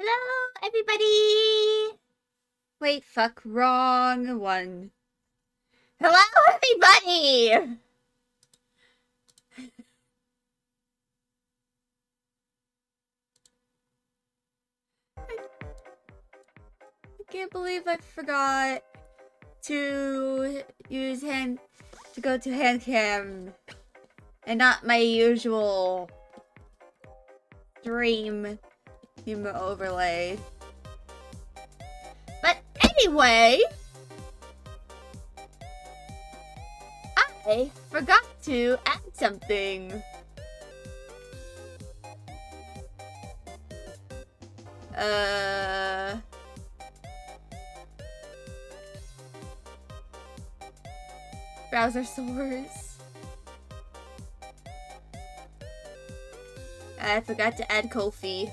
Hello, everybody! Wait, fuck, wrong one. Hello, everybody! I can't believe I forgot to go to hand cam and not my usual stream humor overlay. But anyway, I forgot to add something. Browser source. I forgot to add Ko-fi.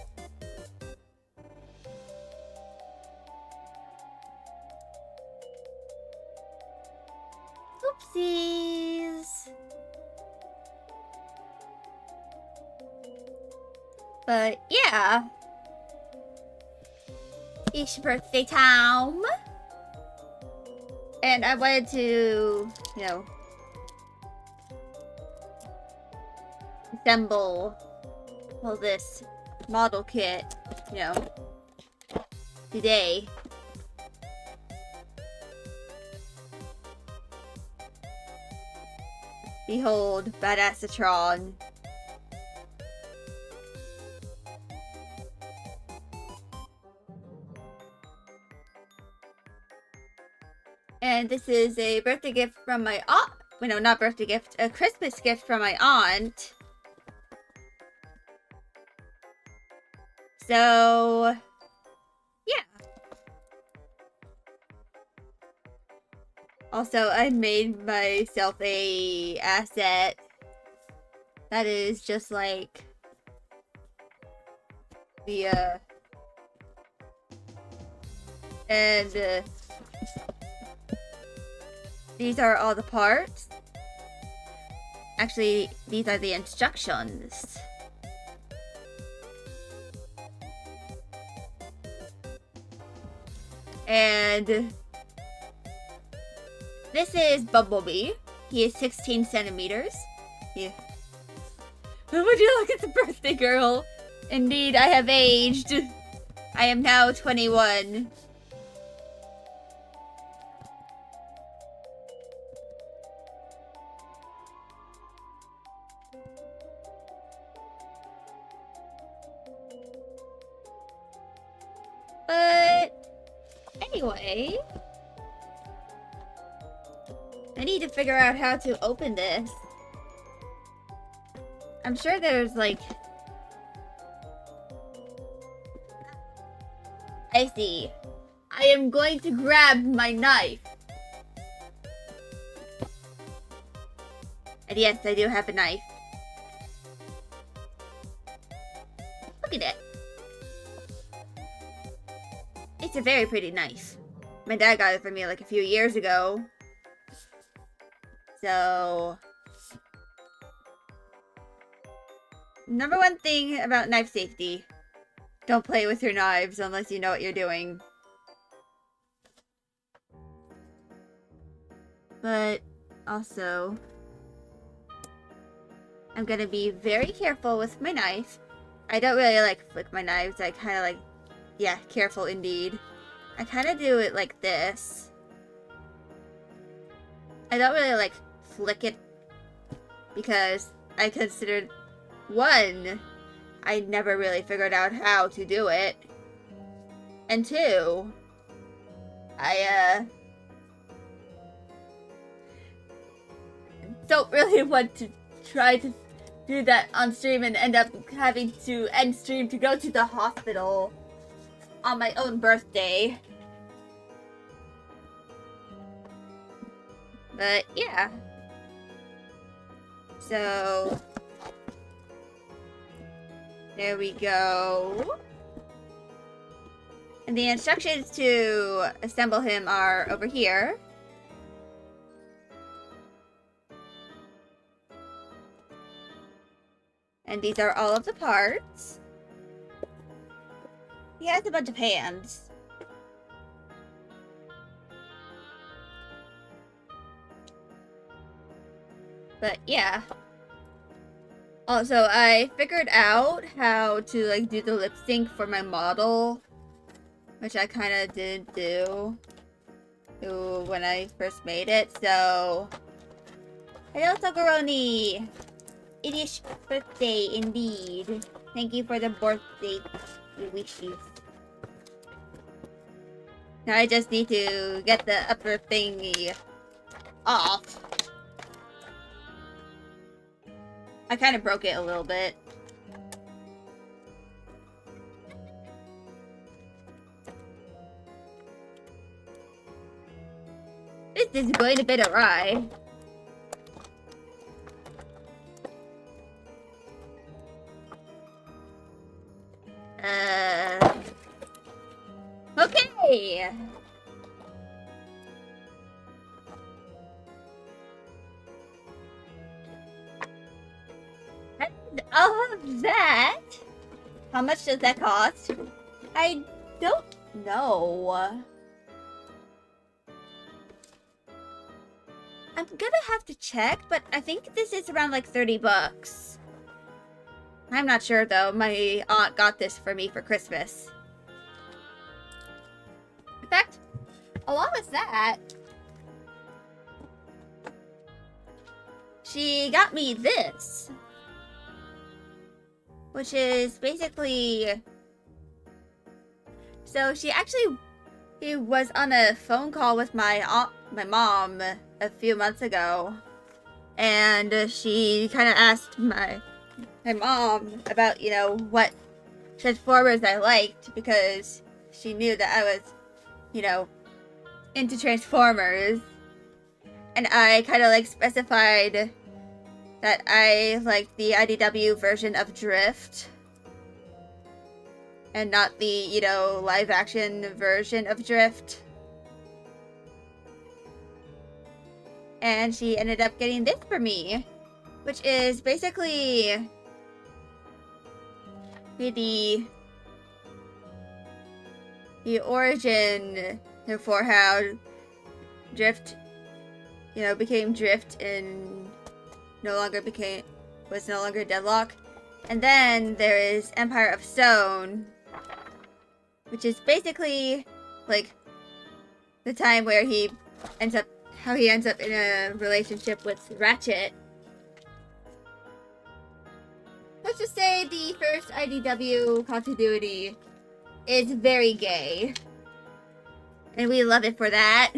Oopsies. But yeah. It's birthday time. And I wanted to, assemble all this model kit, today. Behold, Badassatron. And this is a birthday gift from my aunt. Well, no, not birthday gift. A Christmas gift from my aunt. So, yeah. Also, I made myself a asset that is just like the, and, these are all the parts. Actually, these are the instructions. And this is Bumblebee. He is 16 centimeters. Yeah. Would you look at the birthday girl? Indeed, I have aged. I am now 21. But anyway, I need to figure out how to open this. I'm sure there's like... I see. I am going to grab my knife. And yes, I do have a knife. Look at it. It's a very pretty knife. My dad got it for me like a few years ago. So... Number one thing about knife safety. Don't play with your knives unless you know what you're doing. But also... I'm gonna be very careful with my knife. I don't really like flick my knives. I kind of like... Yeah, careful indeed. I kind of do it like this. I don't really like flick it because I considered, one, I never really figured out how to do it. And two, I don't really want to try to do that on stream and end up having to end stream to go to the hospital on my own birthday. But yeah. So there we go. And the instructions to assemble him are over here. And these are all of the parts. He has a bunch of hands. But yeah. Also, I figured out how to like do the lip sync for my model, which I kind of didn't do when I first made it. So, hello Togoroni! It is birthday indeed. Thank you for the birthday wishes. Now I just need to get the upper thingy off. I kind of broke it a little bit. This is going a bit awry. Okay. And all of that. How much does that cost? I don't know. I'm gonna have to check, but I think this is around like 30 bucks. I'm not sure though. My aunt got this for me for Christmas. In fact, along with that, she got me this, which is basically, so she actually was on a phone call with my mom a few months ago, and she kind of asked my mom about, you know, what Transformers I liked, because she knew that I was, you know, into Transformers. And I kind of like specified that I liked the IDW version of Drift and not the, you know, live action version of Drift. And she ended up getting this for me, which is basically the origin for how Drift, you know, became Drift and was no longer Deadlock. And then there is Empire of Stone, which is basically like the time where he ends up in a relationship with Ratchet. Let's just say the first IDW continuity is very gay. And we love it for that.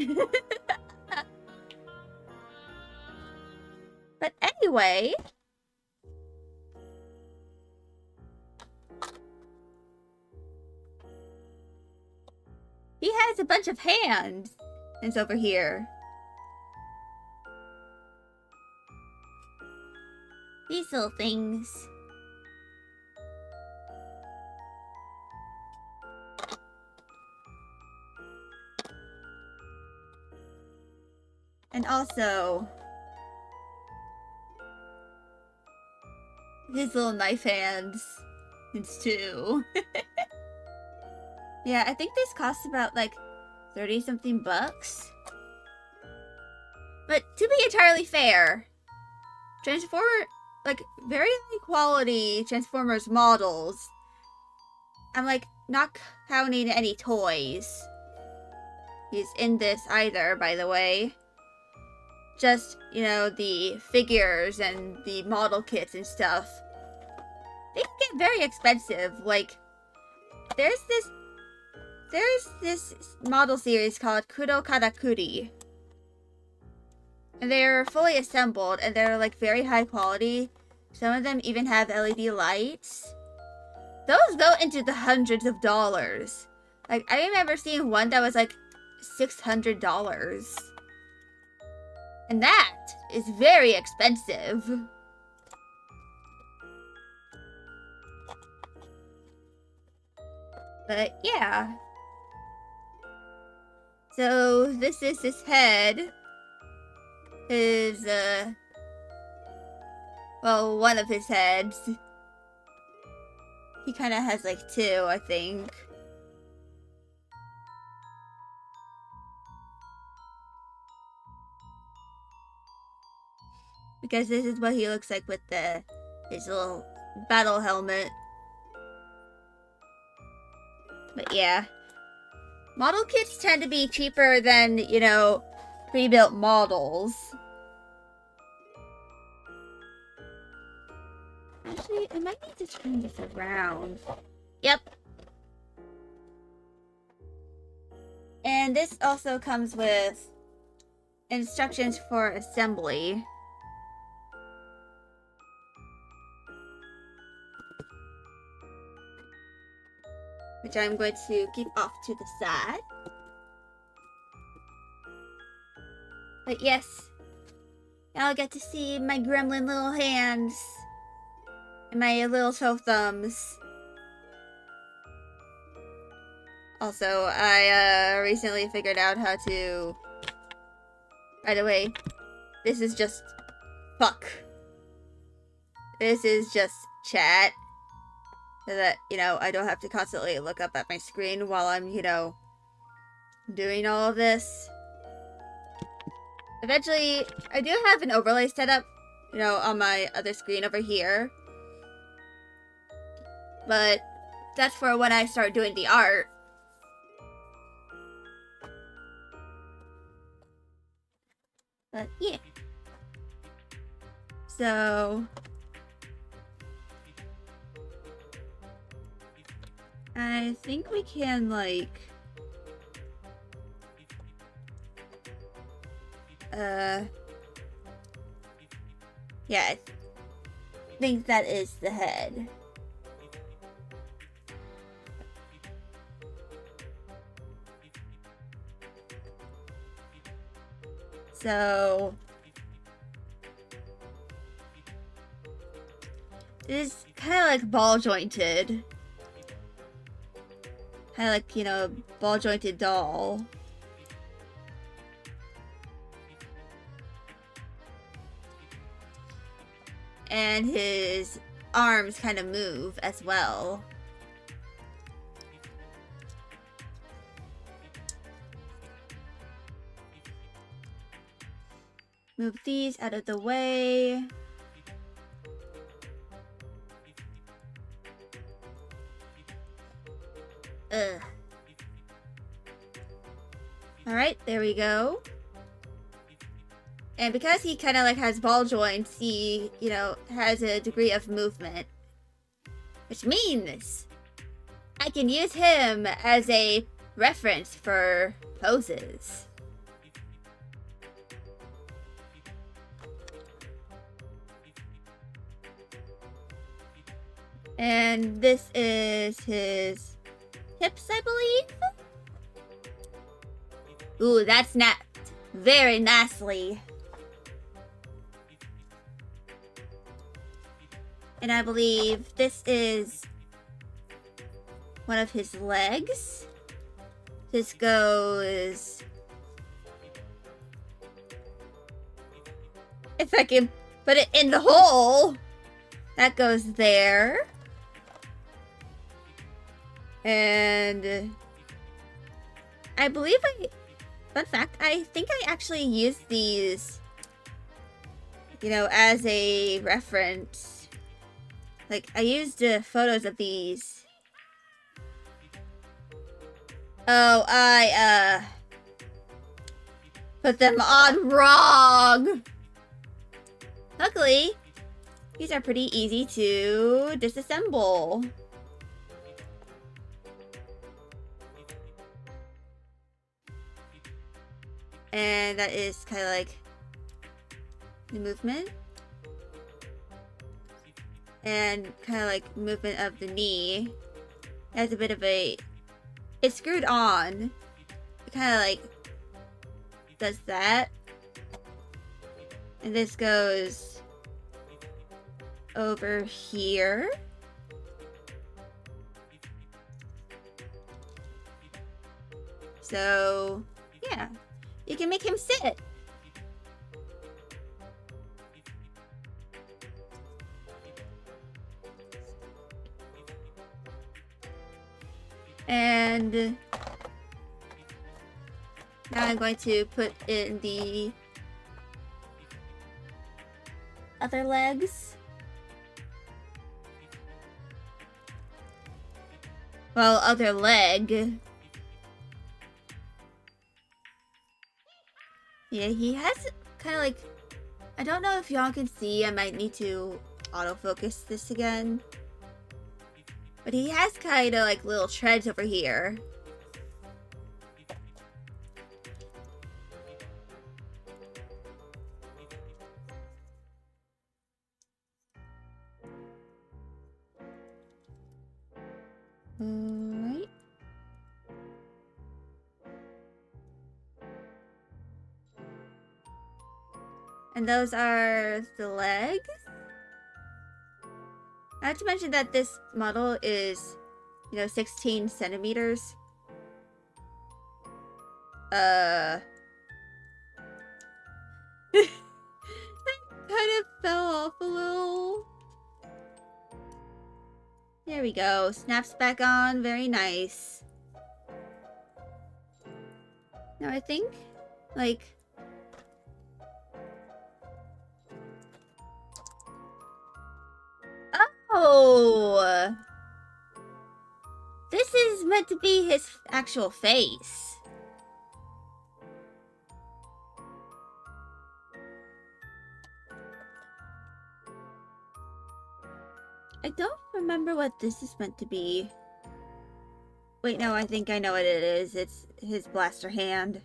But anyway, he has a bunch of hands. It's over here. These little things. And also his little knife hands. It's two. Yeah, I think this costs about like 30 something bucks. But to be entirely fair, like very high quality Transformers models. I'm like not counting any toys. He's in this either, by the way. Just, you know, the figures and the model kits and stuff. They can get very expensive. Like, there's this model series called Kuro Karakuri. And they're fully assembled and they're like very high quality. Some of them even have LED lights. Those go into the hundreds of dollars. Like, I remember seeing one that was like $600. And that is very expensive. But yeah. So this is his head. His, well, one of his heads. He kind of has like two, I think. Because this is what he looks like with his little battle helmet. But yeah. Model kits tend to be cheaper than, you know, pre-built models. Actually, I might need to turn this around. Yep. And this also comes with instructions for assembly. Which I'm going to keep off to the side. But yes, now I get to see my gremlin little hands. And my little toe thumbs. Also, I recently figured out how to... By the way, this is just... Fuck. This is just chat. So that, you know, I don't have to constantly look up at my screen while I'm, you know, doing all of this. Eventually, I do have an overlay set up, you know, on my other screen over here. But that's for when I start doing the art. But yeah. So I think we can like yeah, I think that is the head. So it is kind of like ball jointed. Kind of like, you know, ball jointed doll. And his arms kind of move as well. Move these out of the way. Ugh. Alright, there we go. And because he kind of like has ball joints, he, you know, has a degree of movement. Which means I can use him as a reference for poses. And this is his hips, I believe? Ooh, that's not very nicely. And I believe this is one of his legs. This goes... If I can put it in the hole! That goes there. And I believe fun fact, I think I actually used these, you know, as a reference. Like, I used photos of these. Oh, I, put them on wrong! Luckily, these are pretty easy to disassemble. And that is kind of like the movement. And kind of like movement of the knee. It has a bit of a... It's screwed on. It kind of like does that. And this goes over here. So, yeah. You can make him sit. And now I'm going to put in the other legs. Well, other leg. Yeah, he has kind of like... I don't know if y'all can see. I might need to autofocus this again. But he has kind of like little treads over here. Alright. And those are the legs. Not to mention that this model is, 16 centimeters. It kind of fell off a little. There we go. Snaps back on. Very nice. Now I think, like... Oh! This is meant to be his actual face. I don't remember what this is meant to be. Wait, no, I think I know what it is. It's his blaster hand.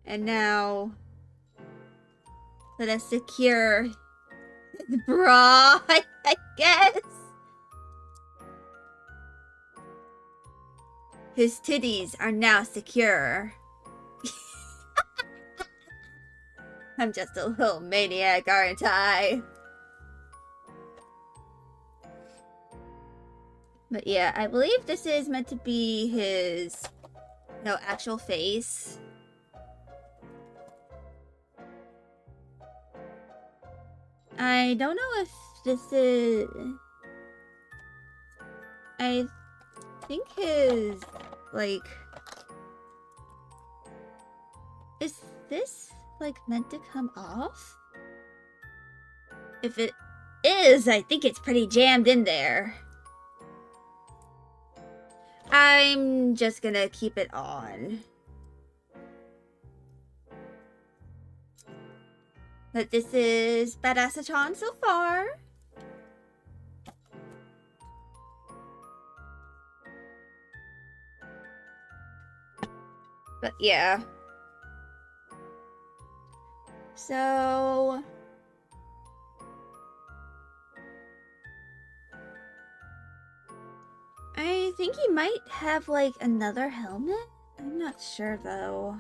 And now... let us secure his bra, I guess. His titties are now secure. I'm just a little maniac, aren't I? But yeah, I believe this is meant to be his, actual face. I don't know if this is... I think his, like... Is this, meant to come off? If it is, I think it's pretty jammed in there. I'm just gonna keep it on. But this is Badassatron so far. But yeah. So... I think he might have, another helmet? I'm not sure, though.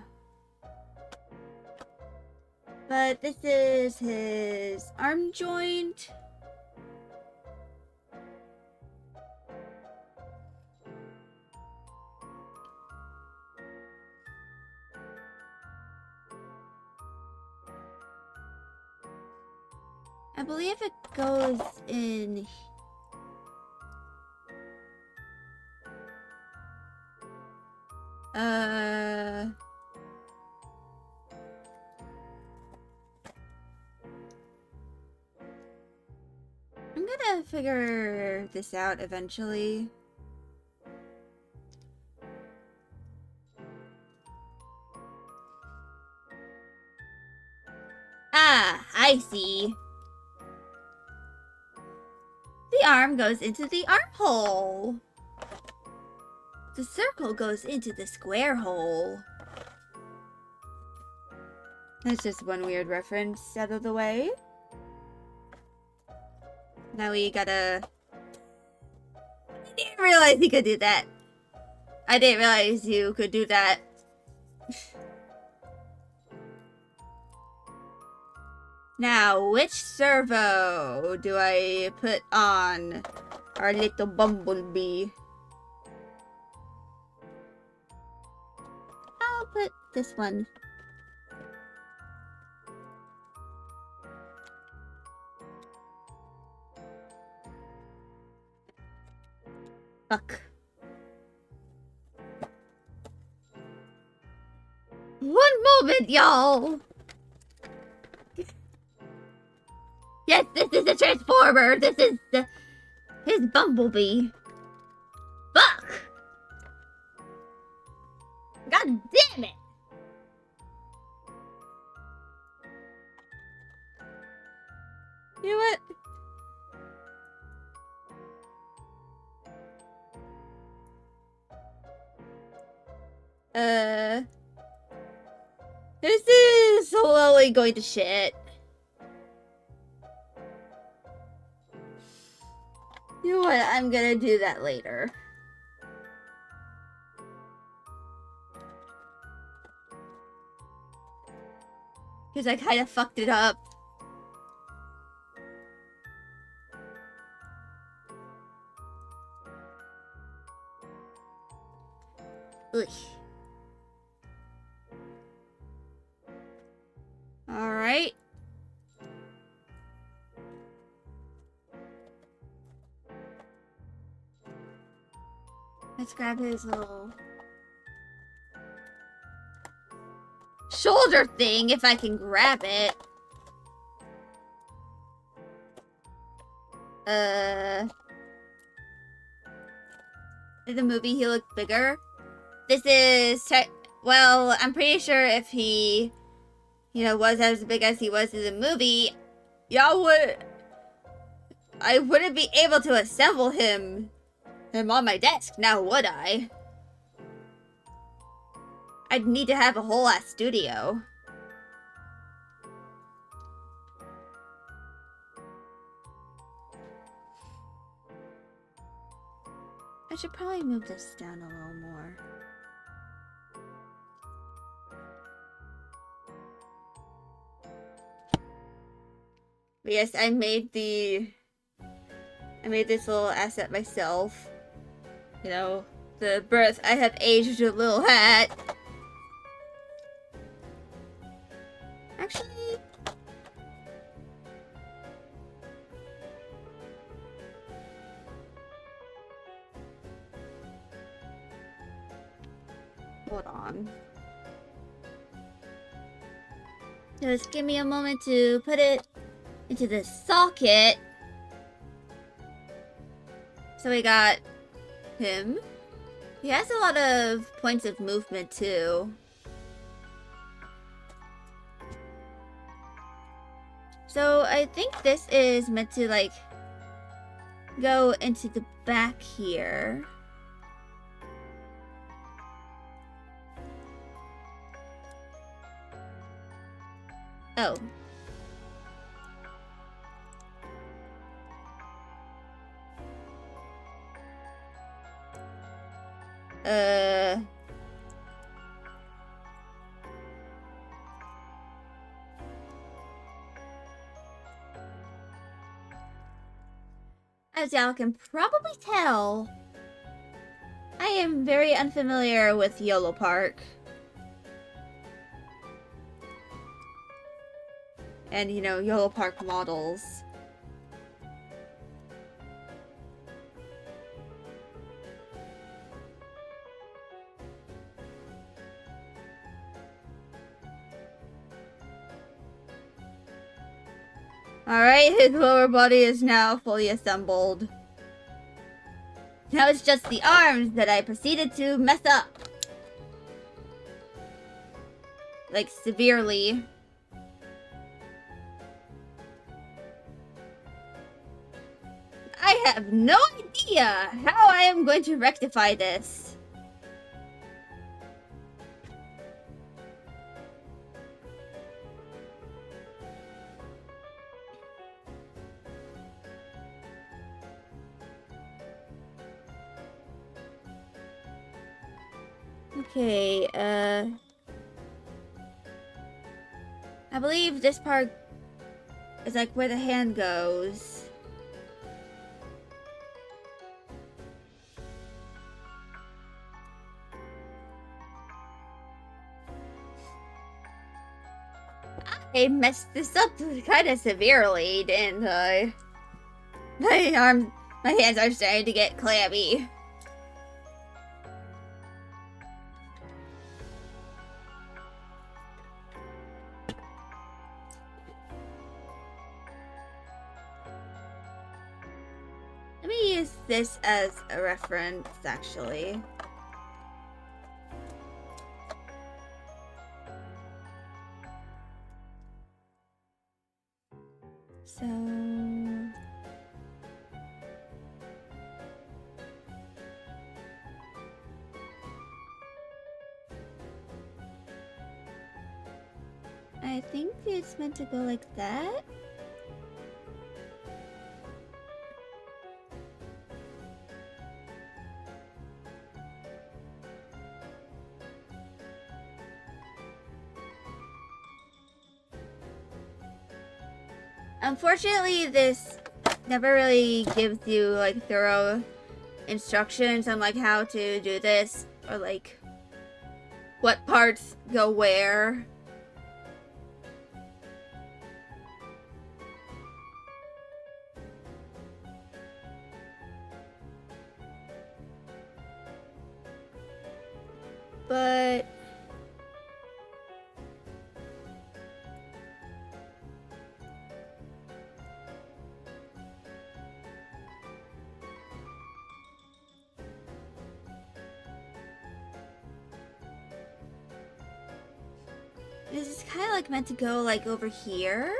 But this is his arm joint. I believe it goes in... I'm gonna figure this out eventually. Ah, I see. The arm goes into the armhole. The circle goes into the square hole. That's just one weird reference out of the way. Now we gotta... I didn't realize you could do that. I didn't realize you could do that. Now, which servo do I put on our little bumblebee? I'll put this one. Fuck. One moment, y'all! Yes, this is a Transformer! This is his Bumblebee! Fuck! God damn it! You know what? This is slowly going to shit. You know what? I'm gonna do that later. Because I kind of fucked it up. Ugh. Alright. Let's grab his little shoulder thing if I can grab it. In the movie he looked bigger. This is well, I'm pretty sure if he, you know, was as big as he was in the movie, I wouldn't be able to assemble him on my desk now, would I? I'd need to have a whole ass studio. I should probably move this down a little more. But yes, I made this little asset myself. You know, the birth I have aged a little hat. Actually, hold on. Just give me a moment to put it into the socket. So we got him. He has a lot of points of movement too. So I think this is meant to like go into the back here. Oh. As y'all can probably tell, I am very unfamiliar with YOLO Park. And, you know, YOLO Park models. Alright, his lower body is now fully assembled. Now it's just the arms that I proceeded to mess up. Like, severely. I have no idea how I am going to rectify this. Okay, I believe this part is like where the hand goes. I messed this up kind of severely, didn't I? My hands are starting to get clammy. Let me use this as a reference, actually. So... I think it's meant to go like that. Unfortunately, this never really gives you like thorough instructions on like how to do this or like what parts go where. But this is kind of like meant to go like over here.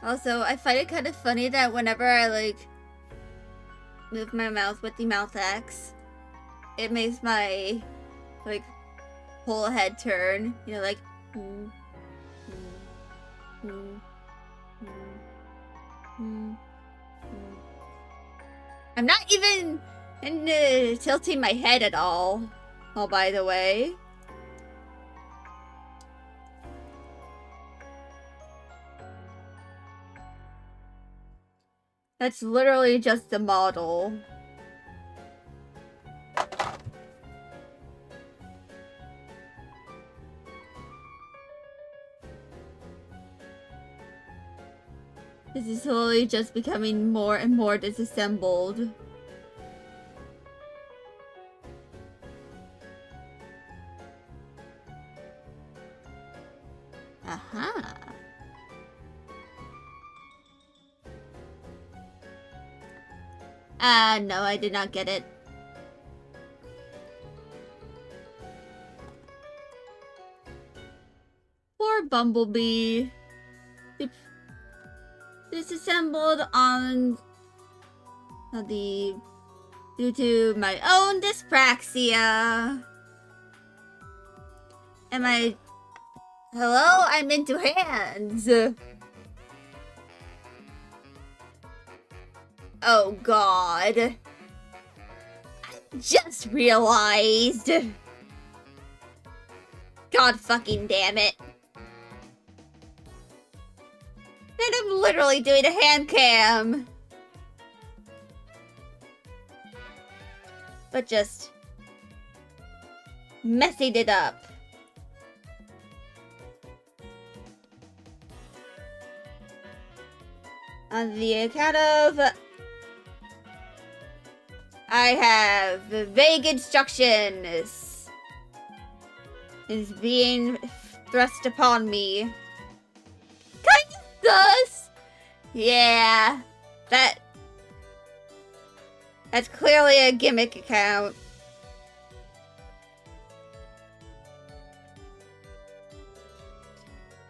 Also, I find it kind of funny that whenever I like move my mouth with the mouth X, it makes my like whole head turn. You know, like. I'm not even tilting my head at all. Oh, by the way. That's literally just the model. This is slowly just becoming more and more disassembled. Aha. No, I did not get it. Poor Bumblebee. Disassembled on due to my own dyspraxia. Hello? I'm into hands. Oh god. I just realized. God fucking damn it. And I'm literally doing a hand cam. But just messied it up. On the account of I have vague instructions is being thrust upon me. Kind of sus. Yeah, that's clearly a gimmick account.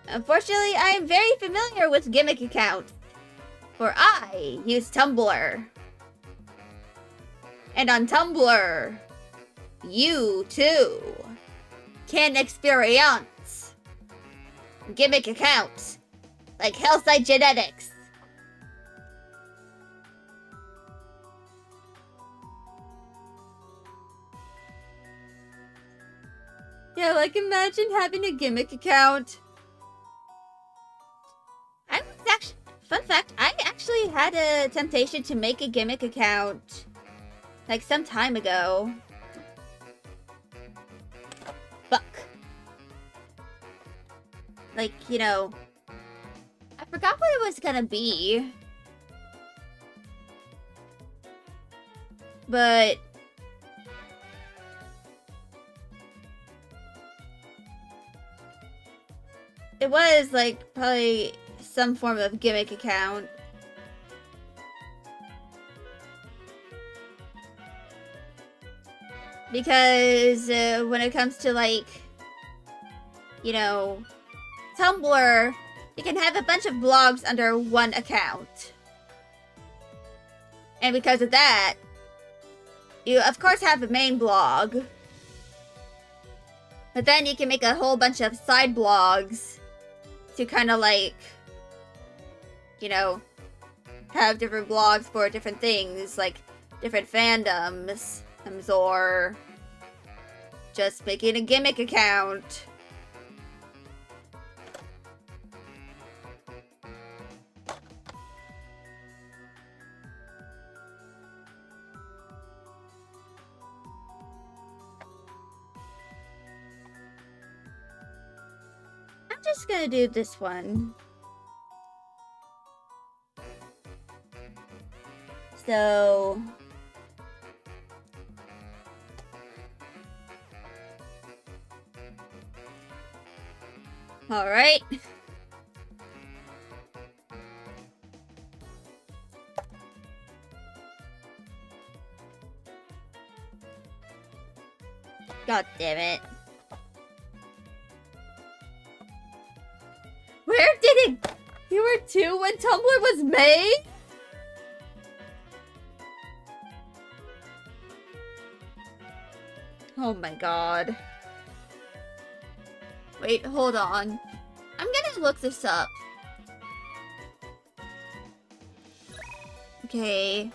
Unfortunately, I am very familiar with gimmick accounts, for I use Tumblr. And on Tumblr, you too can experience gimmick accounts like Hellside Genetics. Yeah, like imagine having a gimmick account. Fun fact, I actually had a temptation to make a gimmick account like some time ago. Fuck. Like, you know, I forgot what it was gonna be. But it was like probably some form of gimmick account. Because when it comes to like, you know, Tumblr, you can have a bunch of blogs under one account. And because of that, you of course have a main blog. But then you can make a whole bunch of side blogs to kind of like, you know, have different blogs for different things, like different fandoms, or just making a gimmick account. I'm just gonna do this one. So all right. God damn it. Where did it? You were 2 when Tumblr was made? Oh my god. Wait, hold on. I'm gonna look this up. Okay.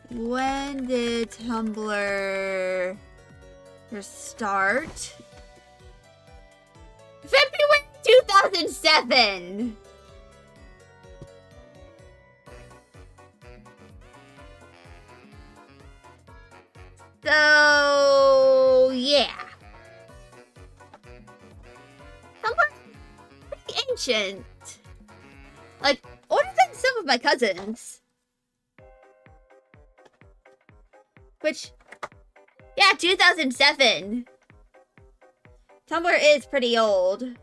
When did Tumblr start? February 2007! So, yeah. Tumblr's pretty ancient. Like, older than some of my cousins. Which, yeah, 2007. Tumblr is pretty old.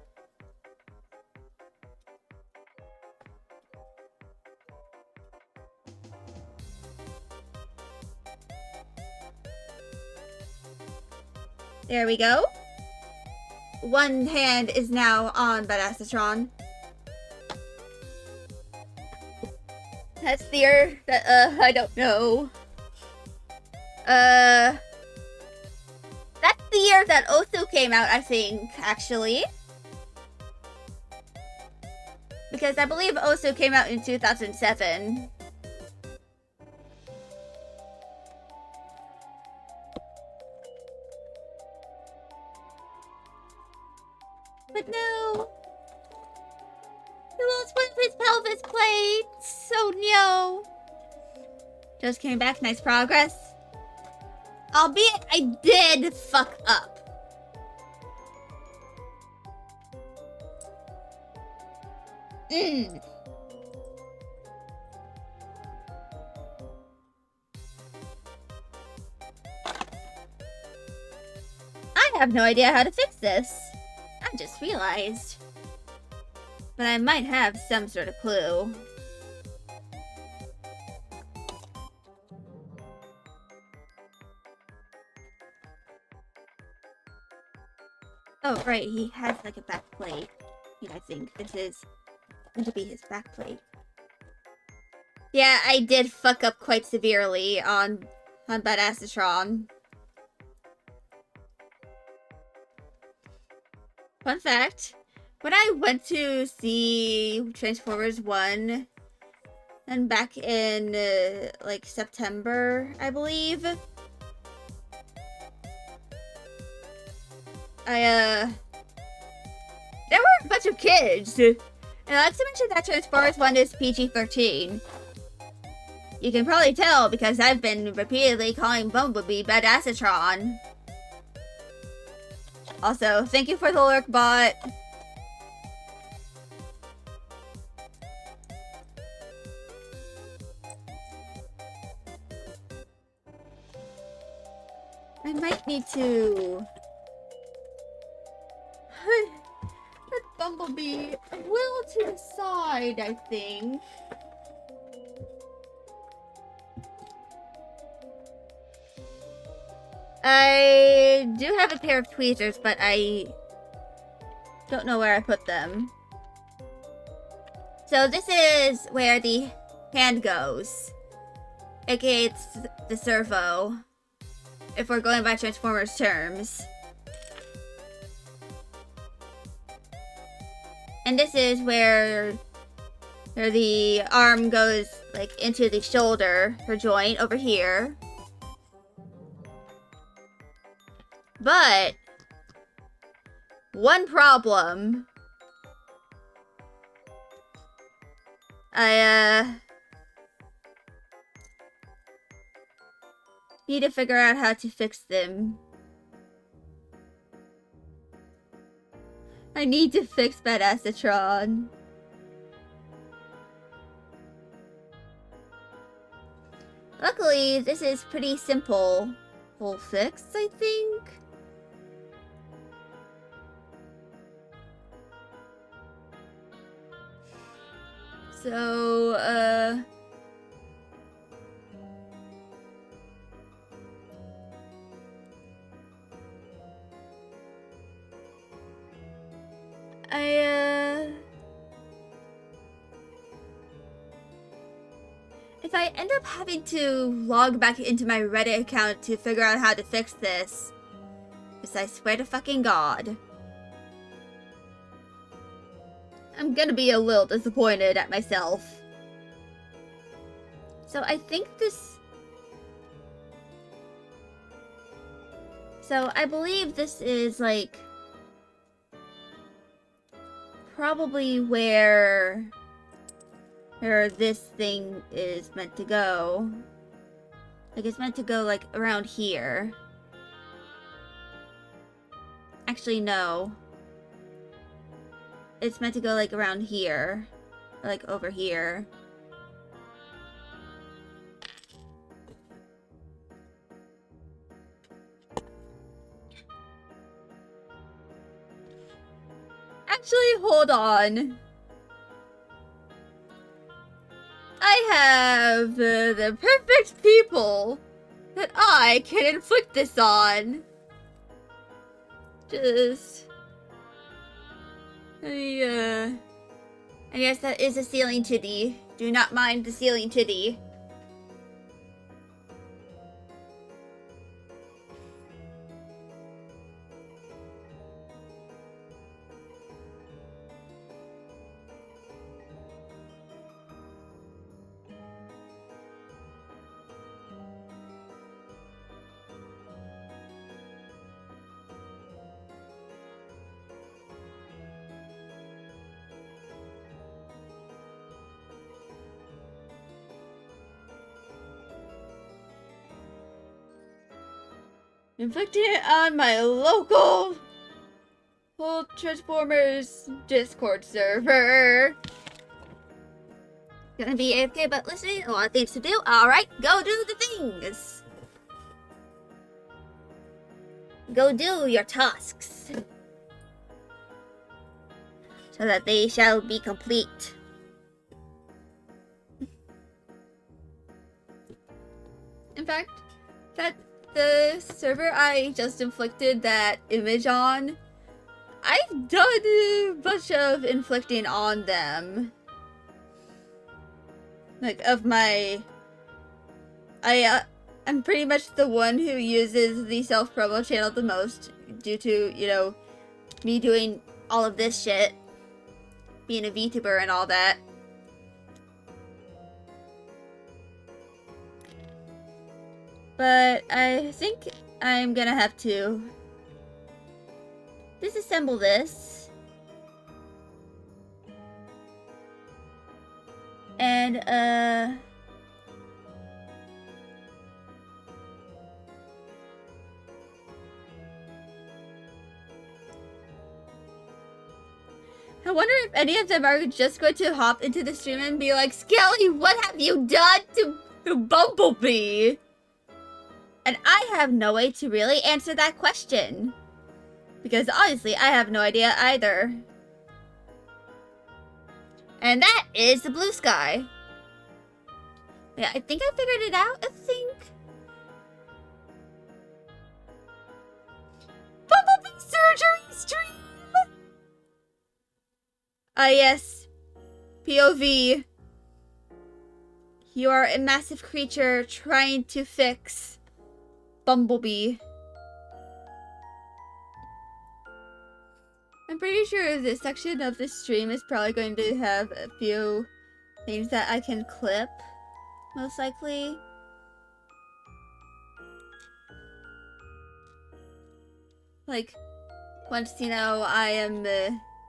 There we go. One hand is now on Badassatron. That's the year that, I don't know. That's the year that Osu came out, I think, actually. Because I believe Osu came out in 2007. But no. He lost one of his pelvis plates. Oh no. Just came back. Nice progress. Albeit I did fuck up. I have no idea how to fix this. I just realized. But I might have some sort of clue. Oh, right, he has like a back plate. Yeah, I think this is going to be his back plate. Yeah, I did fuck up quite severely on Badassatron. Fun fact, when I went to see Transformers 1, and back in, like, September, I believe, there were a bunch of kids, and I like to mention that Transformers 1 is PG-13. You can probably tell because I've been repeatedly calling Bumblebee Badassatron. Also, thank you for the lurk bot. I might need to put Bumblebee a little to the side, I think. I do have a pair of tweezers, but I don't know where I put them. So this is where the hand goes. AKA it's the servo. If we're going by Transformers terms. And this is where the arm goes like into the shoulder, her joint over here. But one problem. I need to figure out how to fix them. I need to fix Badassatron. Luckily, this is pretty simple. Full fix, I think. So, if I end up having to log back into my Reddit account to figure out how to fix this, because I swear to fucking God, I'm gonna be a little disappointed at myself. So I think this... So I believe this is like... probably where this thing is meant to go. Like it's meant to go like around here. Actually, no. It's meant to go like around here. Or, like over here. Actually, hold on. I have the perfect people that I can inflict this on. Just... and yes, that is a ceiling titty. Do not mind the ceiling titty. Inflicting it on my local Transformers Discord server. Gonna be AFK, but listening, a lot of things to do. Alright, go do the things. Go do your tasks. So that they shall be complete. In fact, the server I just inflicted that image on, I've done a bunch of inflicting on them. Like, of my... I'm pretty much the one who uses the self-promo channel the most, due to, you know, me doing all of this shit. Being a VTuber and all that. But I think I'm gonna have to disassemble this. And, I wonder if any of them are just going to hop into the stream and be like, Skelly, what have you done to Bumblebee? And I have no way to really answer that question. Because honestly, I have no idea either. And that is the blue sky. Yeah, I think I figured it out, I think. Bumblebee surgery stream! Ah, yes. POV. You are a massive creature trying to fix Bumblebee. I'm pretty sure this section of the stream is probably going to have a few things that I can clip, most likely. Like, once, you know, I am,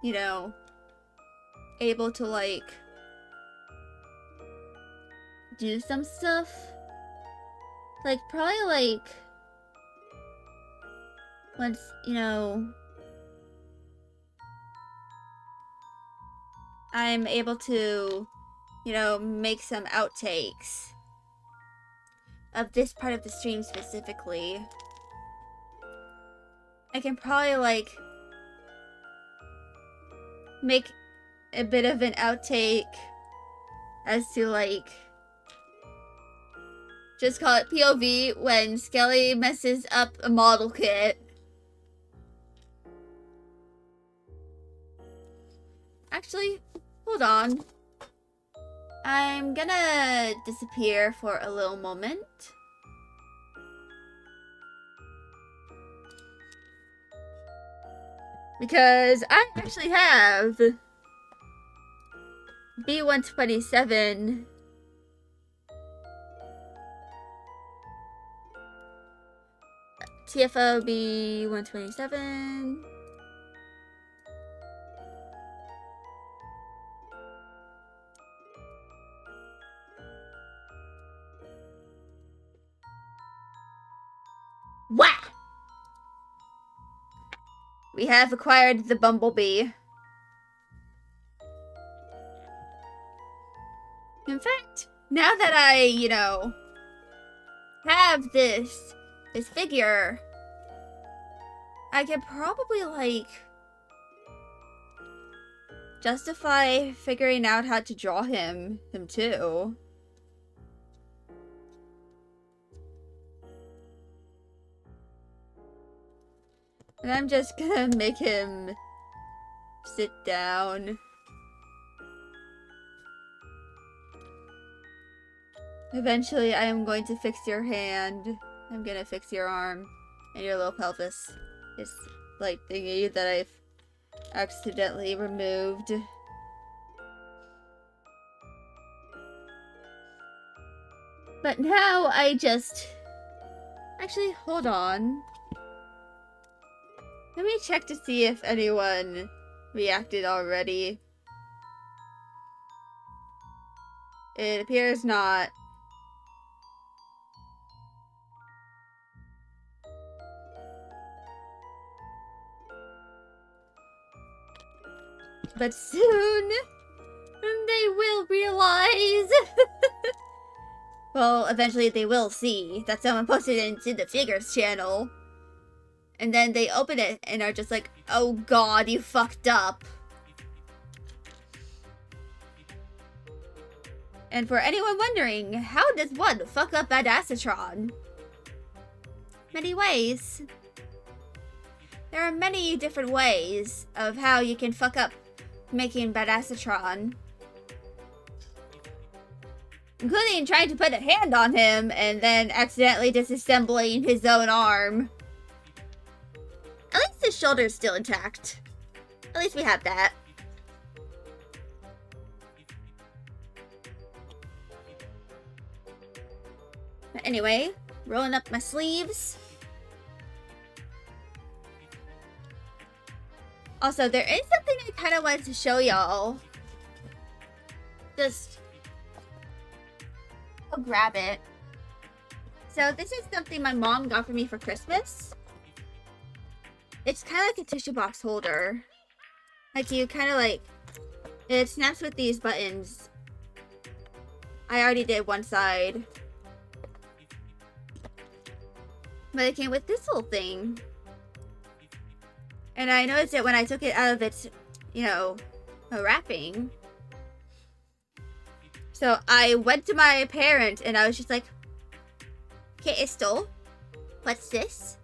you know, able to, like, do some stuff. Like, probably, like, once, you know, I'm able to, you know, make some outtakes of this part of the stream specifically. I can probably, like, make a bit of an outtake as to, like, just call it POV when Skelly messes up a model kit. Actually, hold on. I'm gonna disappear for a little moment. Because I actually have B127 TFO B127 Wah! We have acquired the Bumblebee. In fact, now that I, you know, have this figure, I could probably, like, justify figuring out how to draw him too. And I'm just gonna make him sit down. Eventually, I am going to fix your hand. I'm gonna fix your arm. And your little pelvis. This, like, thingy that I've accidentally removed. But now I just... Actually, hold on. Let me check to see if anyone reacted already. It appears not. But soon, they will realize. Well, eventually they will see that someone posted it into the Figures channel. And then they open it and are just like, oh god, you fucked up. And for anyone wondering, how does one fuck up Badassatron? Many ways. There are many different ways of how you can fuck up making Badassatron. Including trying to put a hand on him and then accidentally disassembling his own arm. At least his shoulder's still intact. At least we have that. But anyway, rolling up my sleeves. Also, there is something I kind of wanted to show y'all. Just... I'll grab it. So this is something my mom got for me for Christmas. It's kind of like a tissue box holder. Like you kind of like... It snaps with these buttons. I already did one side. But it came with this little thing. And I noticed it when I took it out of its, you know, wrapping. So I went to my parents and I was just like, "Okay, Estelle, what's this?"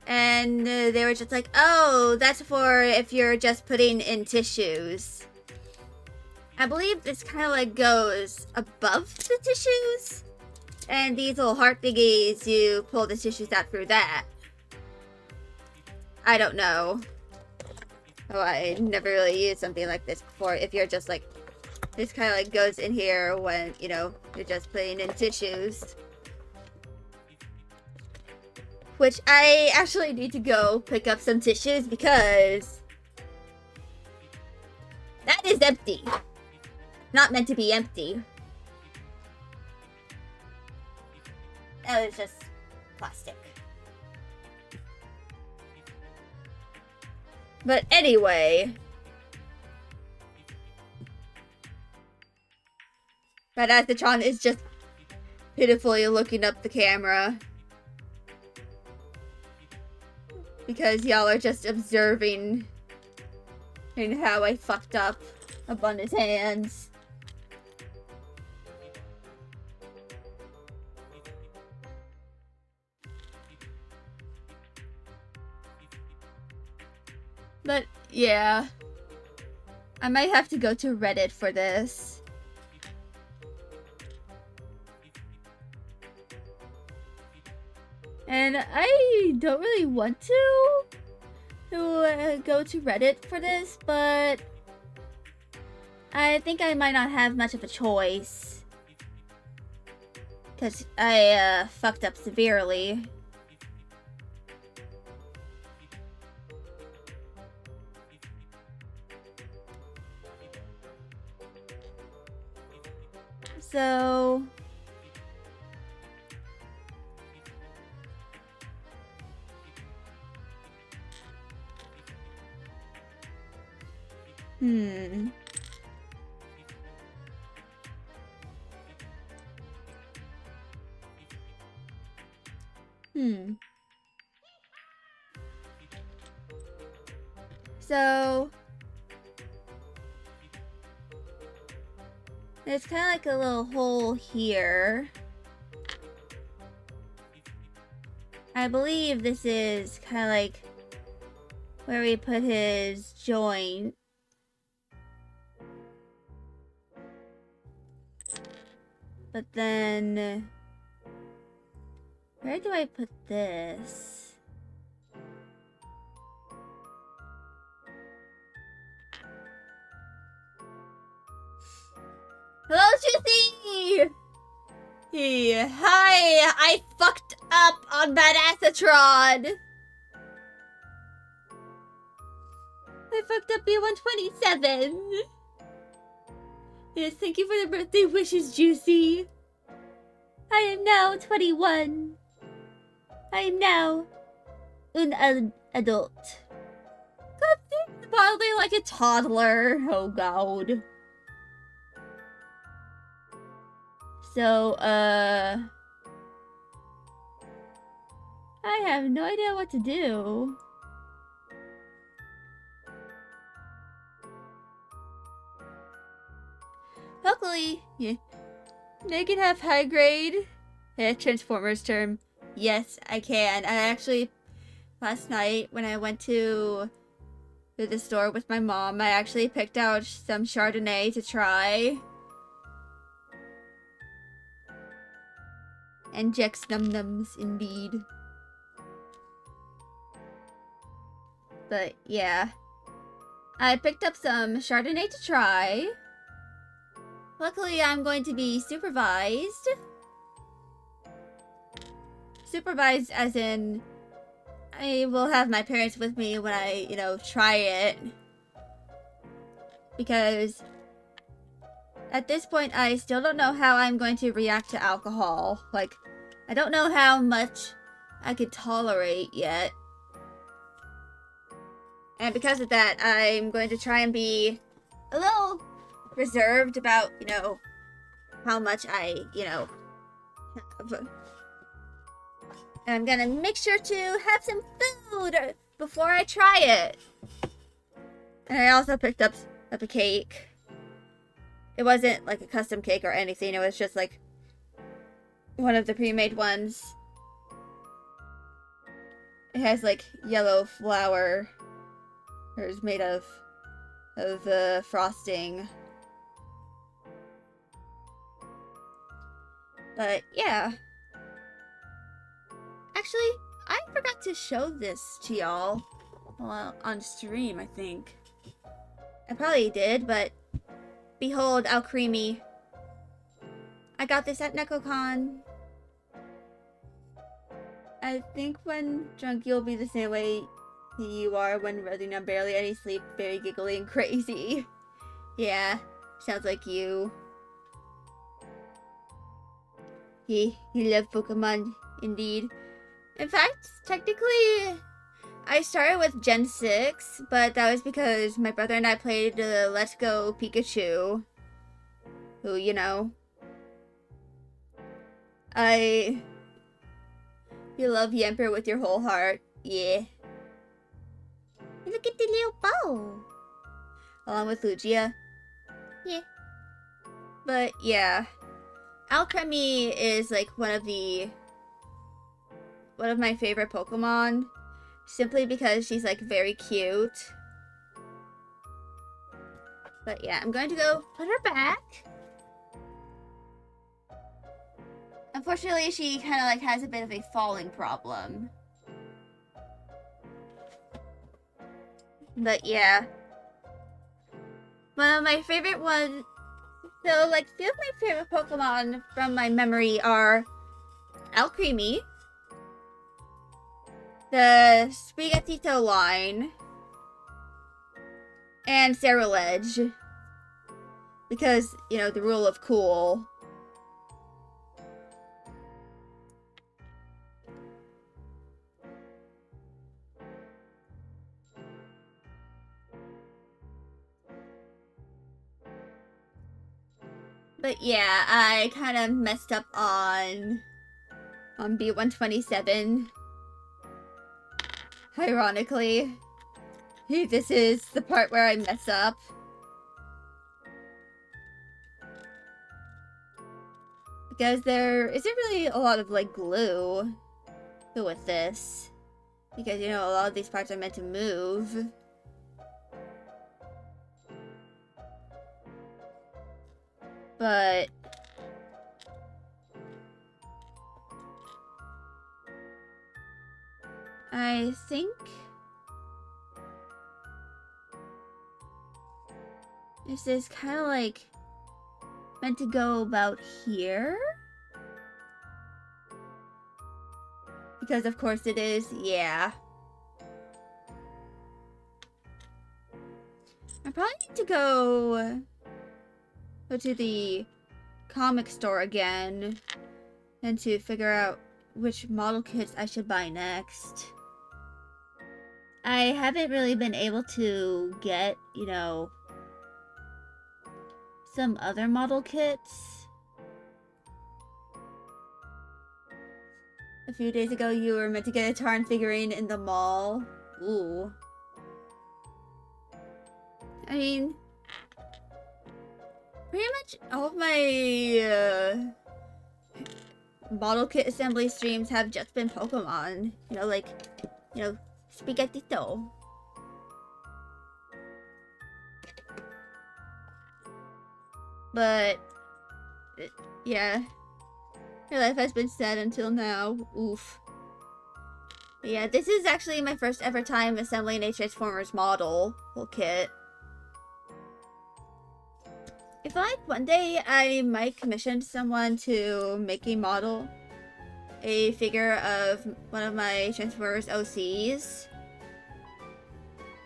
And they were just like, "Oh, that's for if you're just putting in tissues." I believe this kind of like goes above the tissues. And these little heart thingies, you pull the tissues out through that. I don't know. Oh, I never really used something like this before. If you're just like, this kind of like goes in here when, you know, you're just putting in tissues. Which I actually need to go pick up some tissues because that is empty. Not meant to be empty. That was just plastic. But anyway, Badassatron is just pitifully looking up the camera. Because y'all are just observing and how I fucked up upon his hands. But yeah, I might have to go to Reddit for this. And I don't really want to go to Reddit for this, but I think I might not have much of a choice. Because I fucked up severely. So So there's kind of like a little hole here. I believe this is kind of like where we put his joint. But then, where do I put this? Hello, Juicy! Hey, hi! I fucked up on Badassatron! I fucked up B127! Yes, thank you for the birthday wishes, Juicy! I am now 21. I am now an adult. God, it's probably like a toddler. Oh, God. So, I have no idea what to do. Luckily, yeah, I can have high grade. Transformers term. Yes, I can. I actually, last night when I went to the store with my mom, I actually picked out some Chardonnay to try. And Jex Num Nums, indeed. But yeah, I picked up some Chardonnay to try. Luckily, I'm going to be supervised. Supervised as in, I will have my parents with me when I, try it. Because at this point, I still don't know how I'm going to react to alcohol. Like, I don't know how much I could tolerate yet. And because of that, I'm going to try and be a little reserved about, how much I, have. And I'm gonna make sure to have some food before I try it. And I also picked up a cake. It wasn't like a custom cake or anything. It was just like one of the pre-made ones. It has like yellow flour. Or is made of frosting. But yeah. Actually, I forgot to show this to y'all. Well, on stream, I think. I probably did, but behold, how creamy. I got this at NecoCon. I think when drunk, you'll be the same way you are when running on barely any sleep, very giggly and crazy. Yeah, sounds like you. You love Pokemon, indeed. In fact, technically, I started with Gen 6, but that was because my brother and I played Let's Go Pikachu. Who, you know. You love Yamper with your whole heart. Yeah. Look at the little bow. Along with Lugia. Yeah. But yeah. Alchemy is like one of my favorite Pokemon. Simply because she's like very cute. But yeah, I'm going to go put her back. Unfortunately, she kind of like has a bit of a falling problem. But yeah. One of my favorite ones. So like, few of my favorite Pokemon from my memory are Alcremie, the Sprigatito line, and Ceruledge. Because, you know, the rule of cool. But yeah, I kind of messed up on B127. Ironically. This is the part where I mess up. Because there isn't really a lot of, like, glue with this. Because, you know, a lot of these parts are meant to move. But I think this is kind of like meant to go about here. Because of course it is, yeah. I probably need to go to the comic store again and to figure out which model kits I should buy next. I haven't really been able to get, you know, some other model kits. A few days ago, you were meant to get a Tarn figurine in the mall. Ooh. I mean, pretty much all of my model kit assembly streams have just been Pokemon. You know, like, you know, Sprigatito. But, yeah. Your life has been sad until now. Oof. But yeah, this is actually my first ever time assembling a Transformers model kit. I feel like one day I might commission someone to make a figure of one of my Transformers OCs.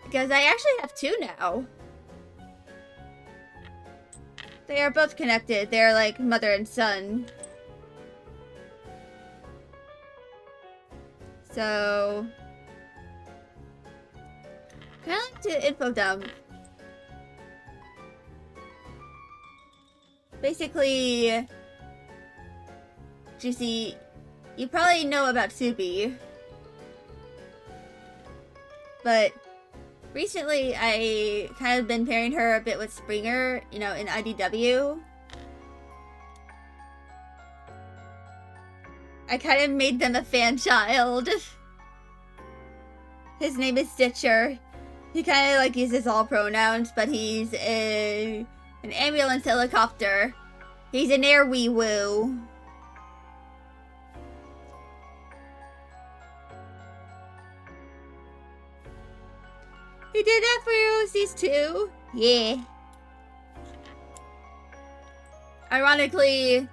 Because I actually have two now. They are both connected. They're like mother and son. So, kind of like to info dump. Basically, Juicy, you probably know about Subi, but recently I kind of been pairing her a bit with Springer, you know, in IDW. I kind of made them a fan child. His name is Stitcher. He kind of like uses all pronouns, but he's an ambulance helicopter. He's an air wee woo. He did that for Rosie's too? Yeah. Ironically,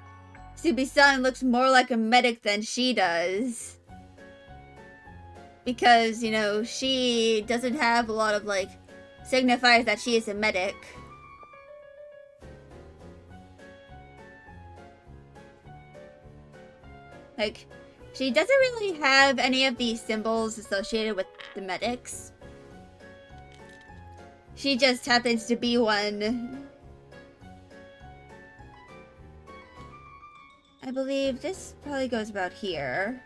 Subi-san looks more like a medic than she does. Because, you know, she doesn't have a lot of, like, signifiers that she is a medic. Like, she doesn't really have any of these symbols associated with the medics. She just happens to be one. I believe this probably goes about here.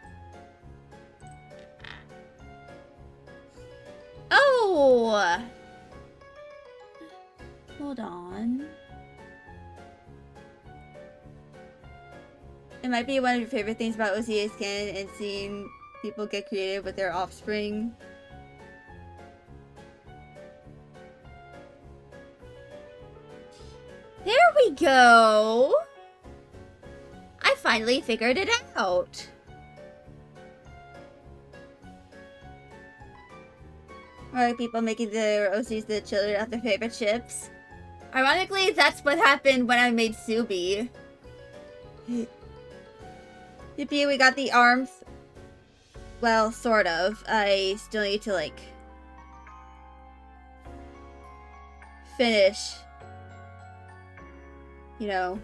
Oh! Hold on. It might be one of your favorite things about OCA's canon and seeing people get creative with their offspring. There we go! I finally figured it out! Alright, people making their OCs the children of their favorite ships. Ironically, that's what happened when I made Subi. Yippee, we got the arms. Well, sort of. I still need to, like, finish, you know,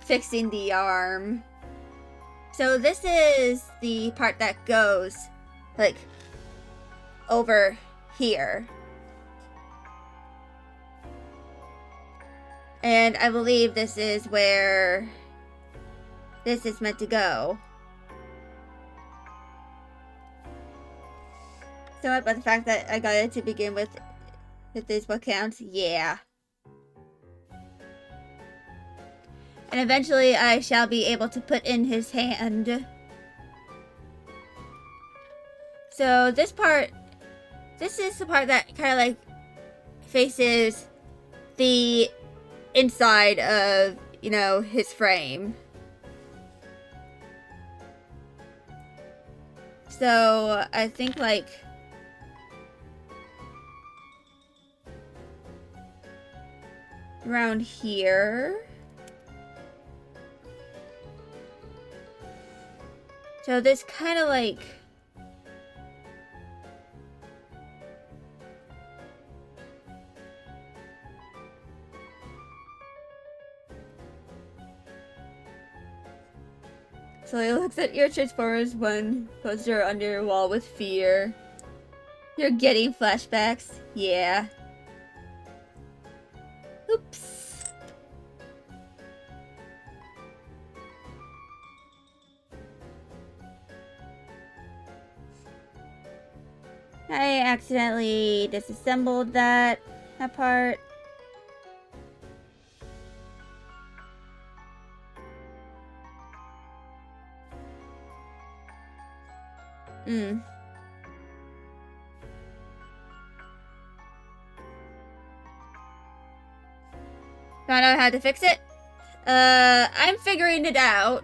fixing the arm. So this is the part that goes, like, over here. And I believe this is where this is meant to go. So, but the fact that I got it to begin with, if this what counts, yeah. And eventually I shall be able to put in his hand. So this part, this is the part that kind of like faces the inside of, you know, his frame. So I think like around here. So this kind of like so he looks at your Transformers 1 poster under your wall with fear. You're getting flashbacks? Yeah. Oops. I accidentally disassembled that part. Found out how to fix it? I'm figuring it out.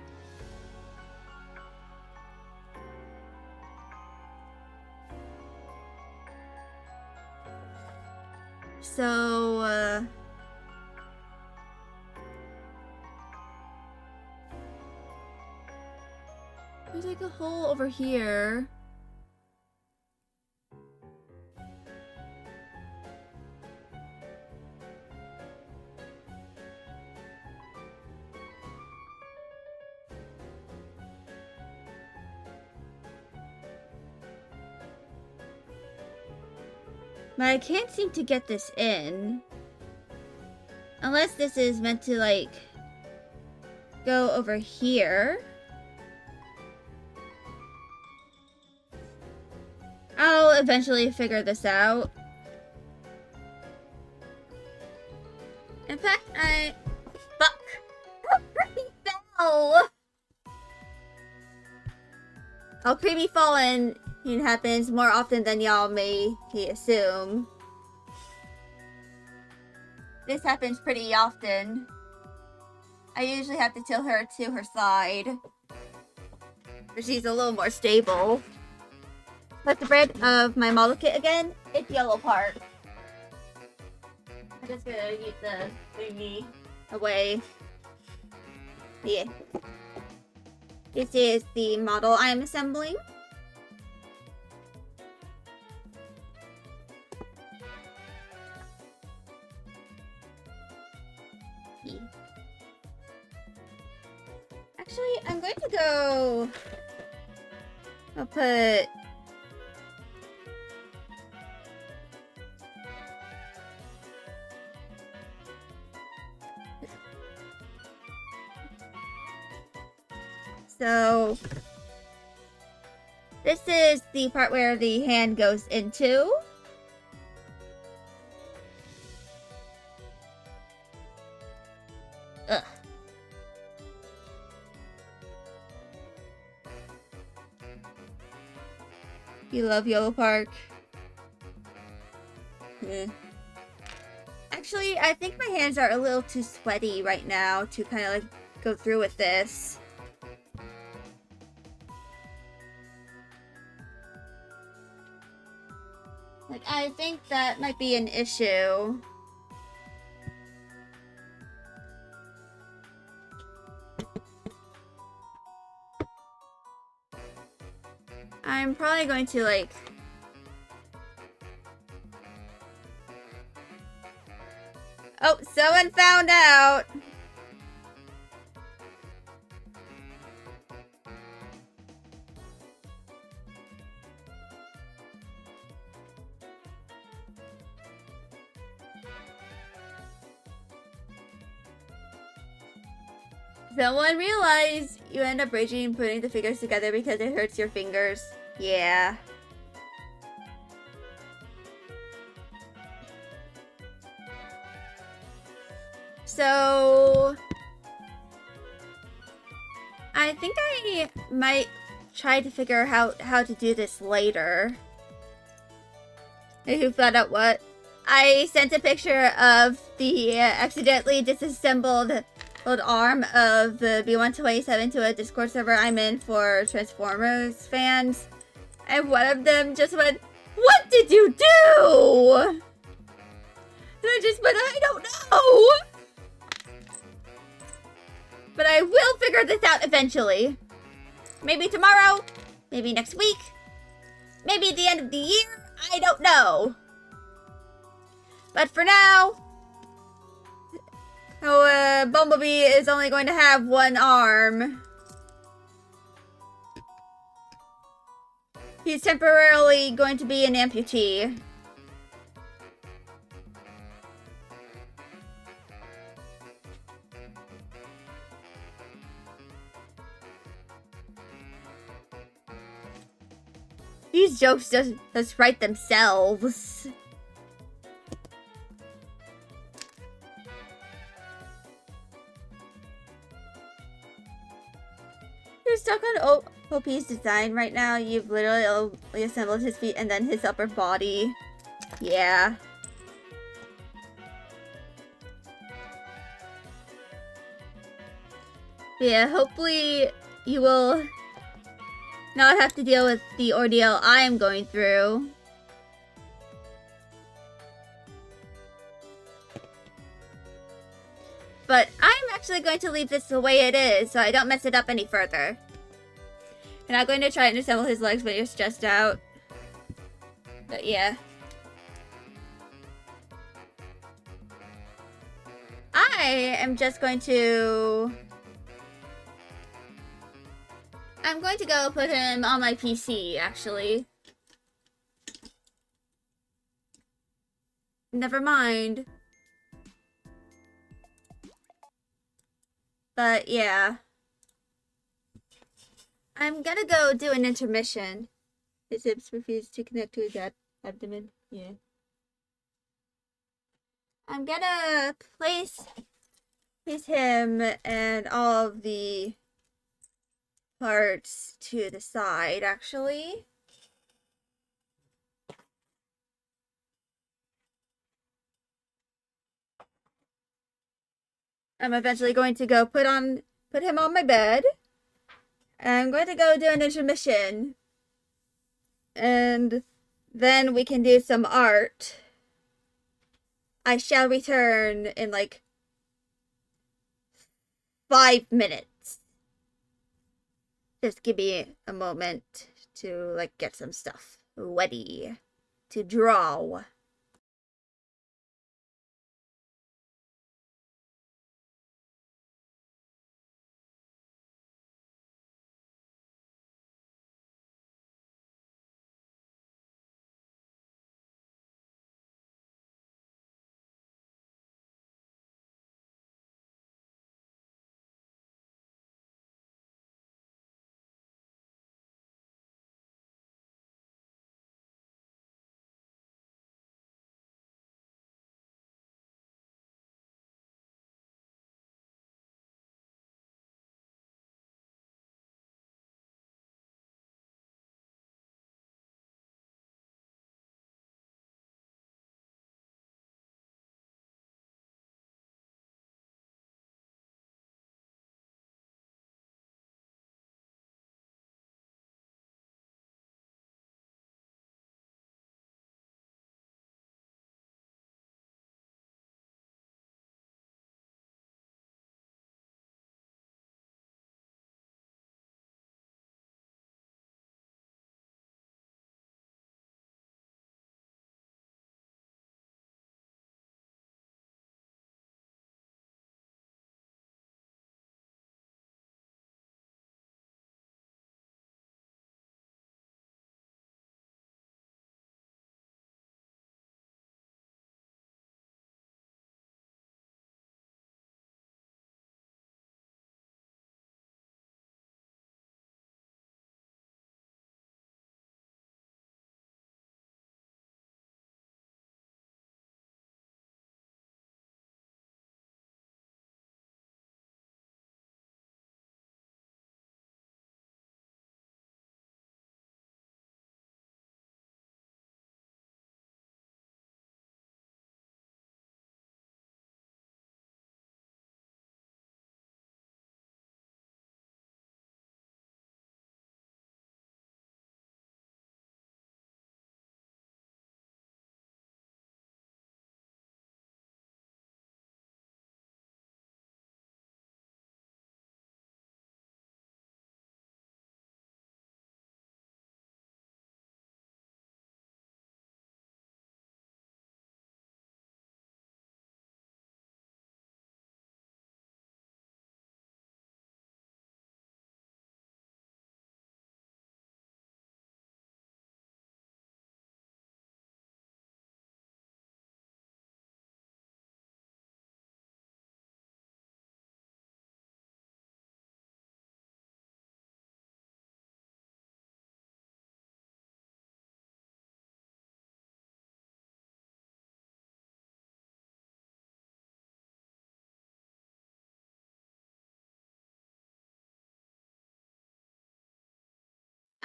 So, there's like a hole over here. But I can't seem to get this in. Unless this is meant to, like, go over here. Oh, eventually figure this out. In fact, fuck! Creepy fell! Oh, creepy falling happens more often than y'all may assume. This happens pretty often. I usually have to tilt her to her side, but she's a little more stable. What's the brand of my model kit again? It's Yellow Park. I'm just gonna get the thingy away. Yeah. This is the model I'm assembling. Yeah. Actually, I'm going to go... I'll put... So... This is the part where the hand goes into. Ugh. You love Yellow Park. Yeah. Actually, I think my hands are a little too sweaty right now to kind of like go through with this. Like, I think that might be an issue. I'm probably going to, like... Oh, someone found out! Someone realized you end up raging and putting the figures together because it hurts your fingers. Yeah. So... I think I might try to figure out how to do this later. Who found out what? I sent a picture of the accidentally disassembled arm of the B127 to a Discord server I'm in for Transformers fans. And one of them just went, "What did you do?" And I just went, "I don't know." But I will figure this out eventually. Maybe tomorrow, maybe next week, maybe at the end of the year, I don't know. But for now, Bumblebee is only going to have one arm. He's temporarily going to be an amputee. These jokes just write themselves. You're stuck on OP's design right now. You've literally only assembled his feet and then his upper body. Yeah. Yeah, hopefully you will not have to deal with the ordeal I am going through. But I'm actually going to leave this the way it is so I don't mess it up any further. And I'm going to try and assemble his legs when he's stressed out. But yeah. I am just going to... I'm going to go put him on my PC, actually. Never mind. But yeah. I'm gonna go do an intermission. His hips refuse to connect to his abdomen. Yeah. I'm gonna place him and all of the parts to the side, actually. I'm eventually going to go put him on my bed. I'm going to go do an intermission. And then we can do some art. I shall return in like 5 minutes. Just give me a moment to like get some stuff ready to draw.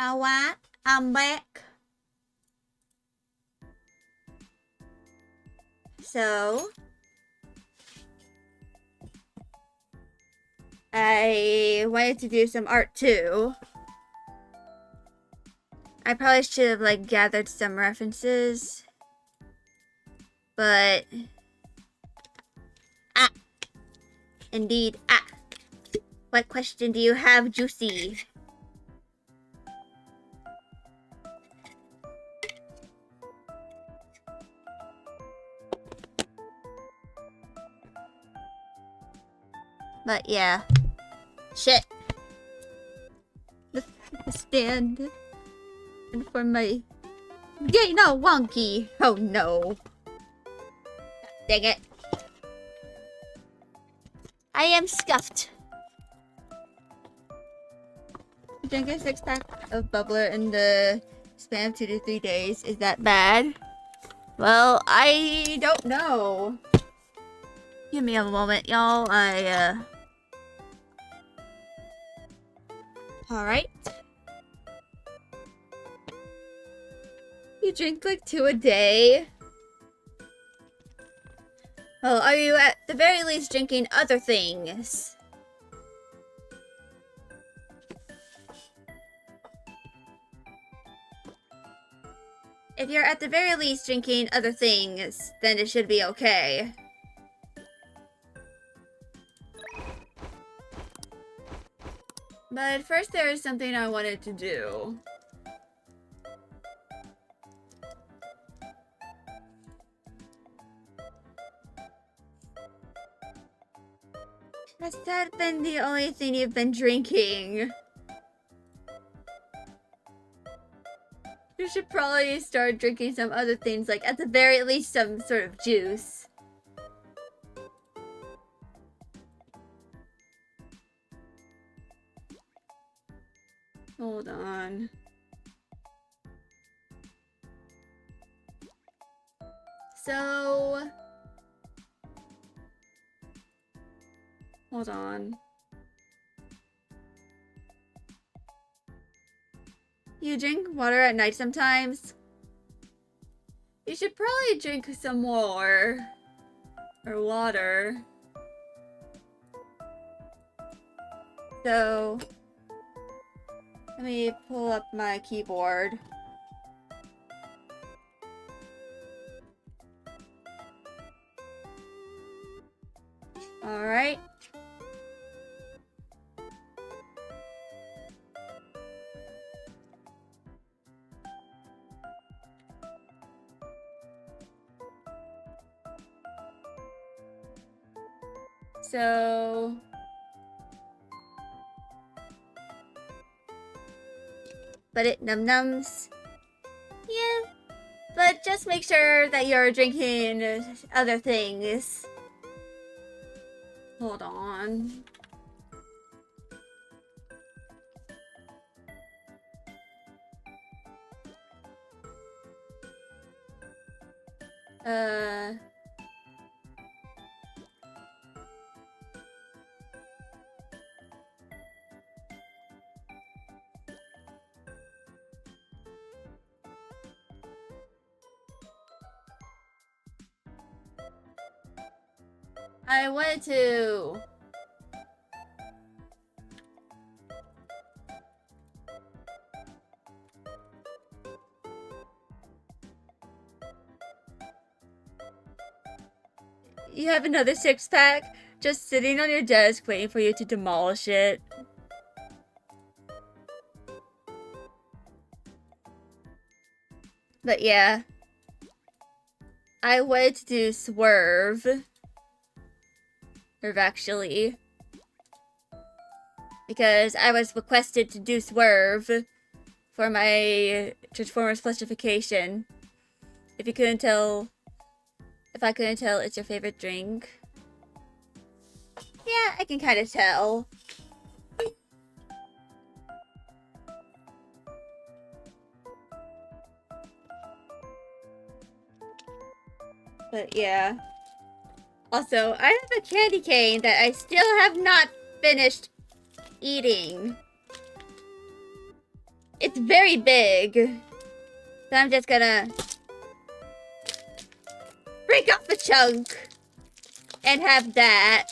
Alright, I'm back. So, I wanted to do some art too. I probably should have like gathered some references. But indeed. What question do you have, Juicy? But yeah. Shit. The stand. And for my... Yeah, no, wonky. Oh no. Dang it. I am scuffed. Drink a 6-pack of bubbler in the Span of 2 to 3 days. Is that bad? Well, I don't know. Give me a moment, y'all. Alright. You drink like 2 a day? Well, are you at the very least drinking other things? If you're at the very least drinking other things, then it should be okay. But first there is something I wanted to do. Has that been the only thing you've been drinking? You should probably start drinking some other things, like at the very least some sort of juice. Hold on. So... Hold on. You drink water at night sometimes? You should probably drink some more. Or water. So... Let me pull up my keyboard. Alright. So... But it num-nums. Yeah. But just make sure that you're drinking other things. Hold on. I wanted to... You have another 6-pack just sitting on your desk waiting for you to demolish it. But yeah. I wanted to do Swerve. Actually. Because I was requested to do Swerve for my Transformers plushification. If you couldn't tell... If I couldn't tell it's your favorite drink. Yeah, I can kind of tell. But yeah. Also, I have a candy cane that I still have not finished eating. It's very big. So I'm just gonna break off a chunk and have that.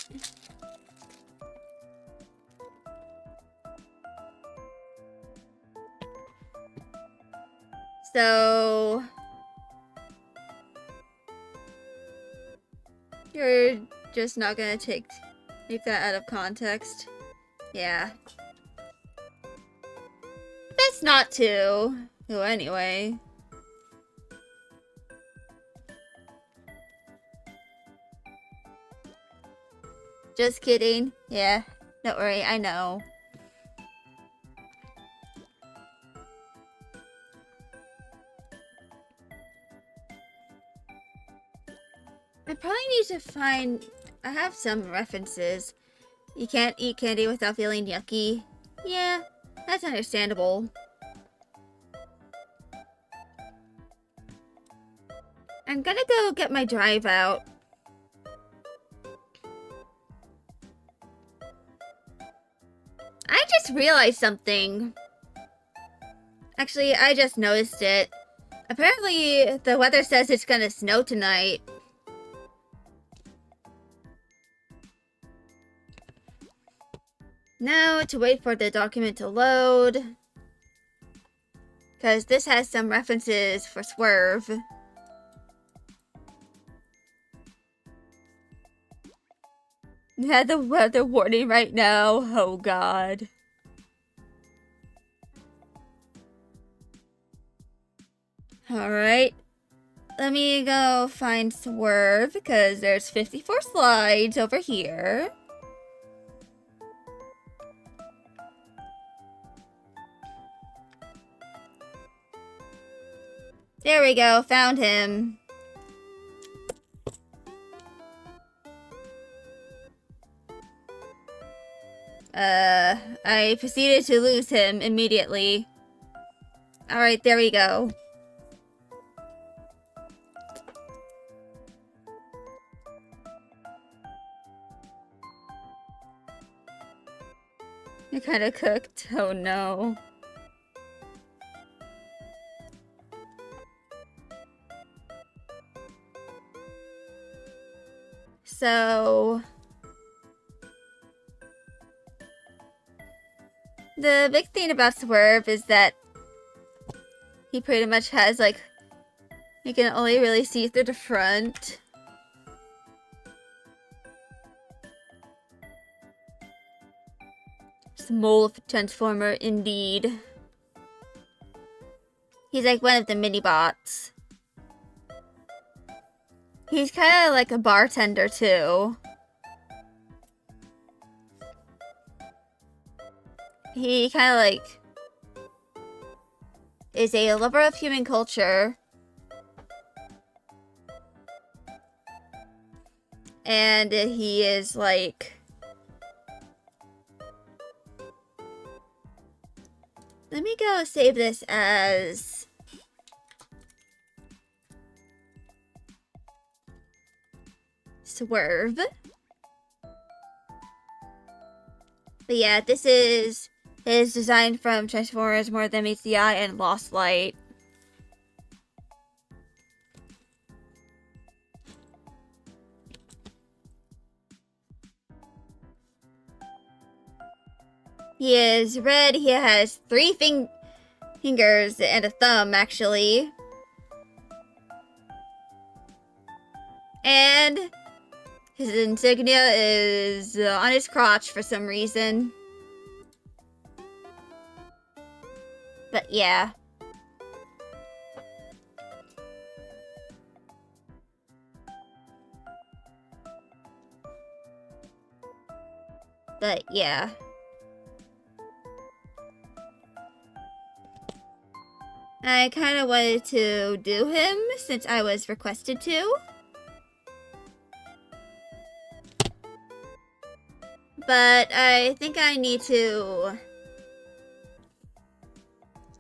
So... You're just not gonna take that out of context. Yeah. Best not to. Oh, anyway. Just kidding. Yeah. Don't worry, I know. I probably need to find... I have some references. You can't eat candy without feeling yucky. Yeah, that's understandable. I'm gonna go get my drive out. I just realized something. Actually, I just noticed it. Apparently, the weather says it's gonna snow tonight. Now, to wait for the document to load. Because this has some references for Swerve. Yeah, the weather warning right now. Oh god. Alright. Let me go find Swerve, because there's 54 slides over here. There we go, found him. I proceeded to lose him immediately. Alright, there we go. You're kinda cooked. Oh no. So... the big thing about Swerve is that he pretty much has, like, you can only really see through the front. Small Transformer, indeed. He's like one of the mini-bots. He's kind of like a bartender, too. He kind of like is a lover of human culture. And he is like... let me go save this as... Swerve. But yeah, this is his design from Transformers More Than Meets the Eye and Lost Light. He is red. He has 3 fingers and a thumb, actually. And his insignia is on his crotch for some reason. But yeah. But yeah. I kind of wanted to do him since I was requested to. But I think I need to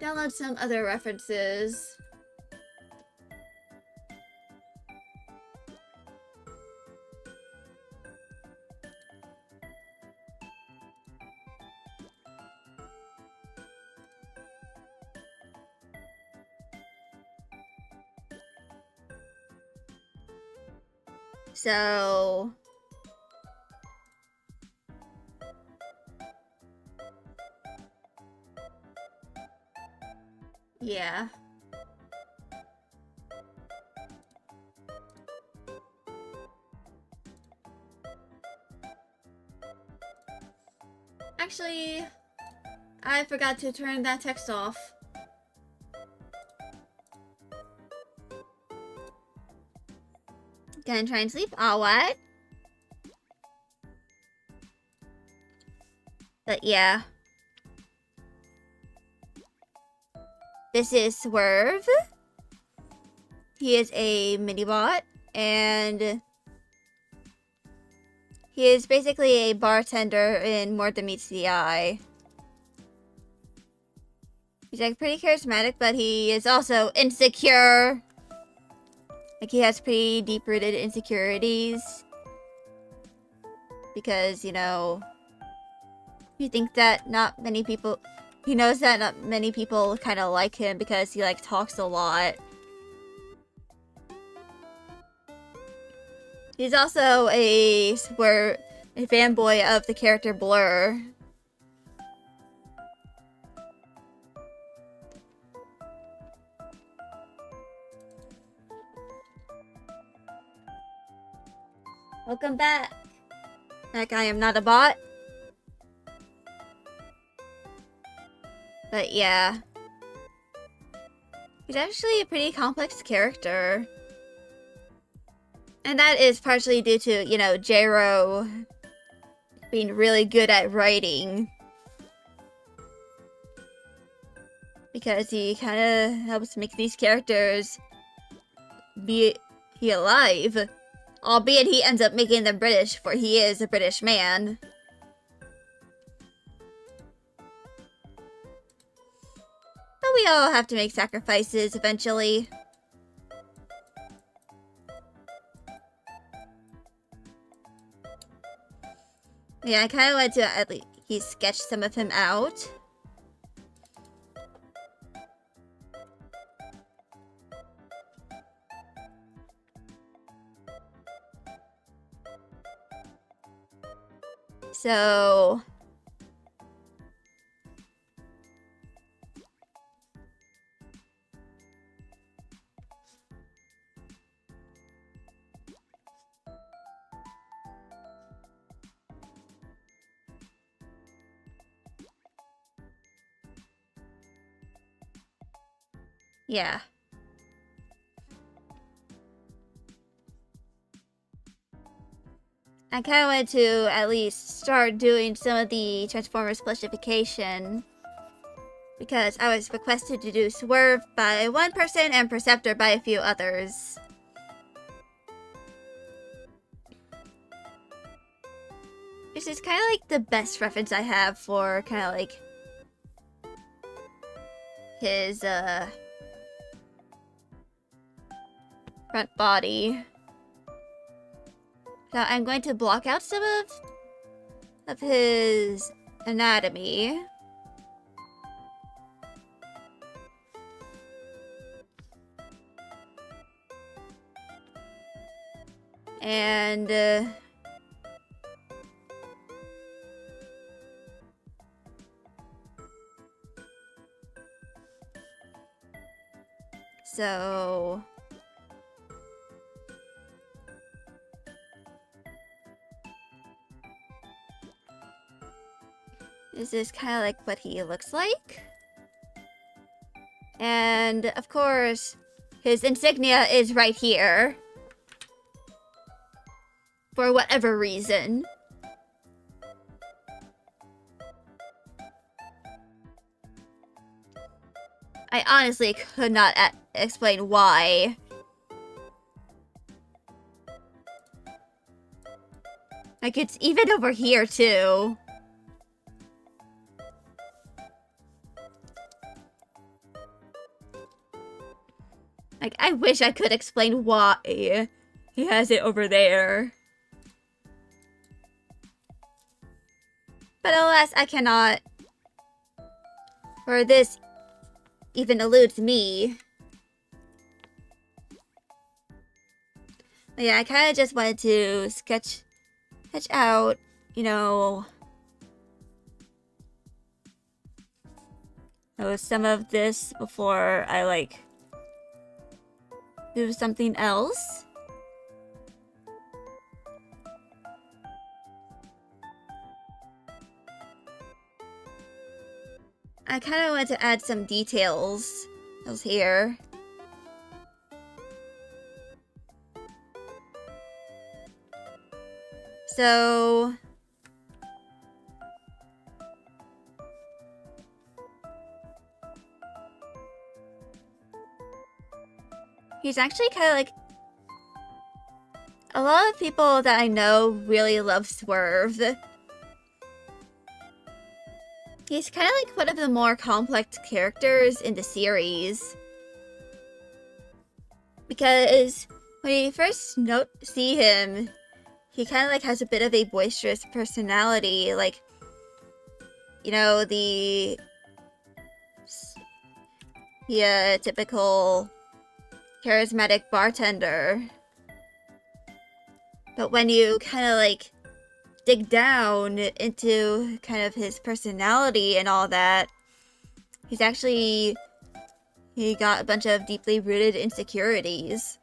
download some other references. So... yeah. Actually, I forgot to turn that text off. Gonna try and sleep? Oh, what? But yeah. This is Swerve. He is a mini-bot, and he is basically a bartender in More Than Meets the Eye. He's like pretty charismatic, but he is also insecure. Like, he has pretty deep-rooted insecurities. Because, you know, you think that not many people... He knows that not many people kind of like him because he, like, talks a lot. He's also a fanboy of the character Blur. Welcome back. Like, I am not a bot. But yeah. He's actually a pretty complex character. And that is partially due to, you know, J-Ro being really good at writing. Because he kind of helps make these characters be alive. Albeit he ends up making them British, for he is a British man. But we all have to make sacrifices eventually. Yeah, I kind of wanted to at least sketch some of him out. So... yeah. I kind of wanted to at least start doing some of the Transformers plushification. Because I was requested to do Swerve by one person and Perceptor by a few others. This is kind of like the best reference I have for kind of like his front body. So I'm going to block out some of his anatomy. And so this is kind of like what he looks like. And of course, his insignia is right here. For whatever reason. I honestly could not explain why. Like, it's even over here, too. Like, I wish I could explain why he has it over there. But alas, I cannot. For this even eludes me. But yeah, I kind of just wanted to sketch out, you know, some of this before I, like, do something else. I kind of want to add some details here. So... he's actually kind of like... a lot of people that I know really love Swerve. He's kind of like one of the more complex characters in the series. Because when you first see him, he kind of like has a bit of a boisterous personality, like, you know, the typical charismatic bartender. But when you kind of like dig down into kind of his personality and all that, he got a bunch of deeply rooted insecurities.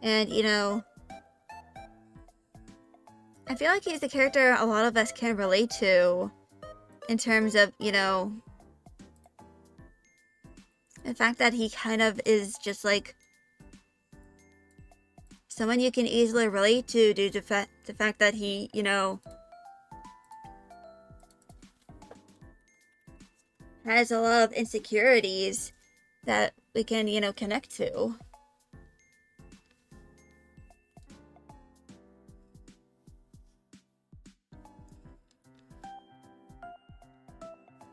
And, you know, I feel like he's a character a lot of us can relate to in terms of, you know, the fact that he kind of is just like someone you can easily relate to due to the fact that he, you know, has a lot of insecurities that we can, you know, connect to.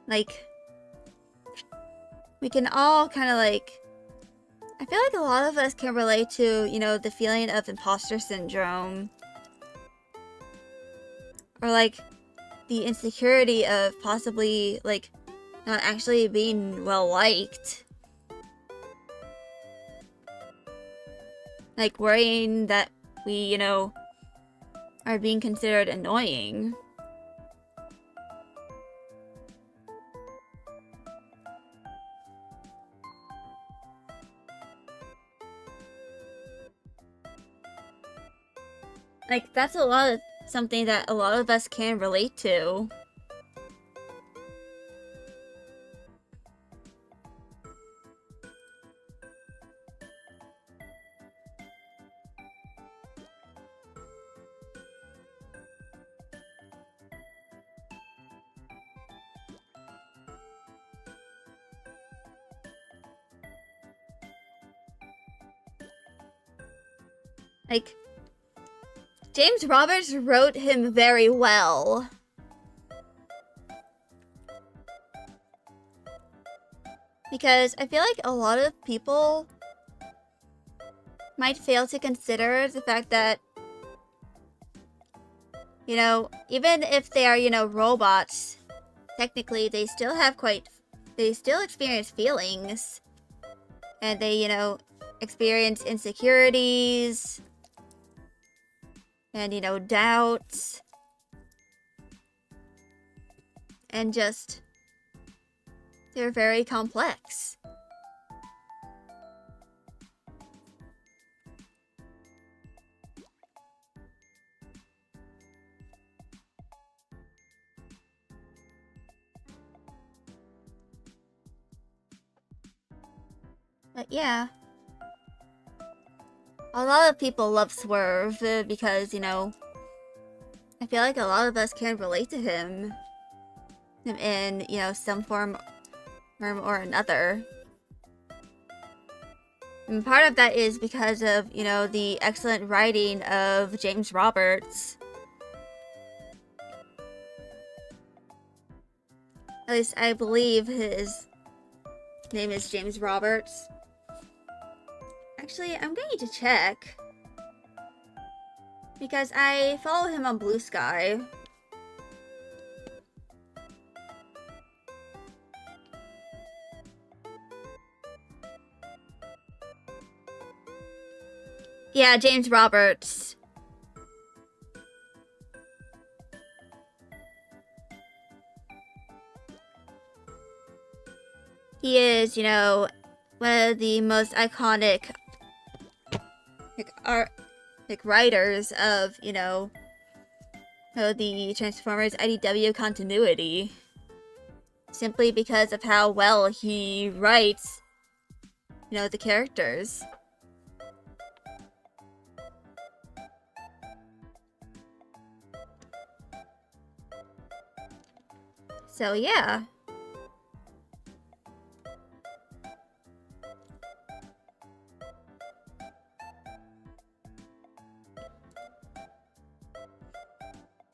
Like, we can all kind of like, I feel like a lot of us can relate to, you know, the feeling of imposter syndrome. Or like, the insecurity of possibly, like, not actually being well liked. Like, worrying that we, you know, are being considered annoying. Like, that's something that a lot of us can relate to. Like, James Roberts wrote him very well. Because I feel like a lot of people might fail to consider the fact that, you know, even if they are, you know, robots, technically they still experience feelings. And they, you know, experience insecurities. And, you know, doubts. And just, they're very complex. But yeah. A lot of people love Swerve because, you know, I feel like a lot of us can relate to him in, you know, some form or another. And part of that is because of, you know, the excellent writing of James Roberts. At least I believe his name is James Roberts. Actually, I'm going to check. Because I follow him on Blue Sky. Yeah, James Roberts. He is, you know, one of the most iconic writers of, you know, the Transformers IDW continuity. Simply because of how well he writes, you know, the characters. So yeah.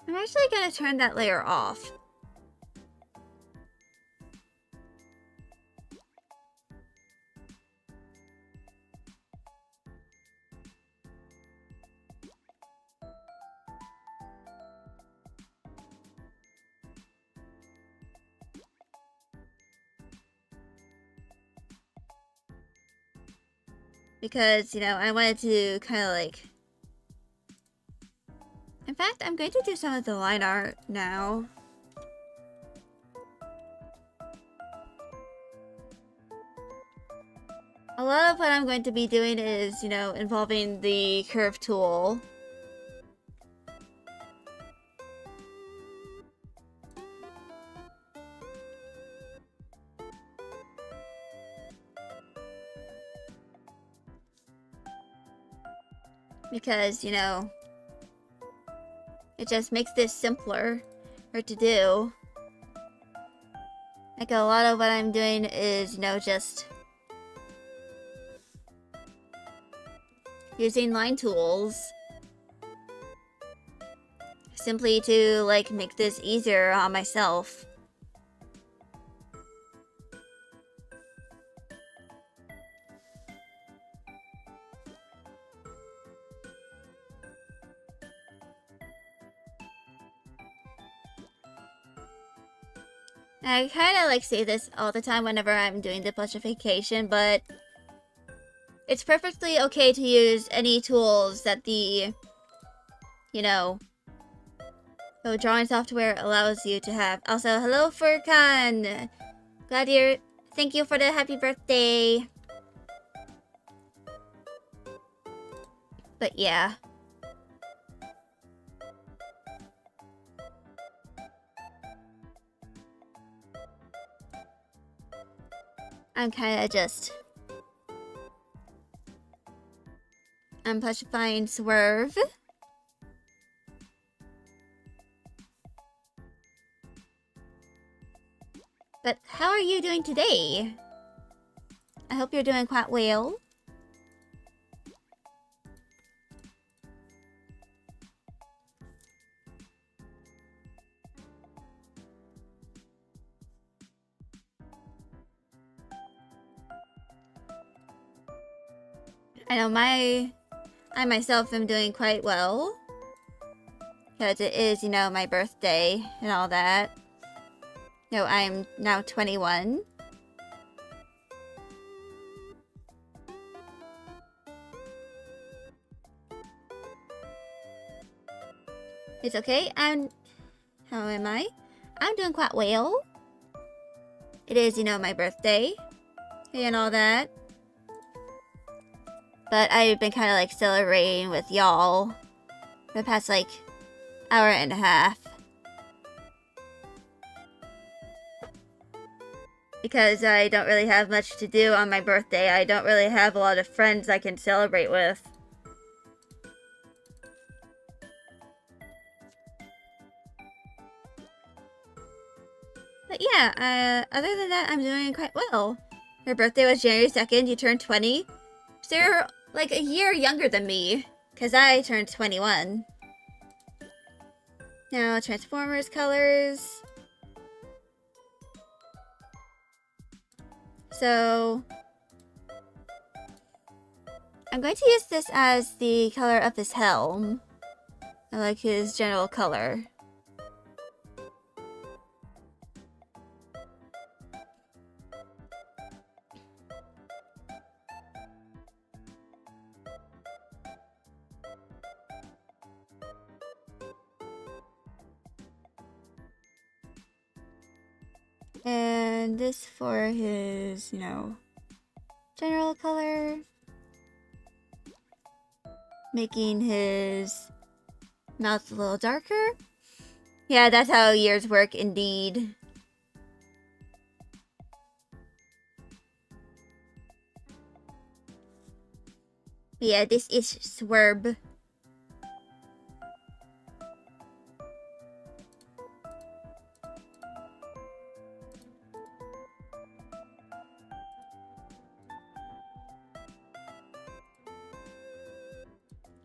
I'm actually gonna turn that layer off. Because, you know, I wanted to kind of like... In fact, I'm going to do some of the line art now. A lot of what I'm going to be doing is, you know, involving the curve tool. Because, you know, it just makes this simpler to do. Like, a lot of what I'm doing is, you know, just using line tools. Simply to, like, make this easier on myself. I kind of like say this all the time whenever I'm doing the blushification, but it's perfectly okay to use any tools that the, you know, the drawing software allows you to have. Also, hello Furkan! Glad you're... Thank you for the happy birthday! But yeah. I'm kinda just... I'm blushifying Swerve. But how are you doing today? I hope you're doing quite well. I know I myself am doing quite well. Because it is, you know, my birthday and all that. You know, I'm now 21. It's okay. How am I? I'm doing quite well. It is, you know, my birthday and all that. But I've been kind of like celebrating with y'all for the past like hour and a half. Because I don't really have much to do on my birthday. I don't really have a lot of friends I can celebrate with. But yeah, other than that, I'm doing quite well. Your birthday was January 2nd, you turned 20. So you're like a year younger than me. Because I turned 21. Now, Transformers colors. So, I'm going to use this as the color of his helm. I like his general color. And this for his, you know, general color. Making his mouth a little darker. Yeah, that's how years work indeed. Yeah, this is Swerve.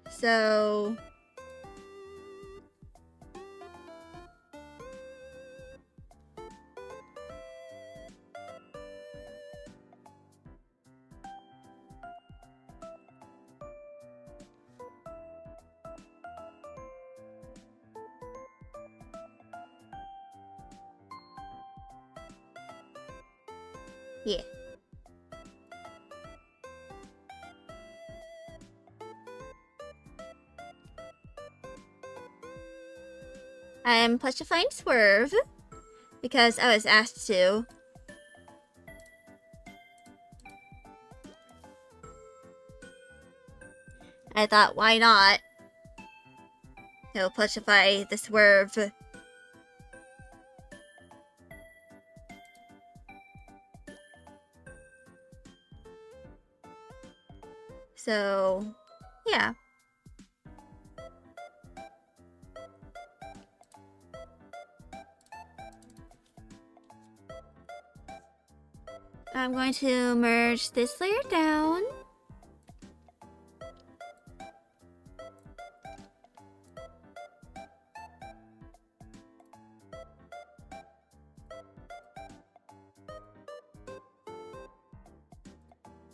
So Yeah. I am petrifying Swerve because I was asked to. I thought, why not? He'll petrify the Swerve. So, yeah. I'm going to merge this layer down.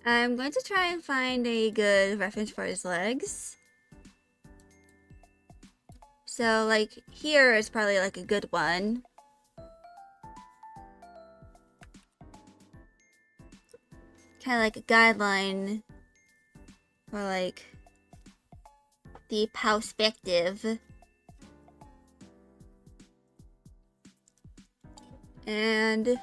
I'm going to try and find a good reference for his legs. So, like, here is probably, like, a good one. Kind of like a guideline for, like, the perspective. And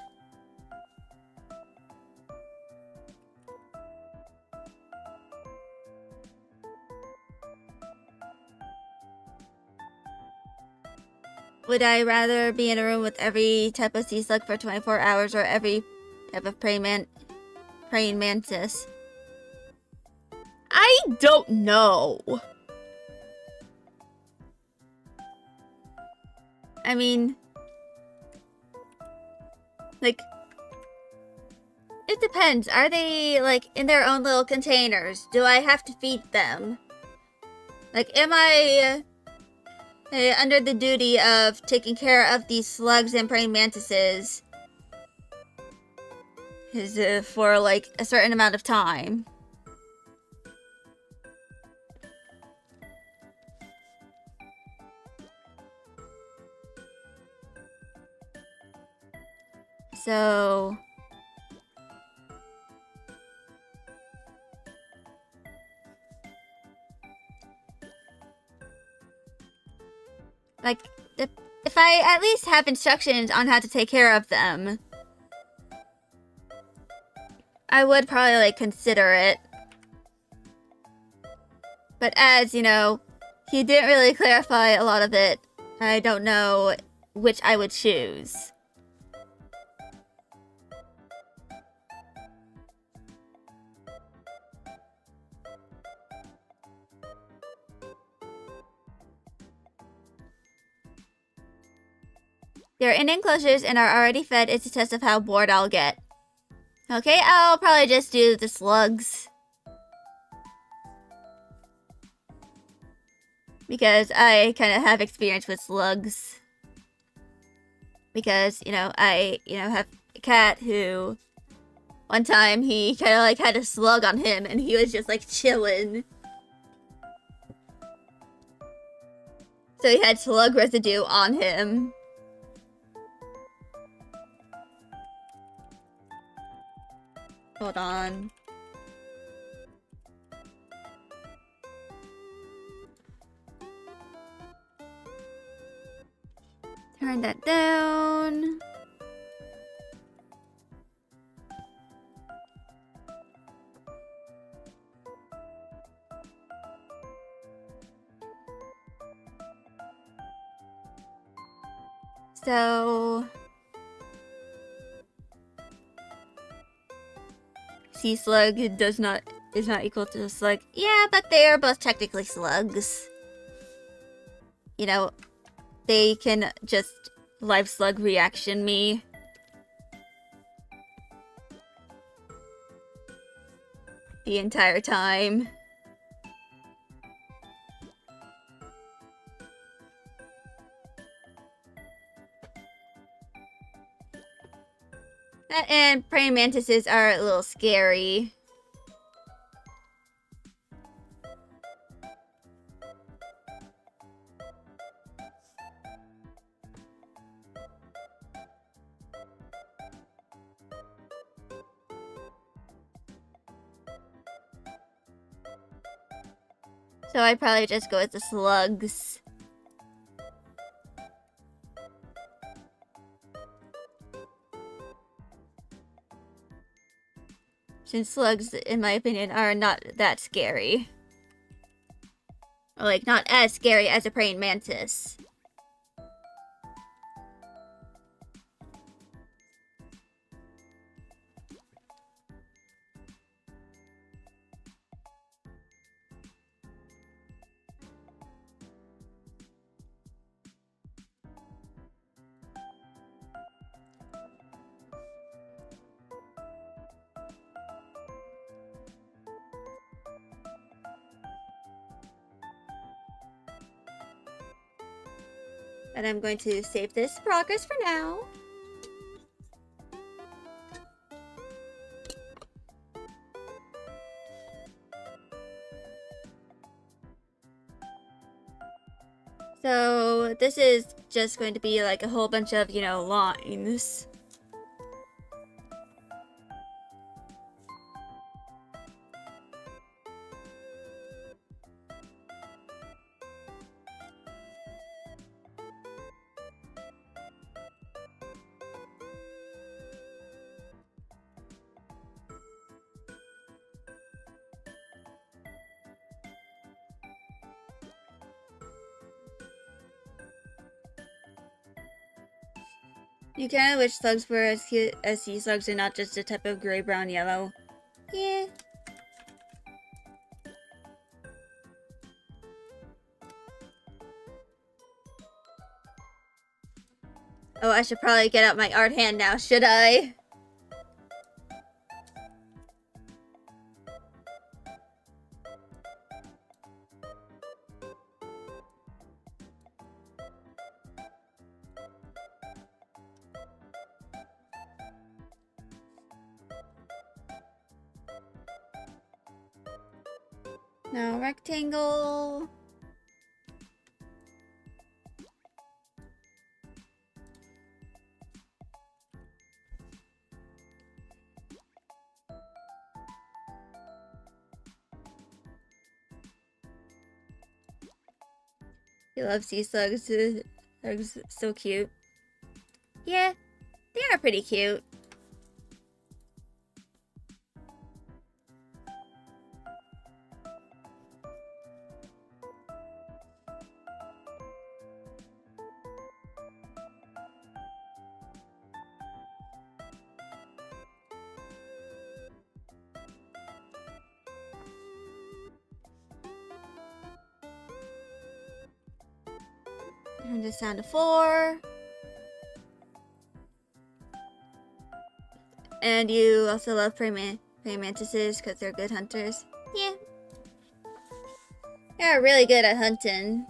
would I rather be in a room with every type of sea slug for 24 hours or every type of praying mantis? I don't know. I mean, like, it depends. Are they, like, in their own little containers? Do I have to feed them? Like, am I under the duty of taking care of these slugs and praying mantises for, like, a certain amount of time? So, like, if I at least have instructions on how to take care of them, I would probably, like, consider it. But as, you know, he didn't really clarify a lot of it, I don't know which I would choose. They're in enclosures and are already fed. It's a test of how bored I'll get. Okay, I'll probably just do the slugs. Because I kind of have experience with slugs. Because, you know, I, have a cat who... One time, he kind of, like, had a slug on him and he was just, like, chilling. So he had slug residue on him. Hold on. Turn that down. So... sea slug is not equal to a slug. Yeah, but they are both technically slugs. You know, they can just live slug reaction me. The entire time. That and praying mantises are a little scary. So I'd probably just go with the slugs. Since slugs, in my opinion, are not that scary. Or, like, not as scary as a praying mantis. And I'm going to save this progress for now. So this is just going to be like a whole bunch of, you know, lines. You kind of wish slugs were as cute as sea slugs and not just a type of gray, brown, yellow. Yeah. Oh, I should probably get out my art hand now, should I? Now rectangle. You love sea slugs. They're so cute. Yeah, they are pretty cute. Turn this down to 4. And you also love praying mantises because they're good hunters. Yeah. They're really good at hunting.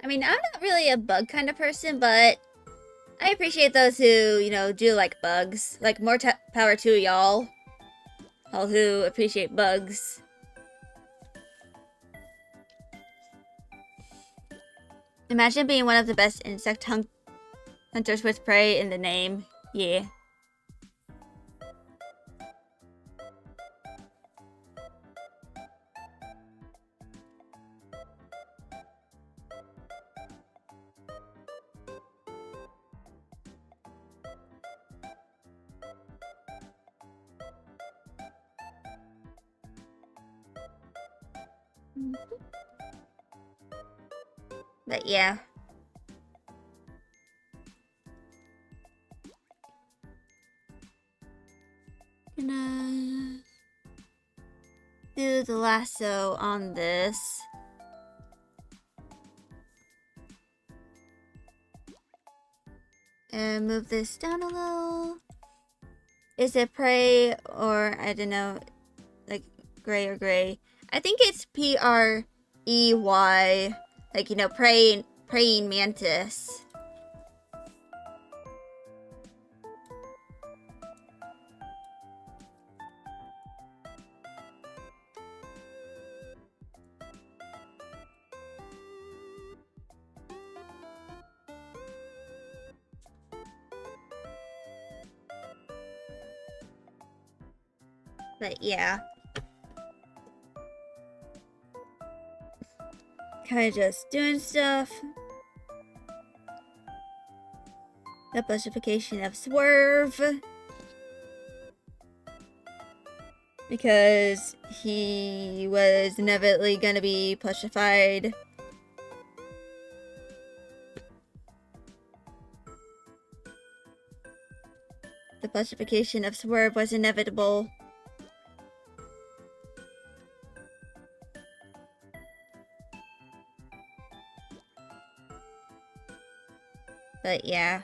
I mean, I'm not really a bug kind of person, but I appreciate those who, you know, do like bugs. Like, more power to y'all. All who appreciate bugs. Imagine being one of the best insect hunters with prey in the name. Yeah. But yeah. Gonna do the lasso on this. And move this down a little. Is it prey or, I don't know, like gray or gray? I think it's Prey. Like, you know, praying mantis. But yeah. Kind of just doing stuff. The plushification of Swerve. Because he was inevitably gonna be plushified. The plushification of Swerve was inevitable. But yeah.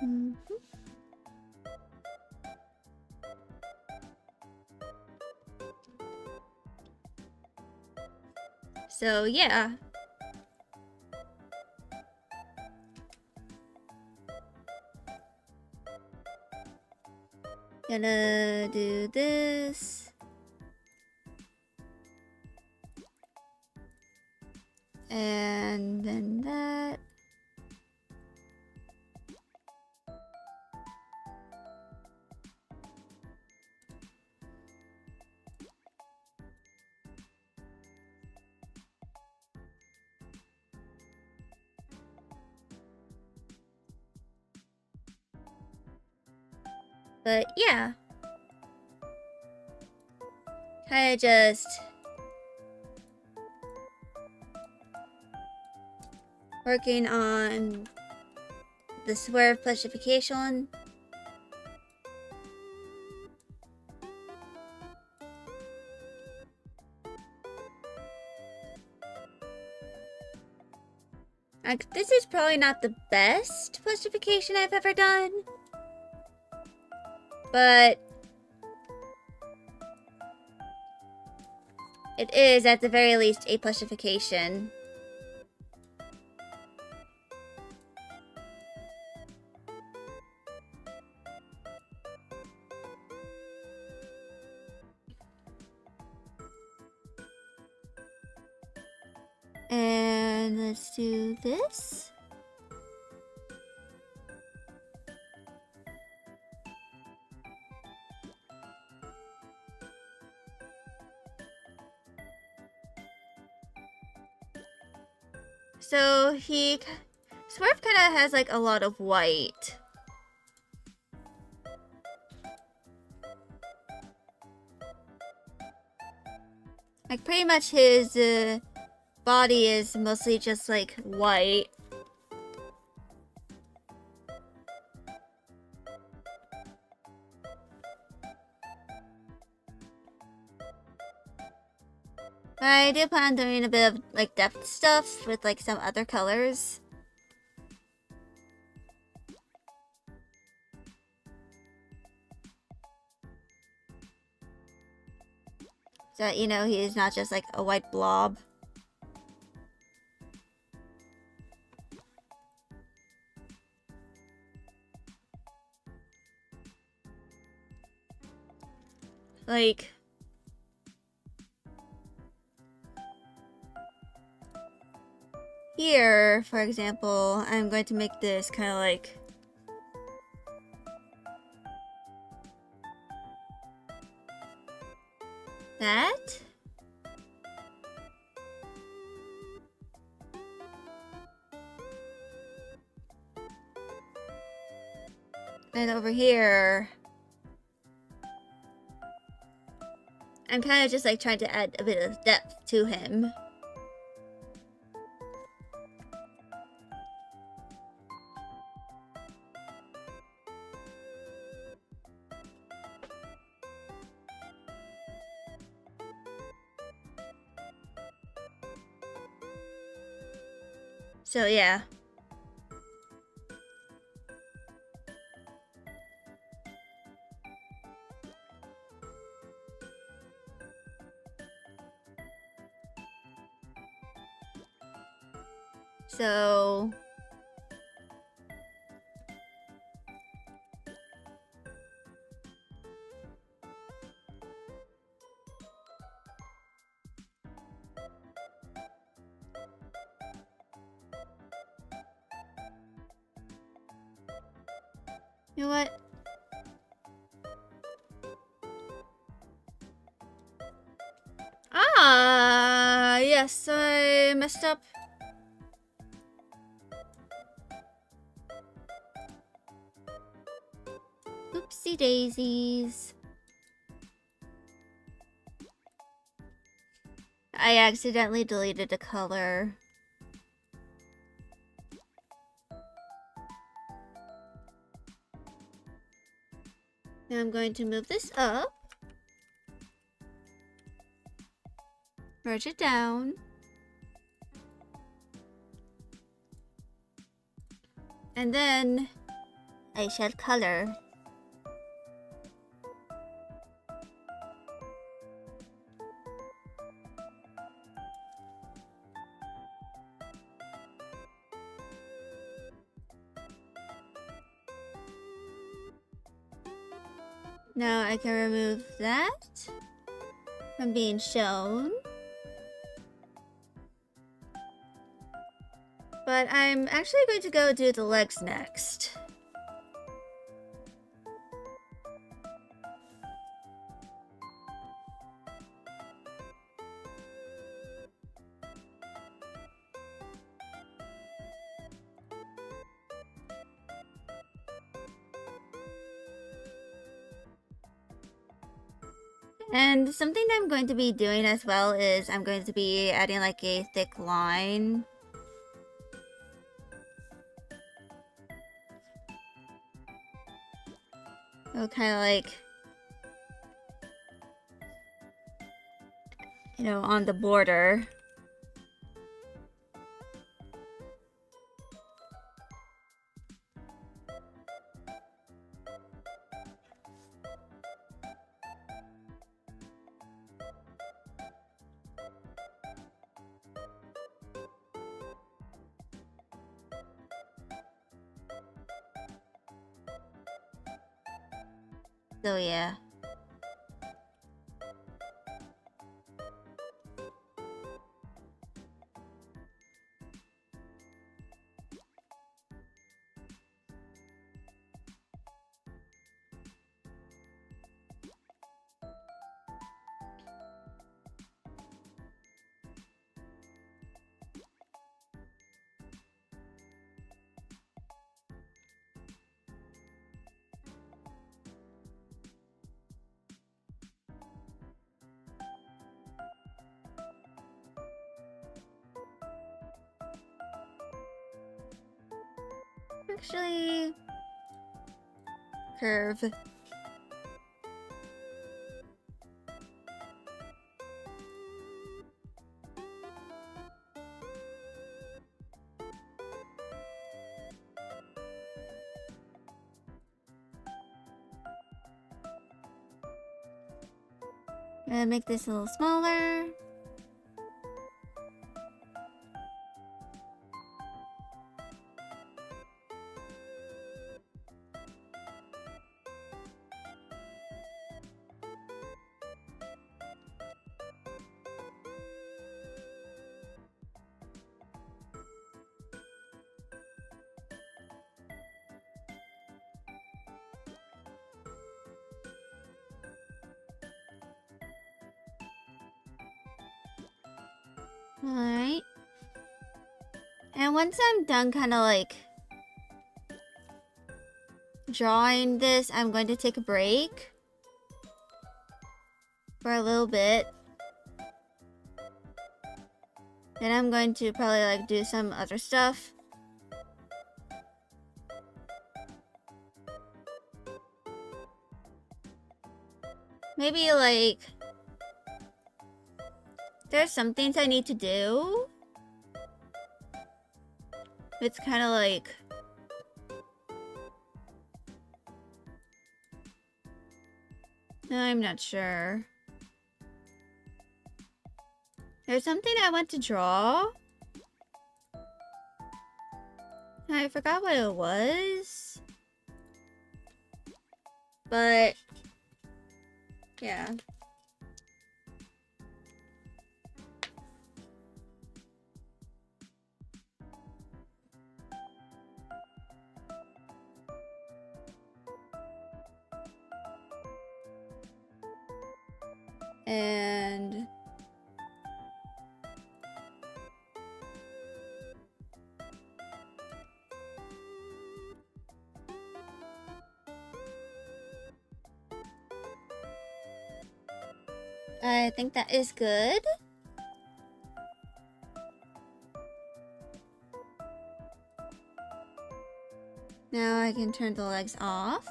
Mm-hmm. So yeah. Gonna do this. And then that. But yeah. Kinda just working on the Swerve plushification. This is probably not the best plushification I've ever done. But it is, at the very least, a plushification. And let's do this. So Swerve kind of has like a lot of white. Like pretty much his body is mostly just like white. I do plan on doing a bit of like depth stuff with like some other colors. So that, you know, he is not just like a white blob. Like, here, for example, I'm going to make this kind of like that. And over here, I'm kind of just like trying to add a bit of depth to him. So yeah. So You know what? Ah, yes, I messed up. Oopsie daisies. I accidentally deleted a color. Now I'm going to move this up. Merge it down. And then I shall color. Now I can remove that from being shown. But I'm actually going to go do the legs next. And something that I'm going to be doing as well is I'm going to be adding like a thick line. So kind of like, you know, on the border. So yeah. Actually, curve. Gonna make this a little smaller. Alright. And once I'm done kind of like drawing this, I'm going to take a break for a little bit. Then I'm going to probably like do some other stuff. Maybe like there's some things I need to do. It's kind of like I'm not sure. There's something I want to draw. I forgot what it was. But yeah. And I think that is good. Now I can turn the legs off.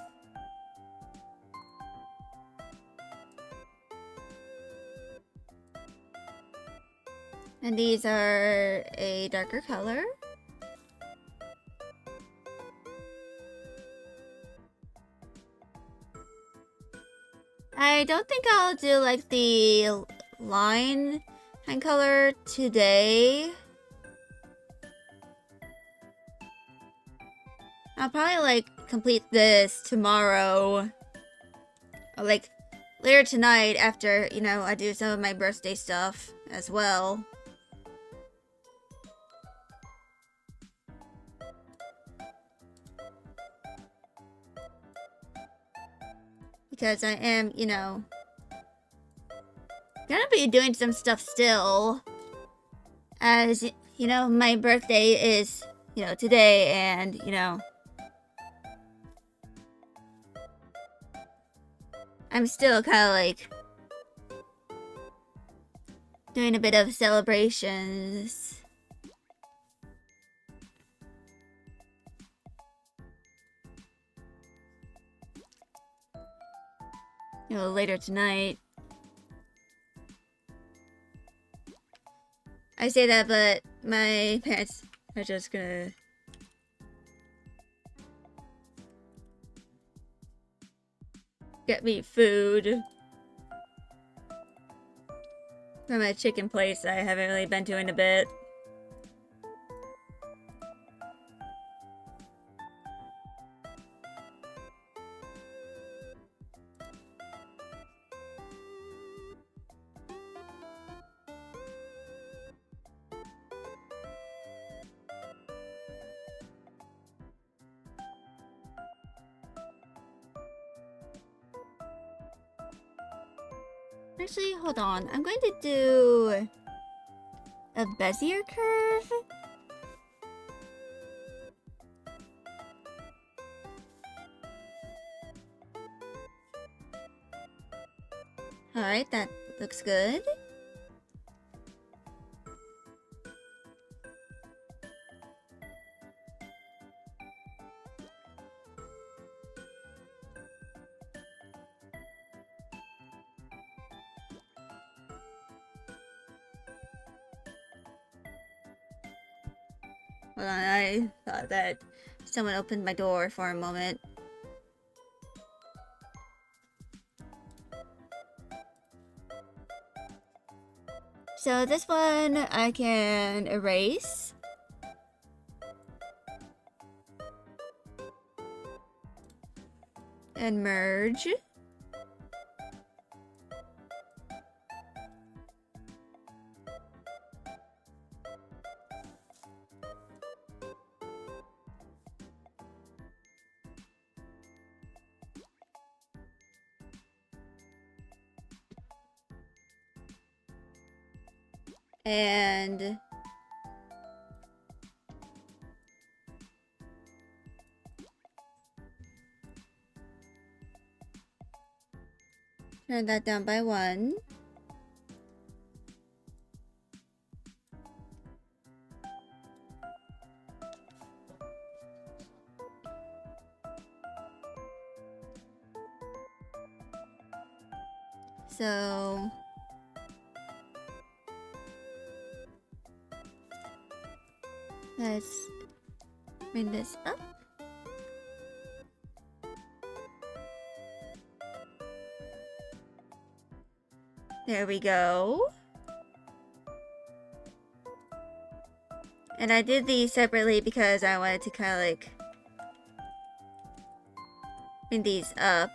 And these are a darker color. I don't think I'll do like the line hand color today. I'll probably like complete this tomorrow. Or like later tonight after, you know, I do some of my birthday stuff as well. Because I am, you know, gonna be doing some stuff still. As, you know, my birthday is, you know, today, and, you know, I'm still kind of like doing a bit of celebrations. You know, later tonight. I say that, but my parents are just gonna get me food from a chicken place I haven't really been to in a bit. Actually, hold on. I'm going to do a Bezier curve. Alright, that looks good. Hold on, I thought that someone opened my door for a moment. So this one I can erase. And merge. And turn that down by 1. So let's bring this up. There we go. And I did these separately because I wanted to kind of like bring these up.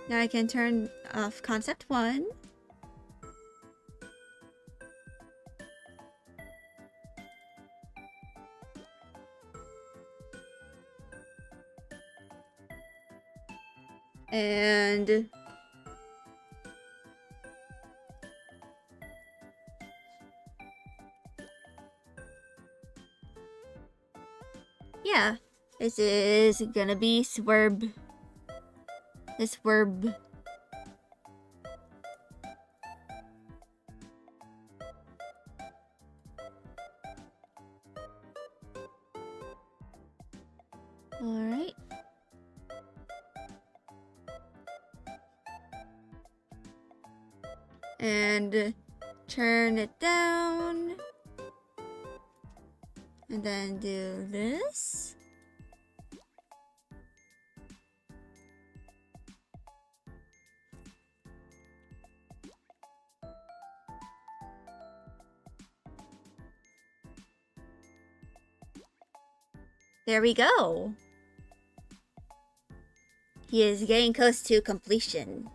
Now I can turn off concept 1. And yeah, this is gonna be Swerb. The Swerb. Alright. And turn it down. And then do this. There we go. He is getting close to completion.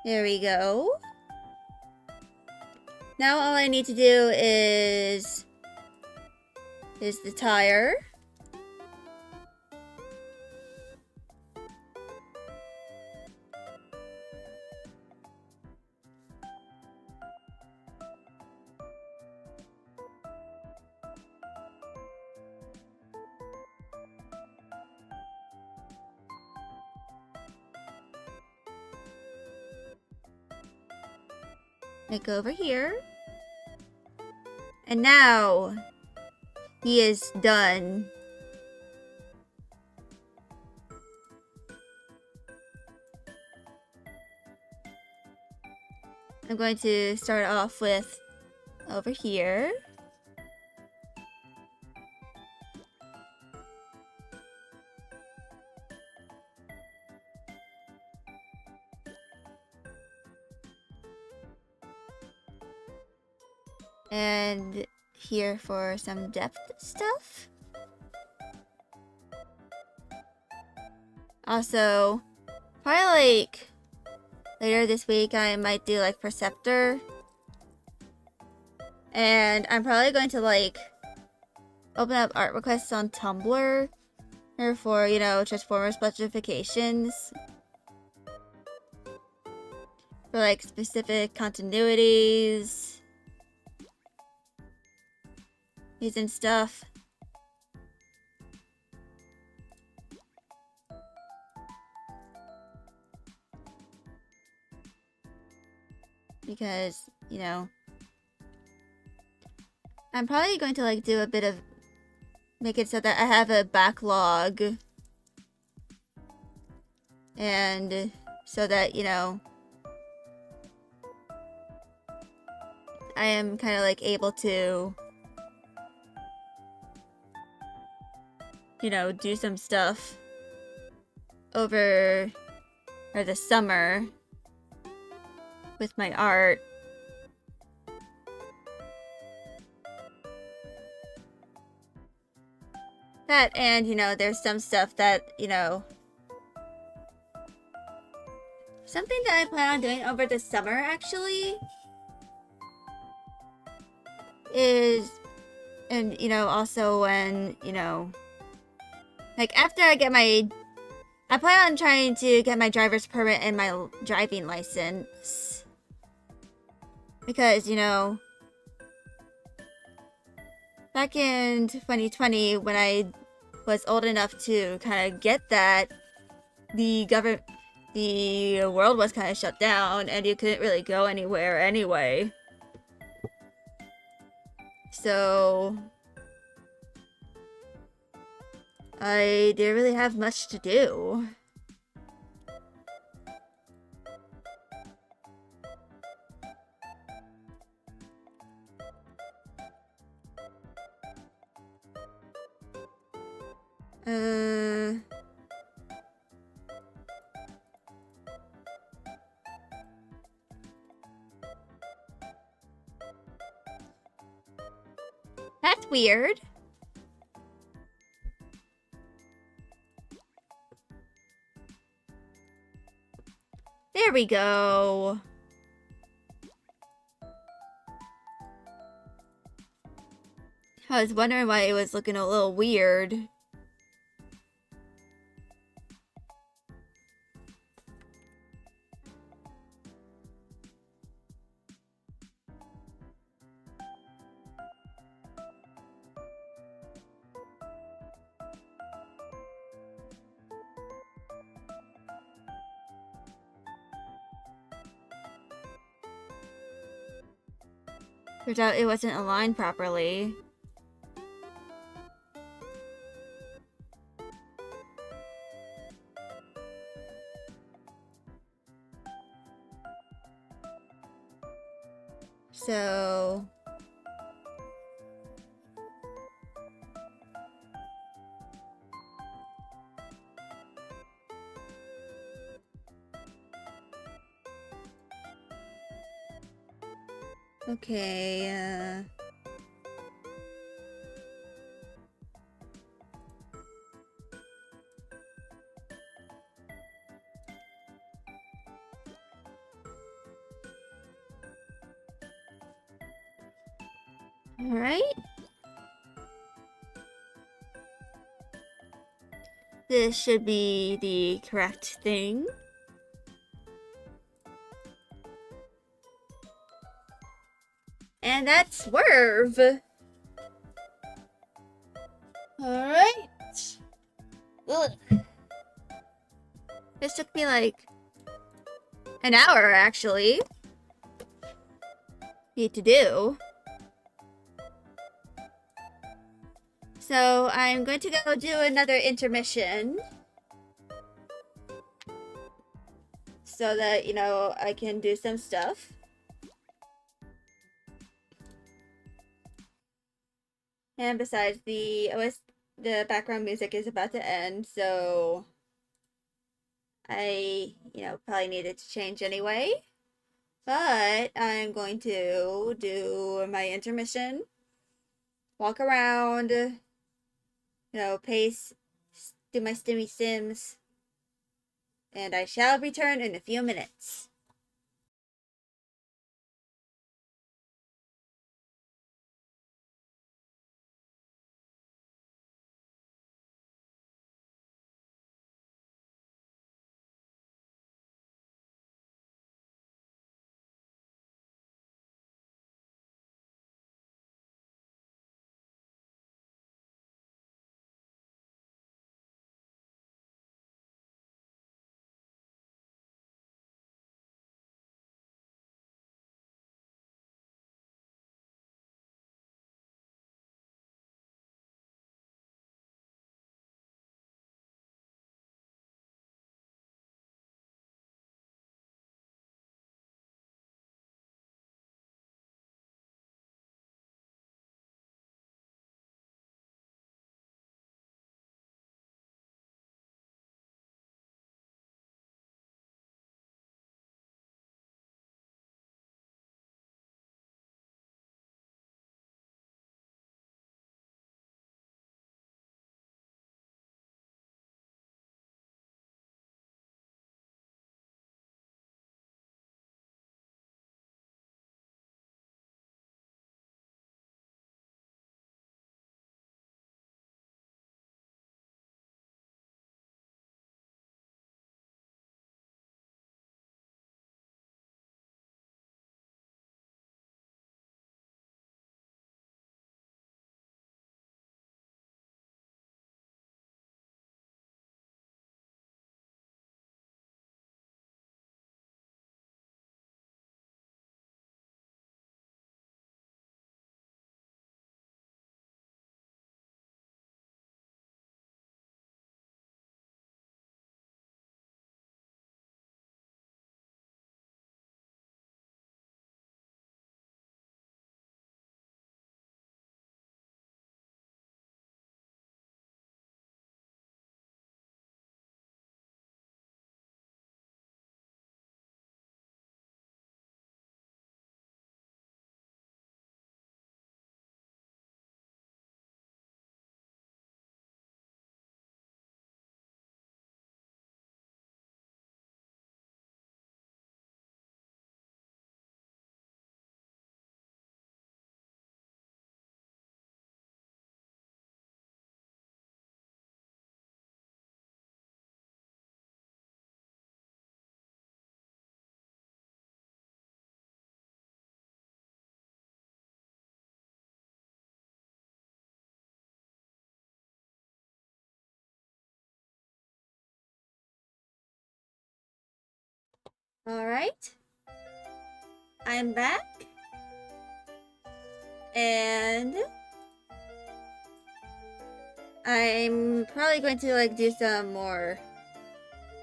There we go. Now all I need to do is the tire. Like over here. And now he is done. I'm going to start off with over here. And here for some depth stuff. Also, probably like later this week I might do like Perceptor. And I'm probably going to like open up art requests on Tumblr for, you know, Transformers specifications. For like specific continuities. And stuff. Because, you know, I'm probably going to like do a bit of make it so that I have a backlog. And so that, you know, I am kind of like able to, you know, do some stuff over the summer with my art. That and, you know, there's some stuff that, you know, something that I plan on doing over the summer actually is, and, you know, also when, you know, like, after I get my... I plan on trying to get my driver's permit and my driving license. Because, you know... Back in 2020, when I was old enough to kind of get that, the world was kind of shut down and you couldn't really go anywhere anyway. So... I didn't really have much to do. That's weird. There we go. I was wondering why it was looking a little weird. Turns out it wasn't aligned properly. So... Okay, Alright. This should be the correct thing. And that's Swerve! Alright. Ugh. This took me like an hour, actually. Need to do. So I'm going to go do another intermission. So that, you know, I can do some stuff. And besides, the background music is about to end, so I, you know, probably needed to change anyway. But I'm going to do my intermission, walk around, you know, pace, do my stimmy sims, and I shall return in a few minutes. Alright. I'm back. And I'm probably going to like do some more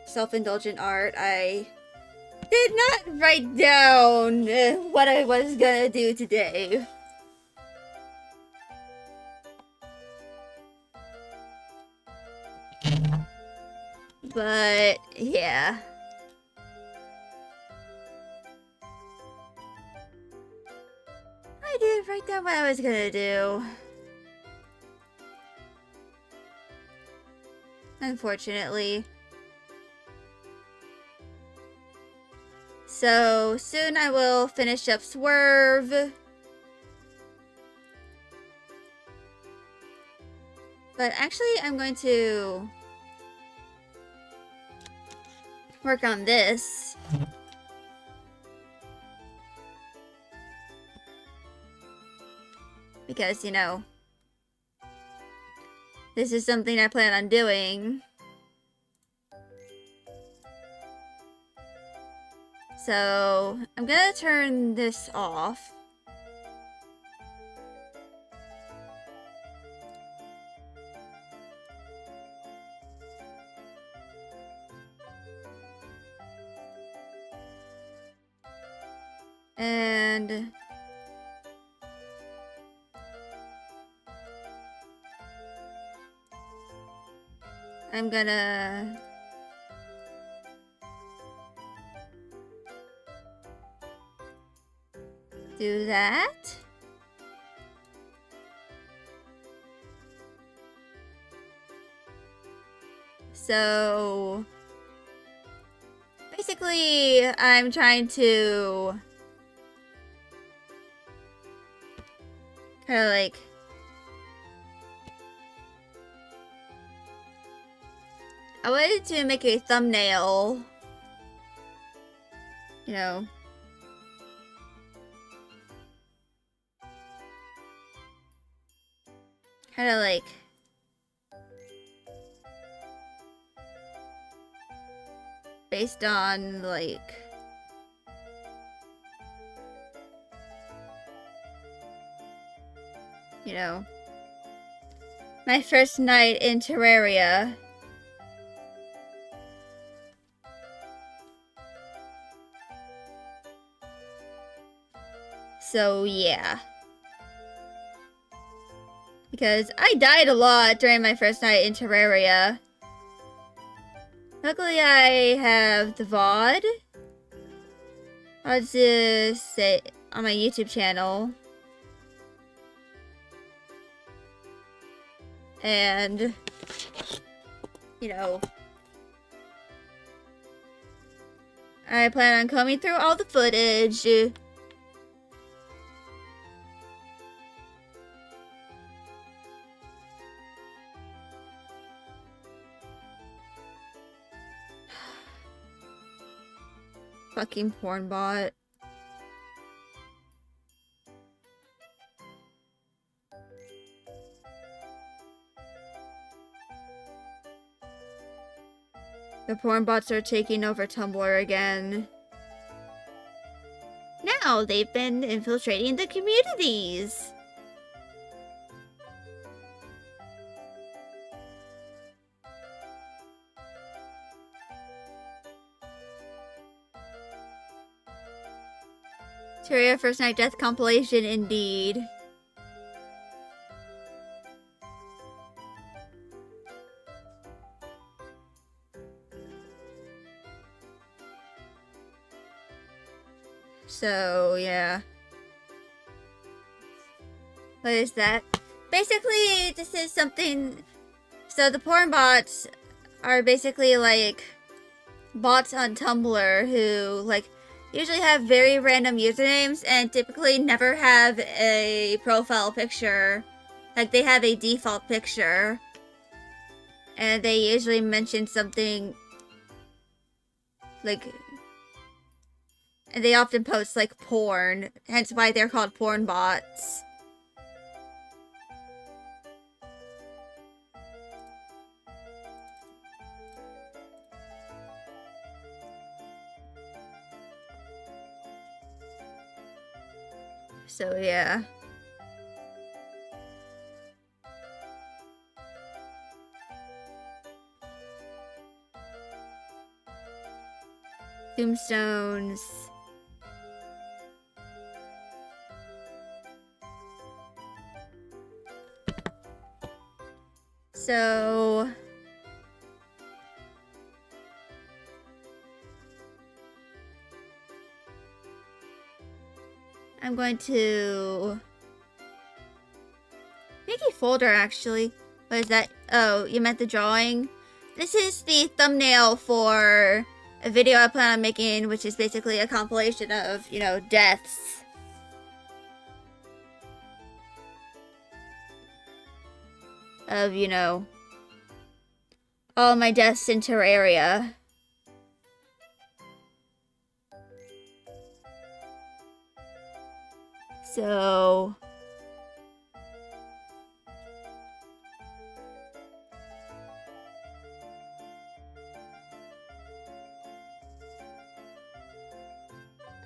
self-indulgent art. I did not write down what I was gonna do today. But yeah. I did write down what I was gonna do. Unfortunately. So soon I will finish up Swerve. But actually I'm going to work on this. Because, you know, this is something I plan on doing. So, I'm gonna turn this off. And I'm gonna do that. So basically, I'm trying to kind of like I wanted to make a thumbnail, you know, kind of like based on like you know, my first night in Terraria. So yeah. Because I died a lot during my first night in Terraria. Luckily I have the VOD. I'll just say on my YouTube channel. And, you know, I plan on combing through all the footage. Fucking porn bot. The porn bots are taking over Tumblr again. Now they've been infiltrating the communities. Terraria First Night Death compilation, indeed. So, yeah. What is that? Basically, this is something... So, the porn bots are basically, like, bots on Tumblr who, like, usually have very random usernames and typically never have a profile picture. Like, they have a default picture. And they usually mention something, like... And they often post, like, porn. Hence why they're called porn bots. So yeah. Tombstones. So I'm going to make a folder actually. What is that? Oh, you meant the drawing? This is the thumbnail for a video I plan on making, which is basically a compilation of, you know, deaths. Of, you know, all my deaths in Terraria. So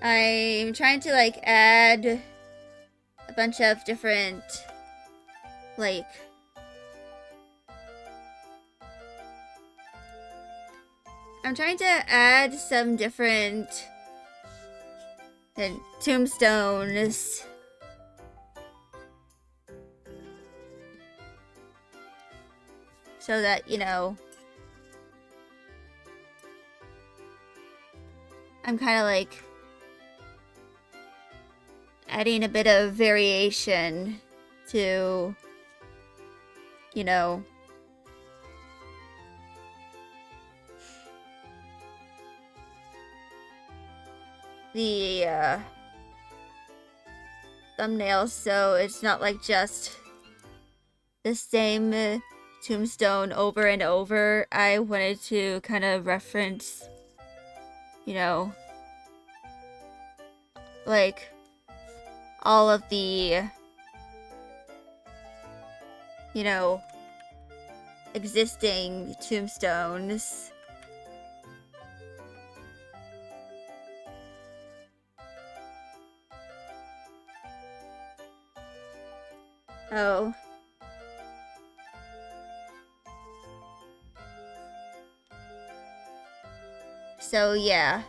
I'm trying to like add a bunch of different like I'm trying to add some different tombstones. So that, you know, I'm kind of like adding a bit of variation to, you know, the thumbnail, so it's not like just the same tombstone over and over. I wanted to kind of reference, you know, like all of the, you know, existing tombstones. Oh. So yeah,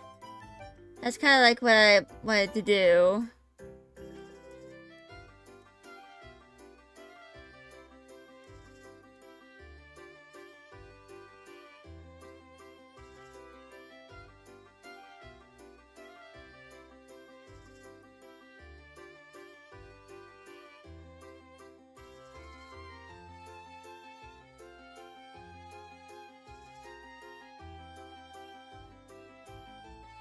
that's kind of like what I wanted to do.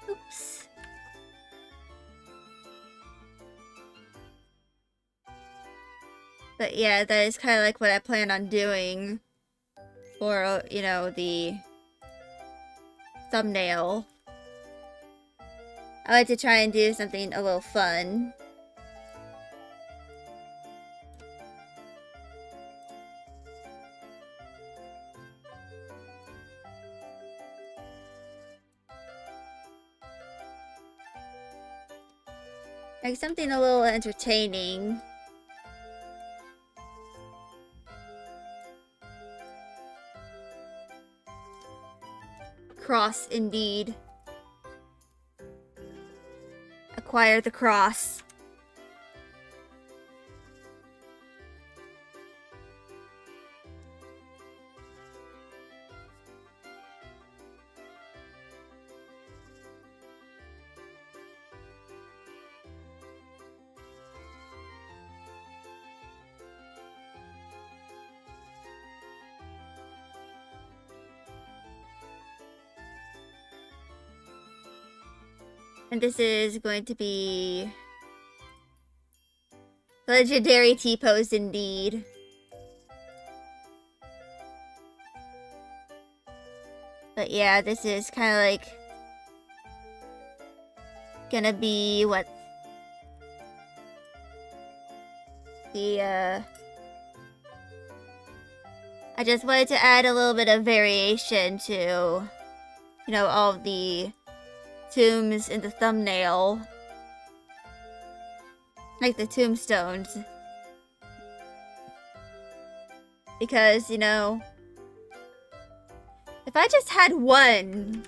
Oops. But yeah, that is kind of like what I plan on doing for, you know, the thumbnail. I like to try and do something a little fun. Like something a little entertaining. Cross indeed. Acquire the cross. And this is going to be legendary T-pose indeed. But yeah, this is kind of like gonna be what the I just wanted to add a little bit of variation to, you know, all of the tombs in the thumbnail. Like the tombstones. Because, you know, if I just had one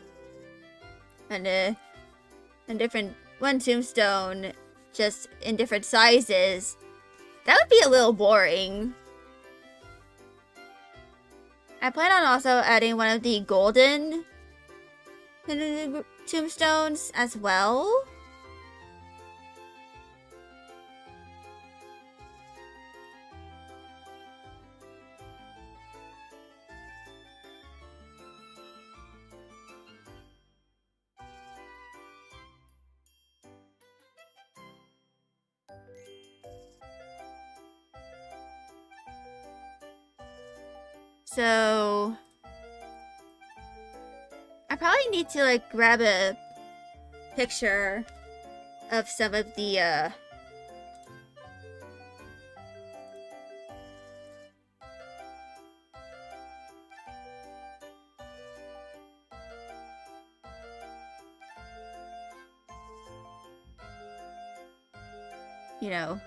and a different one tombstone just in different sizes, that would be a little boring. I plan on also adding one of the golden tombstones as well. So I probably need to like grab a picture of some of the you know,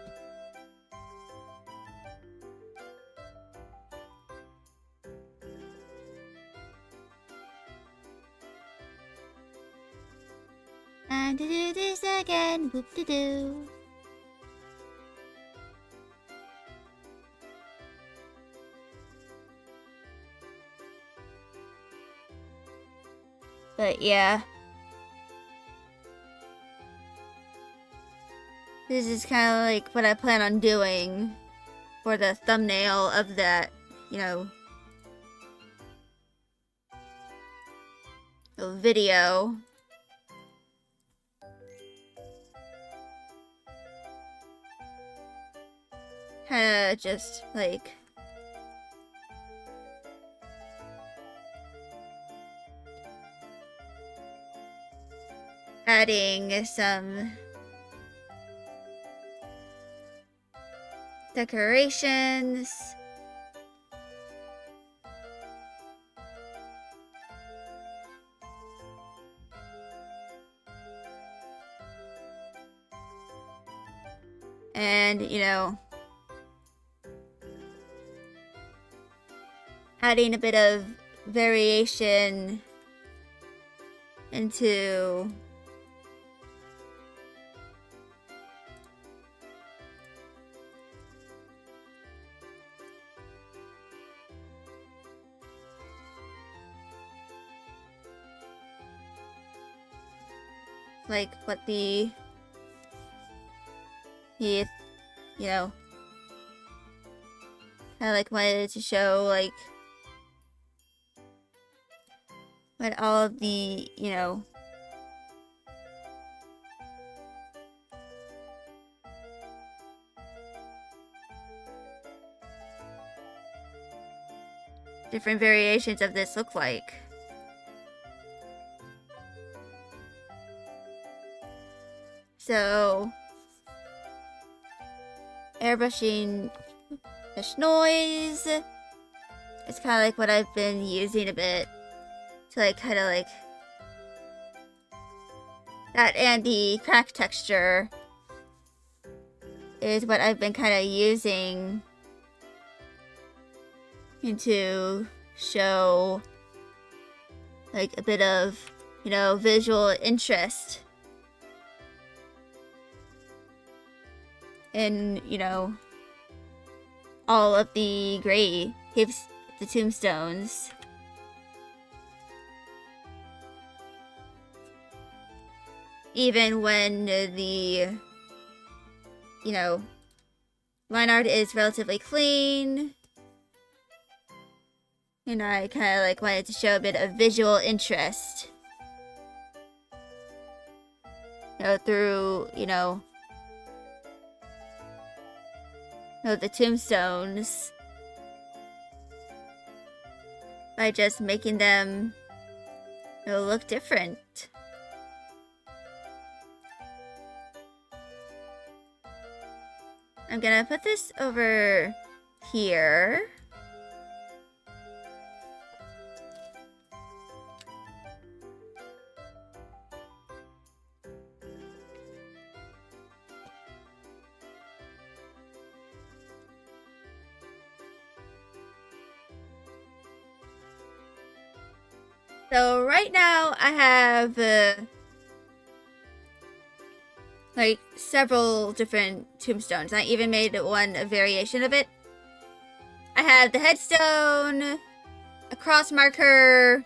and to do this again, whoop de doo. But yeah, this is kind of like what I plan on doing for the thumbnail of that, you know, video. Kinda just like adding some decorations. And, you know, adding a bit of variation into like what the you know, I like wanted to show like what all of the, you know, different variations of this look like. So airbrushing fish noise. It's kind of like what I've been using a bit to like kind of like that, and the crack texture is what I've been kind of using to show like a bit of, you know, visual interest in, you know, all of the graves, the tombstones. Even when the, you know, line art is relatively clean. And I kind of like wanted to show a bit of visual interest. You know, through, you know, the tombstones. By just making them, you know, look different. I'm gonna put this over here. So right now I have like several different tombstones. I even made a variation of it. I have the headstone, a cross marker,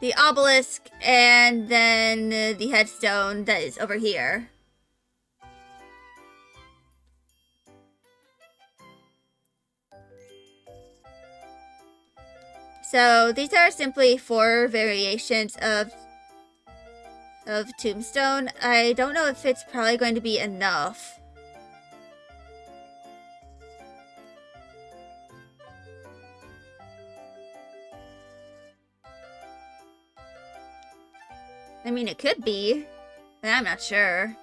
the obelisk, and then the headstone that is over here. So these are simply 4 variations of tombstone. I don't know if it's probably going to be enough. I mean, it could be, but I'm not sure.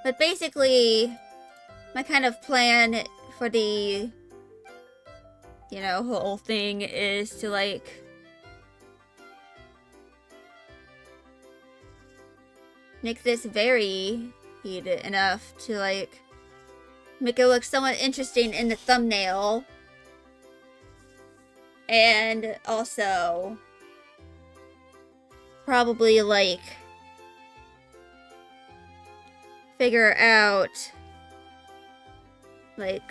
But basically, my kind of plan for the, you know, whole thing is to, like, make this varied enough to, like, make it look somewhat interesting in the thumbnail. And also, probably, like, figure out, like,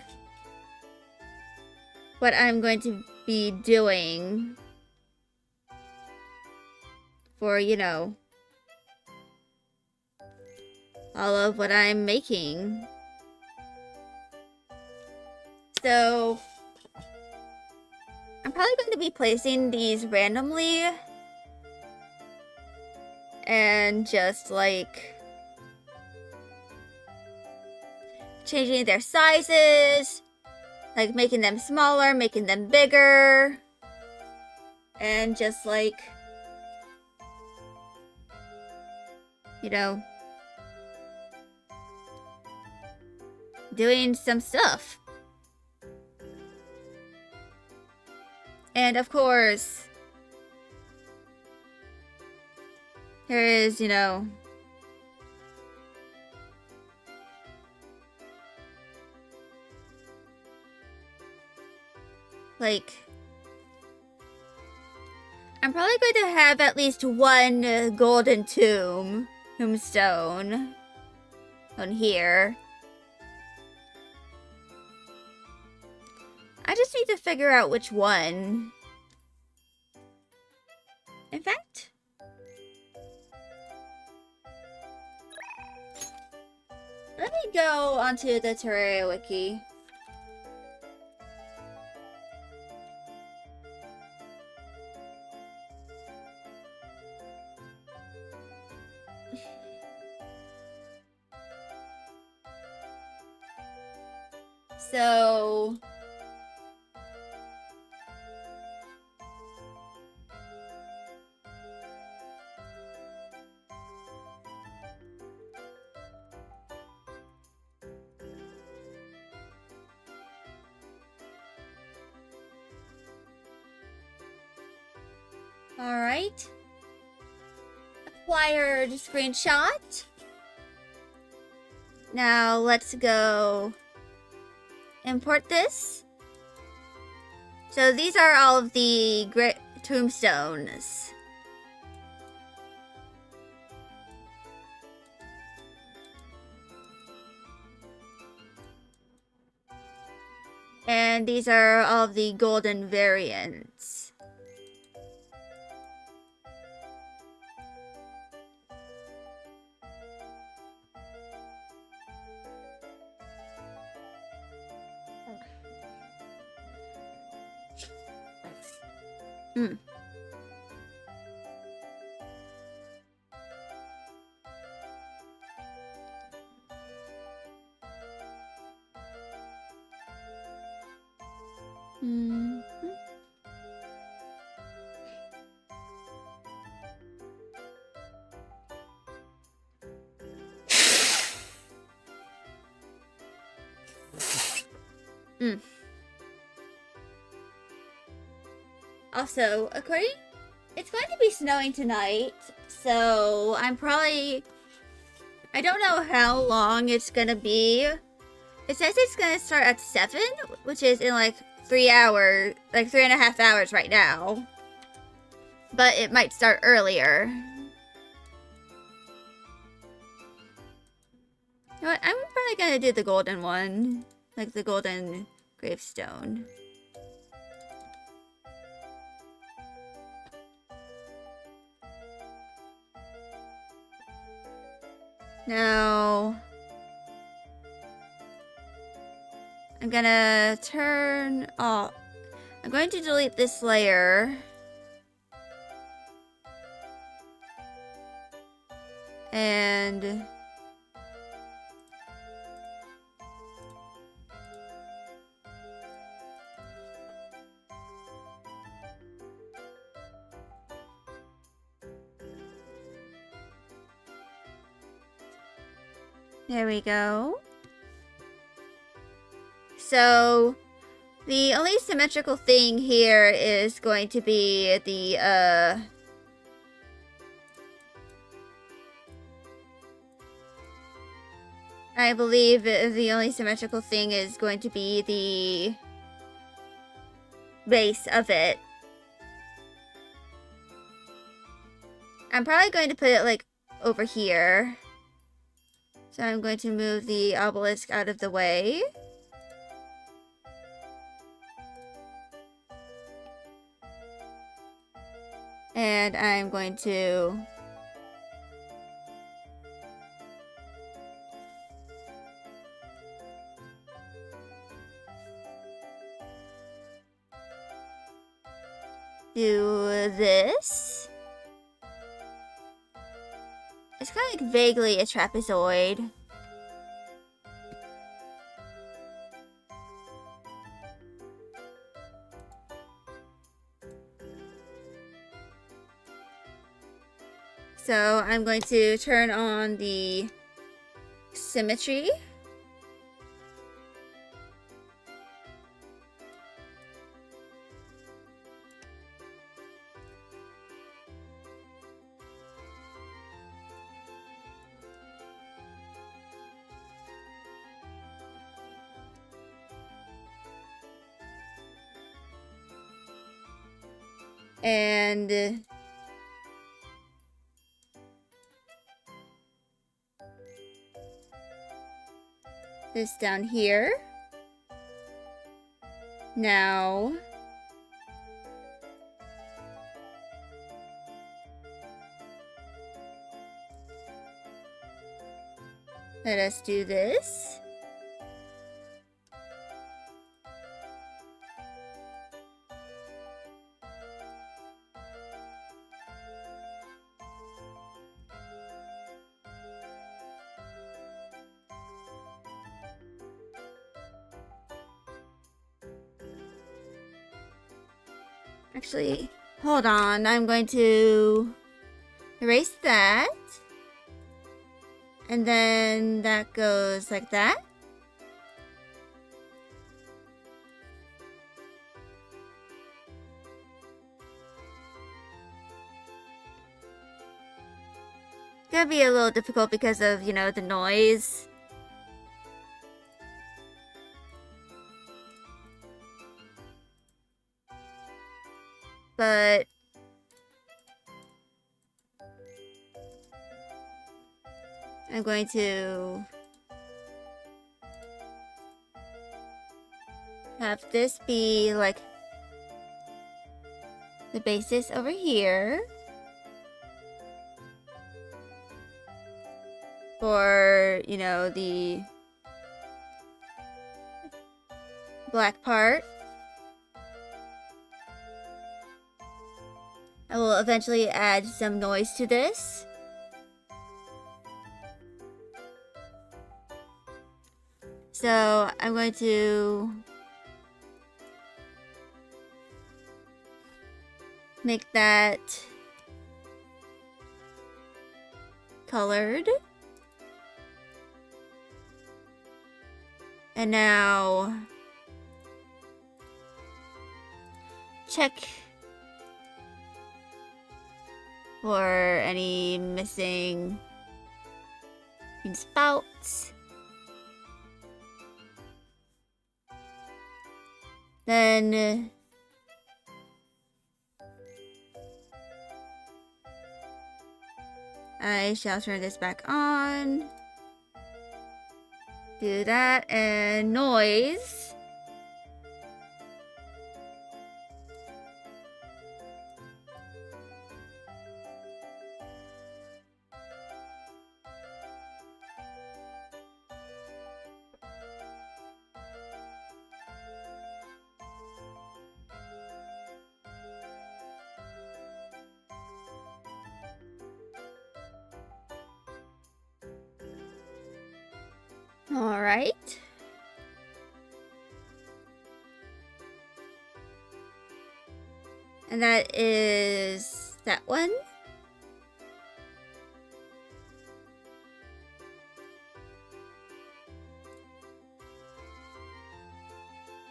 what I'm going to be doing for, you know, all of what I'm making. So I'm probably going to be placing these randomly and just, like, changing their sizes, like making them smaller, making them bigger, and just, like, you know, doing some stuff. And of course, there is, you know, like, I'm probably going to have at least one golden tombstone on here. I just need to figure out which one. In fact, let me go onto the Terraria wiki. So alright. Acquired screenshot. Now let's go import this. So these are all of the great tombstones. And these are all of the golden variants. Hmm. Also, according, it's going to be snowing tonight, so I'm probably, I don't know how long it's gonna be. It says it's gonna start at 7, which is in like 3 hours, like 3.5 hours right now. But it might start earlier. You know what? I'm probably gonna do the golden one. Like the golden gravestone. Now, I'm gonna turn off. I'm going to delete this layer. And there we go. So the only symmetrical thing here is going to be the I believe the only symmetrical thing is going to be the base of it. I'm probably going to put it like over here. So I'm going to move the obelisk out of the way. And I'm going to do this. It's kind of like vaguely a trapezoid. So I'm going to turn on the symmetry. And this down here. Now let us do this. Actually, hold on. I'm going to erase that. And then that goes like that. It's gonna be a little difficult because of, you know, the noise. But I'm going to have this be like the basis over here for, you know, the black part. I will eventually add some noise to this. So I'm going to make that colored. And now check for any missing spouts. Then I shall turn this back on. Do that, and noise. All right. And that is that one.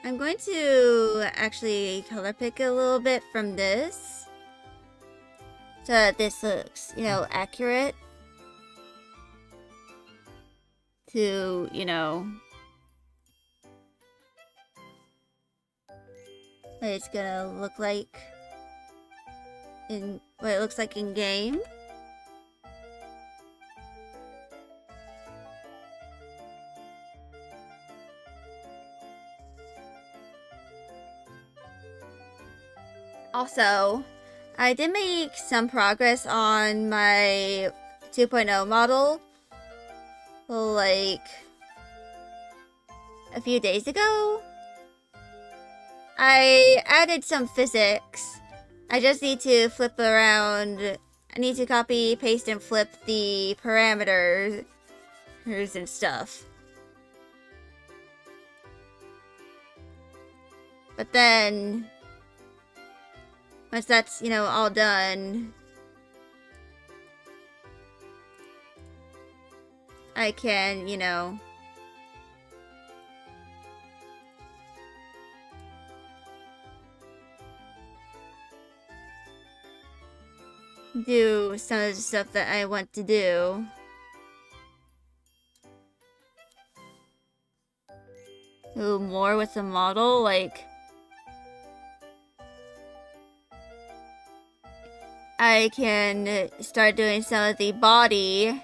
I'm going to actually color pick a little bit from this so that this looks, accurate to, what it's gonna look like in what it looks like in game. Also, I did make some progress on my 2.0 model, like a few days ago. I added some physics. I just need to flip around. I need to copy, paste, and flip the parameters and stuff. But then, once that's, all done, I can, do some of the stuff that I want to do. Do more with the model, like I can start doing some of the body,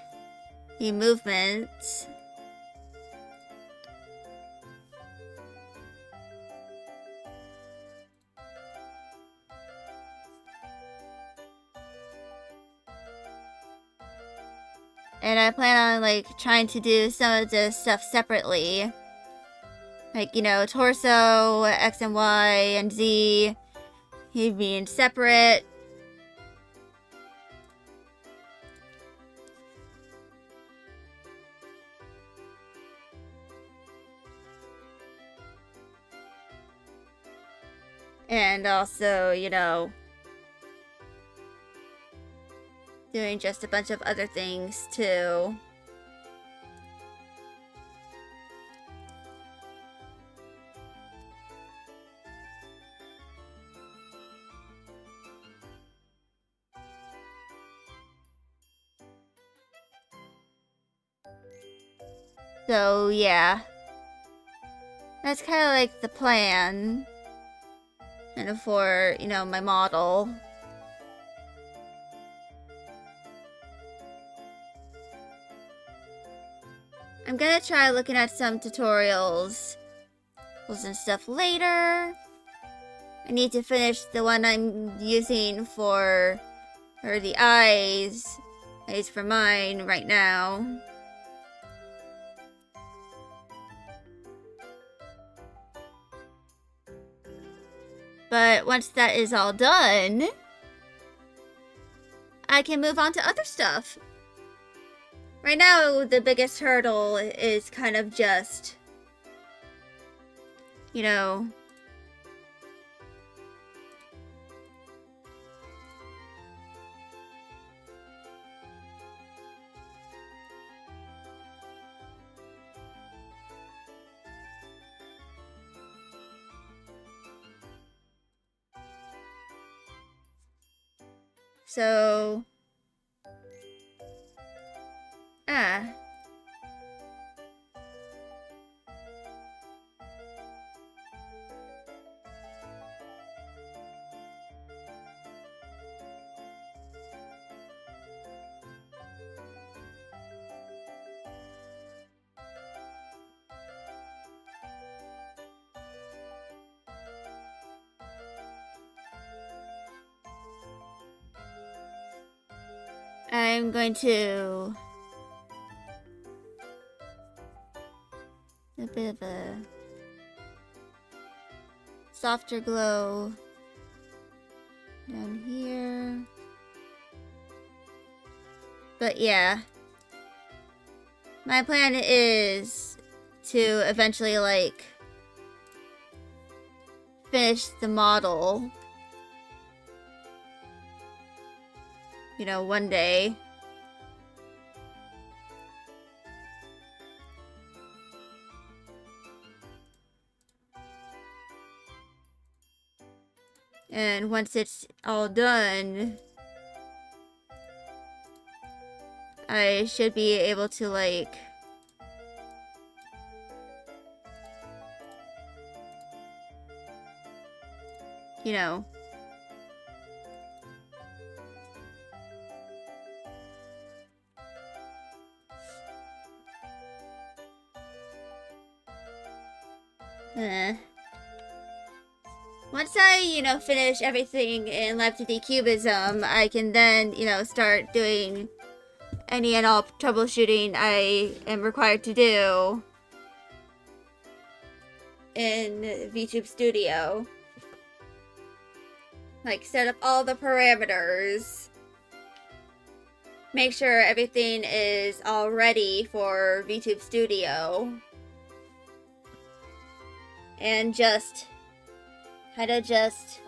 the movements. And I plan on, trying to do some of the stuff separately. Like, torso, X and Y, and Z, being separate. And also, doing just a bunch of other things too. So, yeah. That's kind of like the plan. And for, my model. I'm gonna try looking at some tutorials and stuff later. I need to finish the one I'm using for the eyes. Eyes for mine right now. But once that is all done, I can move on to other stuff. Right now, the biggest hurdle is kind of just, so, I'm going to... a bit of a softer glow down here. But yeah, my plan is to eventually like finish the model, you know, one day. And once it's all done, I should be able to, like, you know, once I, you know, finish everything in Life 2D Cubism, I can then, you know, start doing any and all troubleshooting I am required to do in VTube Studio. Like, set up all the parameters. Make sure everything is all ready for VTube Studio. And just... kinda just,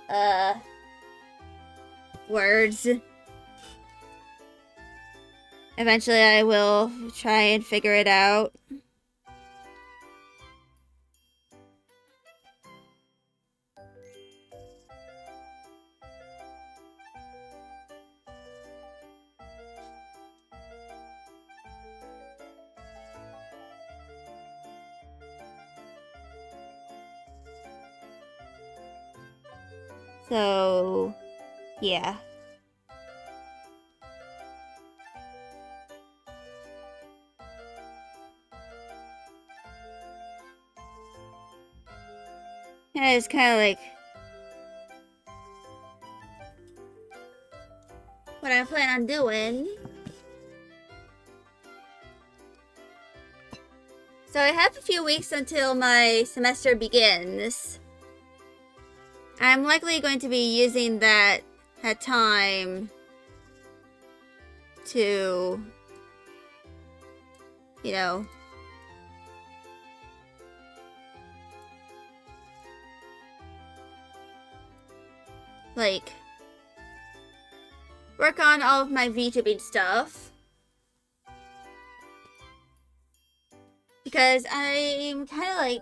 words. Eventually I will try and figure it out. So, yeah. Yeah, it's kind of like what I plan on doing. So I have a few weeks until my semester begins. I'm likely going to be using that time to, you know, like, work on all of my VTubing stuff. Because I'm kind of like...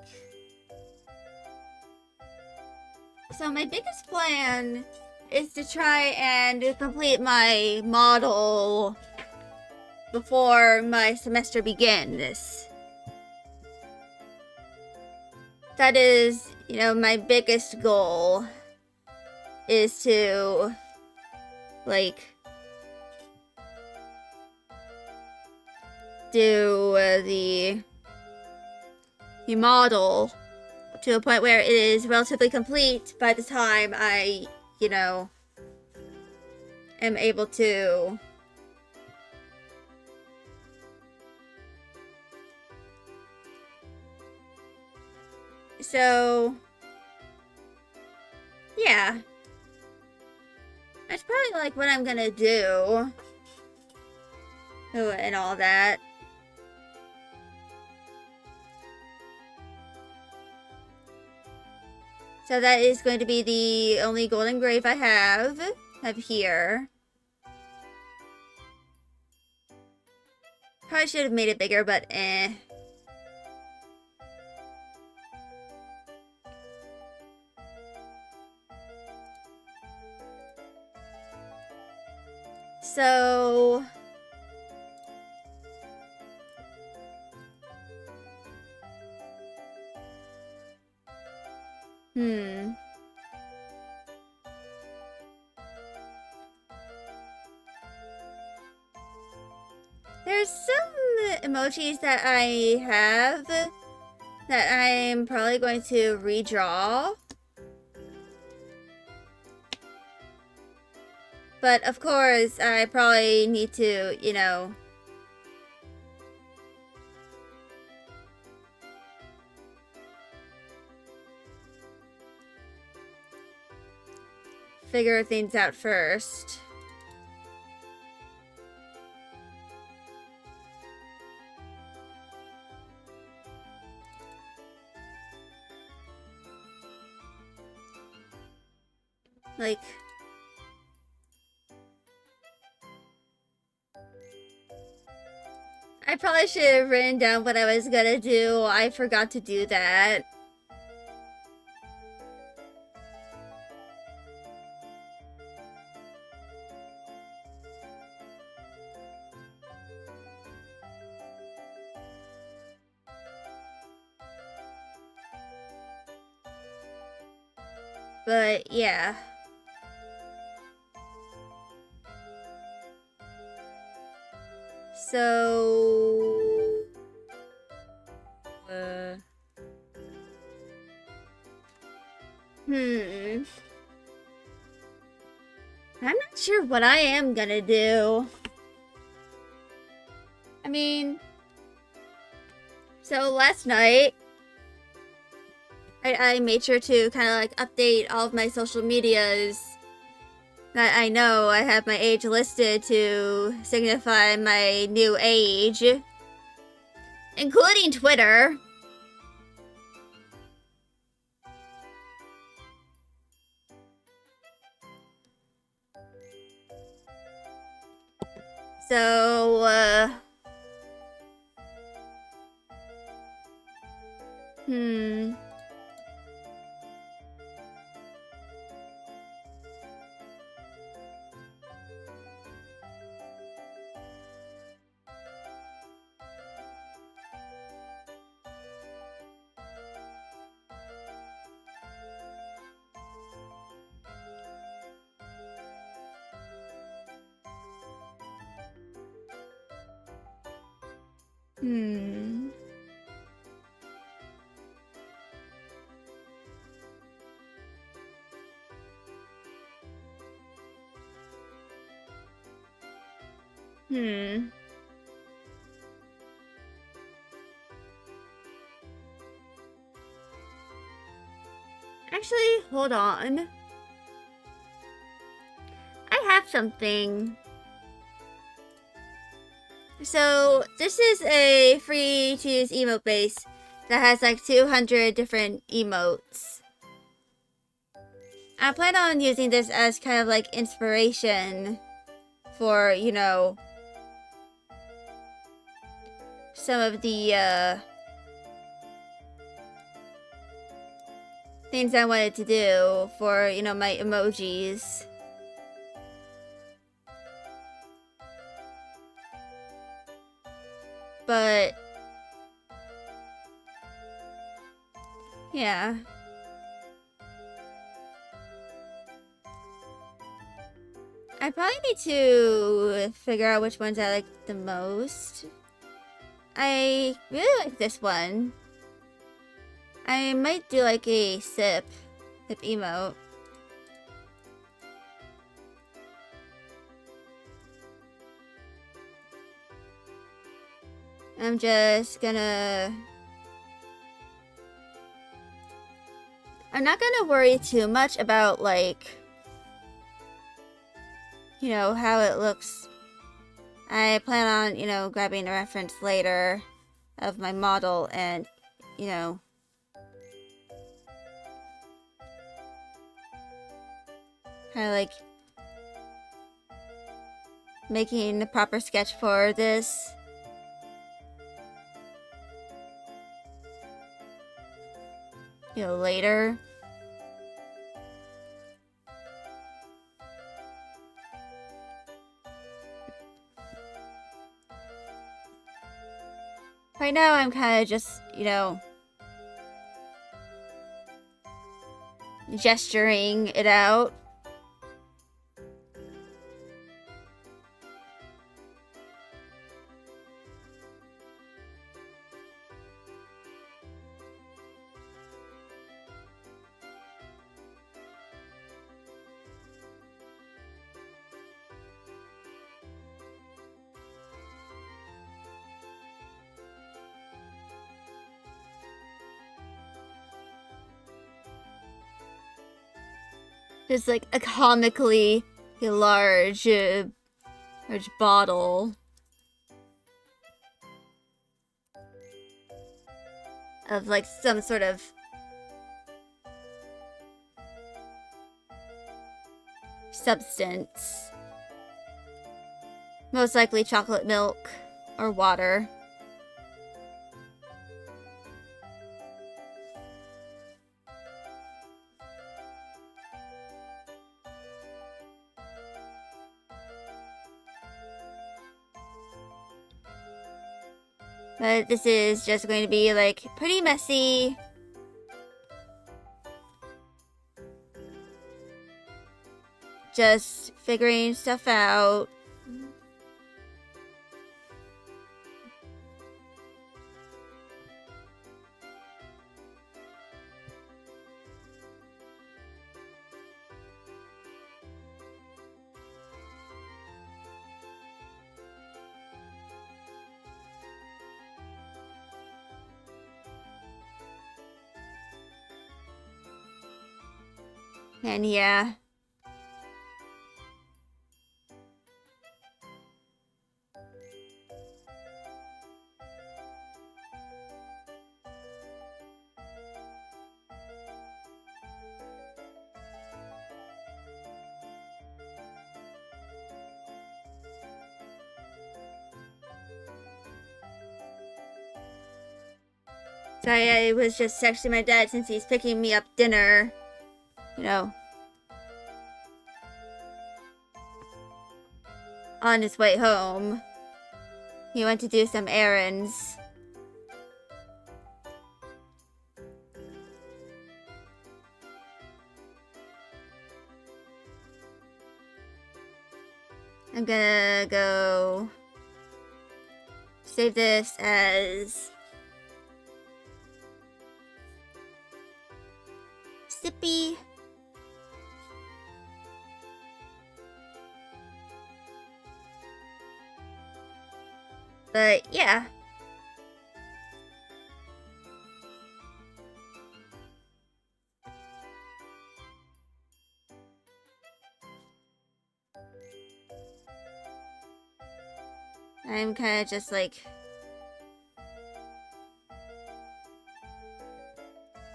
So my biggest plan is to try and complete my model before my semester begins. That is, you know, my biggest goal is to, like, do the model to a point where it is relatively complete by the time I, you know, am able to so yeah, that's probably like what I'm gonna do. Oh, and all that. So that is going to be the only golden grave I have here. Probably should have made it bigger, but eh. So... There's some emojis that I have that I'm probably going to redraw. But of course, I probably need to, you know, figure things out first. Like, I probably should have written down what I was gonna do. I forgot to do that. But yeah. So I'm not sure what I am gonna do. I mean, so last night I made sure to kind of like update all of my social medias that I know I have my age listed to signify my new age, including Twitter. So, Actually, hold on. I have something. So, this is a free to use emote base that has like 200 different emotes. I plan on using this as kind of like inspiration for, you know, some of the things I wanted to do for, you know, my emojis. But yeah. I probably need to figure out which ones I like the most. I really like this one. I might do like a sip emote. I'm just gonna... I'm not gonna worry too much about like, you know, how it looks. I plan on, you know, grabbing a reference later of my model and, you know, kind of like making the proper sketch for this. You know, later. Right now, I'm kind of just, you know, gesturing it out. Just like a comically large bottle of like some sort of substance. Most likely chocolate milk or water. But this is just going to be like pretty messy. Just figuring stuff out. And yeah. Sorry, I was just texting my dad since he's picking me up dinner. You know. On his way home. He went to do some errands. I'm gonna go save this as Sippy. But yeah. I'm kind of just like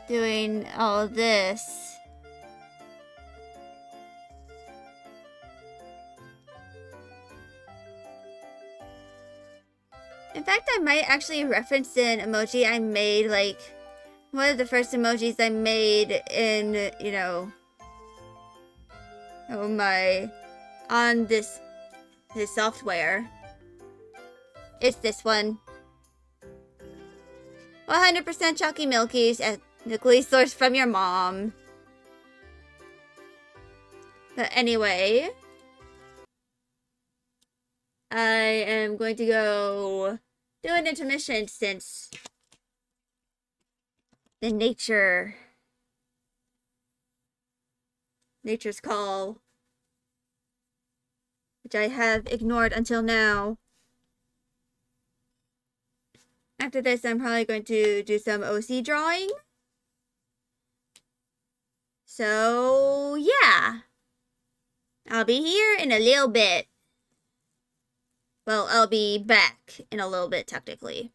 doing all of this. In fact, I might actually reference an emoji I made, like one of the first emojis I made in, you know, on this software. It's this one. 100% chalky milkies, ethnically sourced from your mom. But anyway, I am going to go do an intermission since the nature's call, which I have ignored until now. After this, I'm probably going to do some OC drawing. So, yeah. I'll be here in a little bit. Well, I'll be back in a little bit, technically.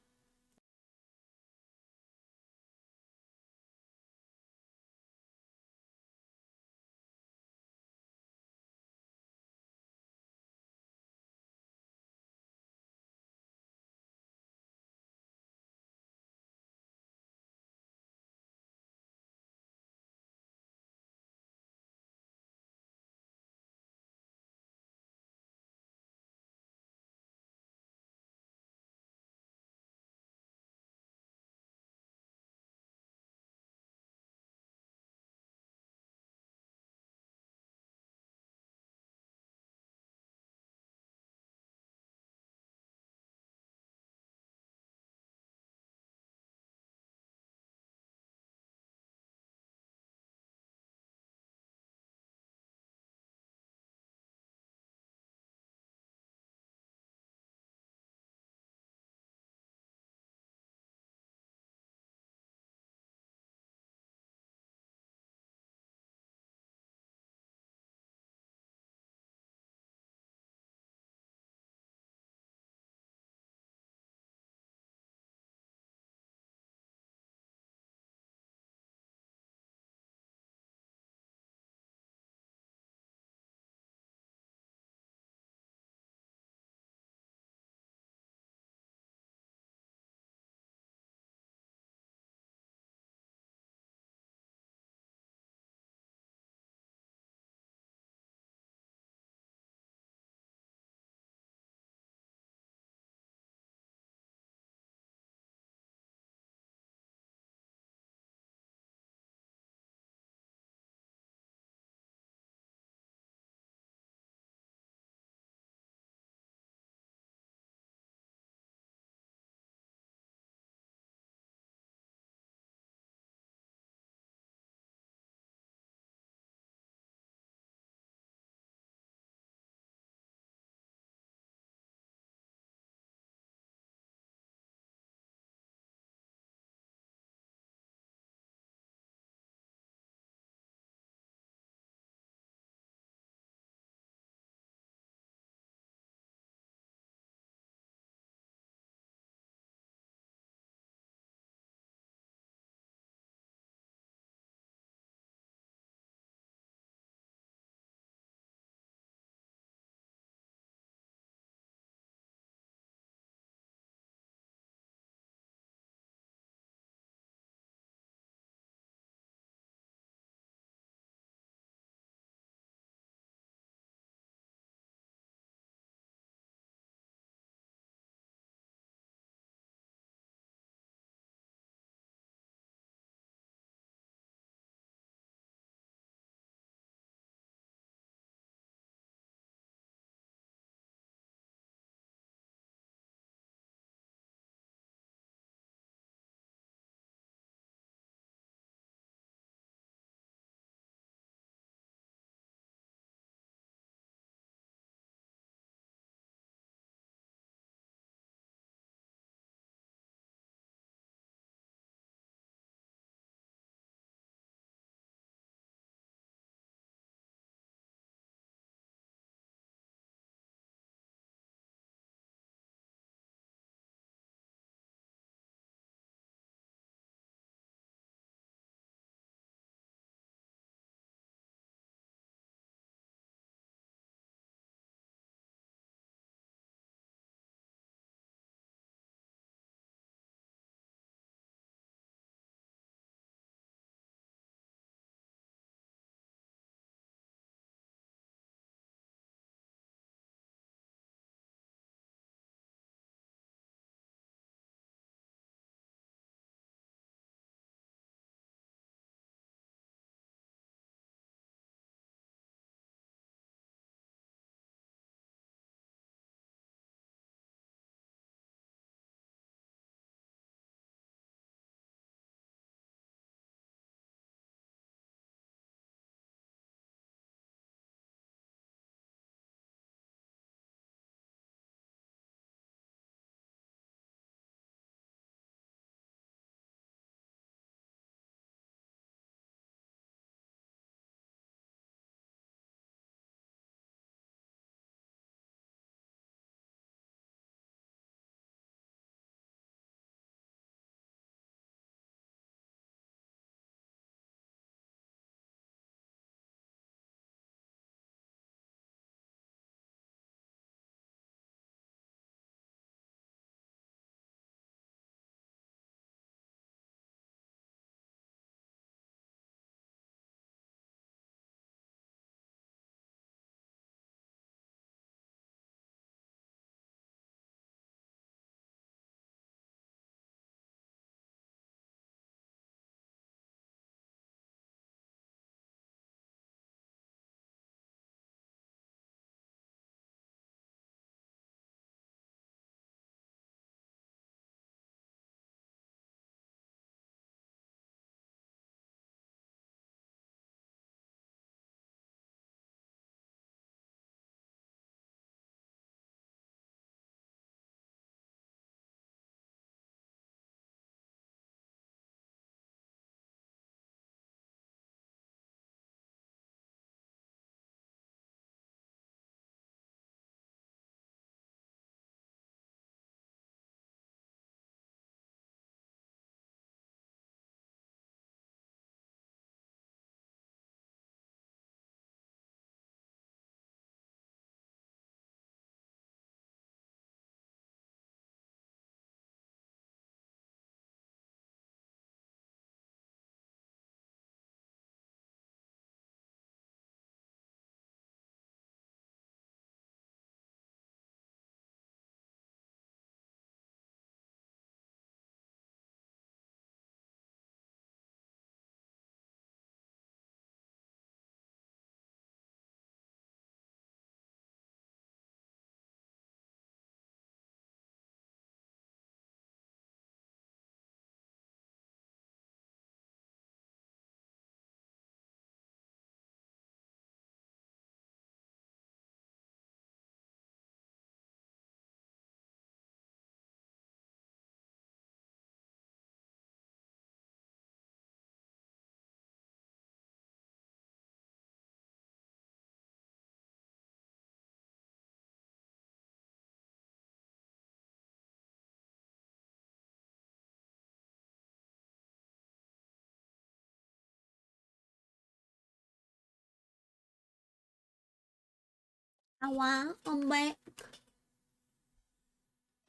Awa, ombek.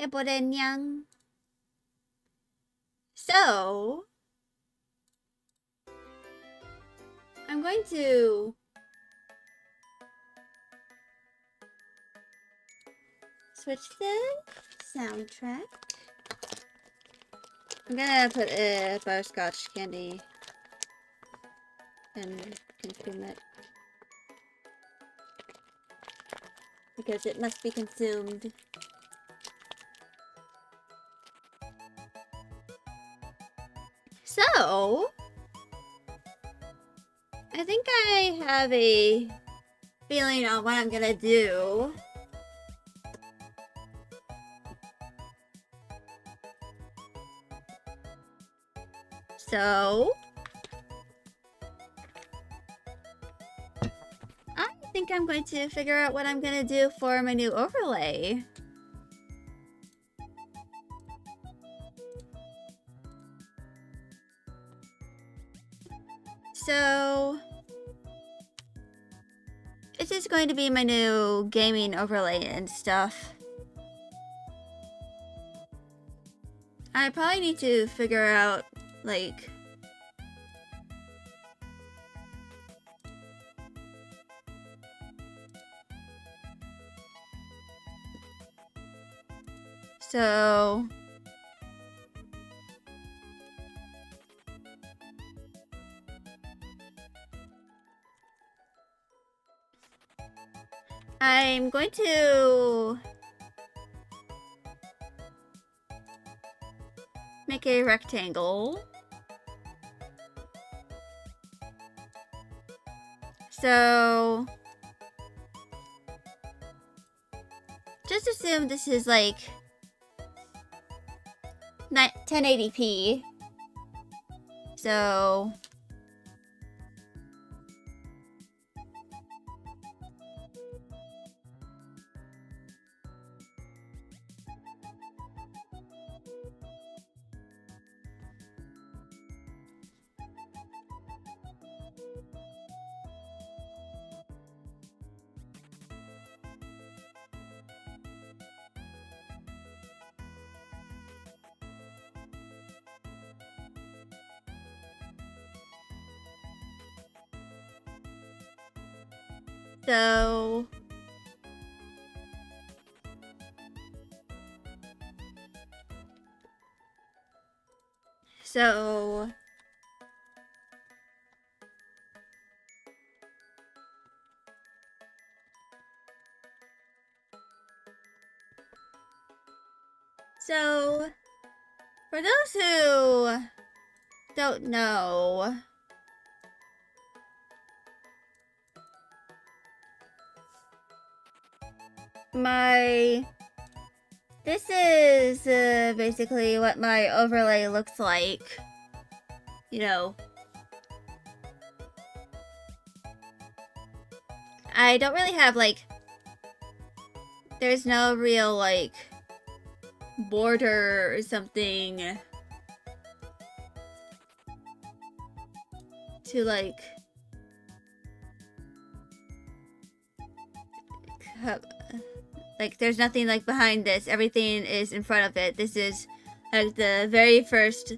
Iporenyang. So, I'm going to switch the soundtrack. I'm gonna put a butterscotch candy and consume it. Because it must be consumed. So, I think I have a feeling on what I'm gonna do. So, I think I'm going to figure out what I'm gonna do for my new overlay. So, this is going to be my new gaming overlay and stuff. I probably need to figure out, like, so I'm going to make a rectangle. So just assume this is like 1080p. So So for those who don't know, this is basically what my overlay looks like. You know, I don't really have like, there's no real like border or something to like there's nothing like behind this. Everything is in front of it. This is like the very first,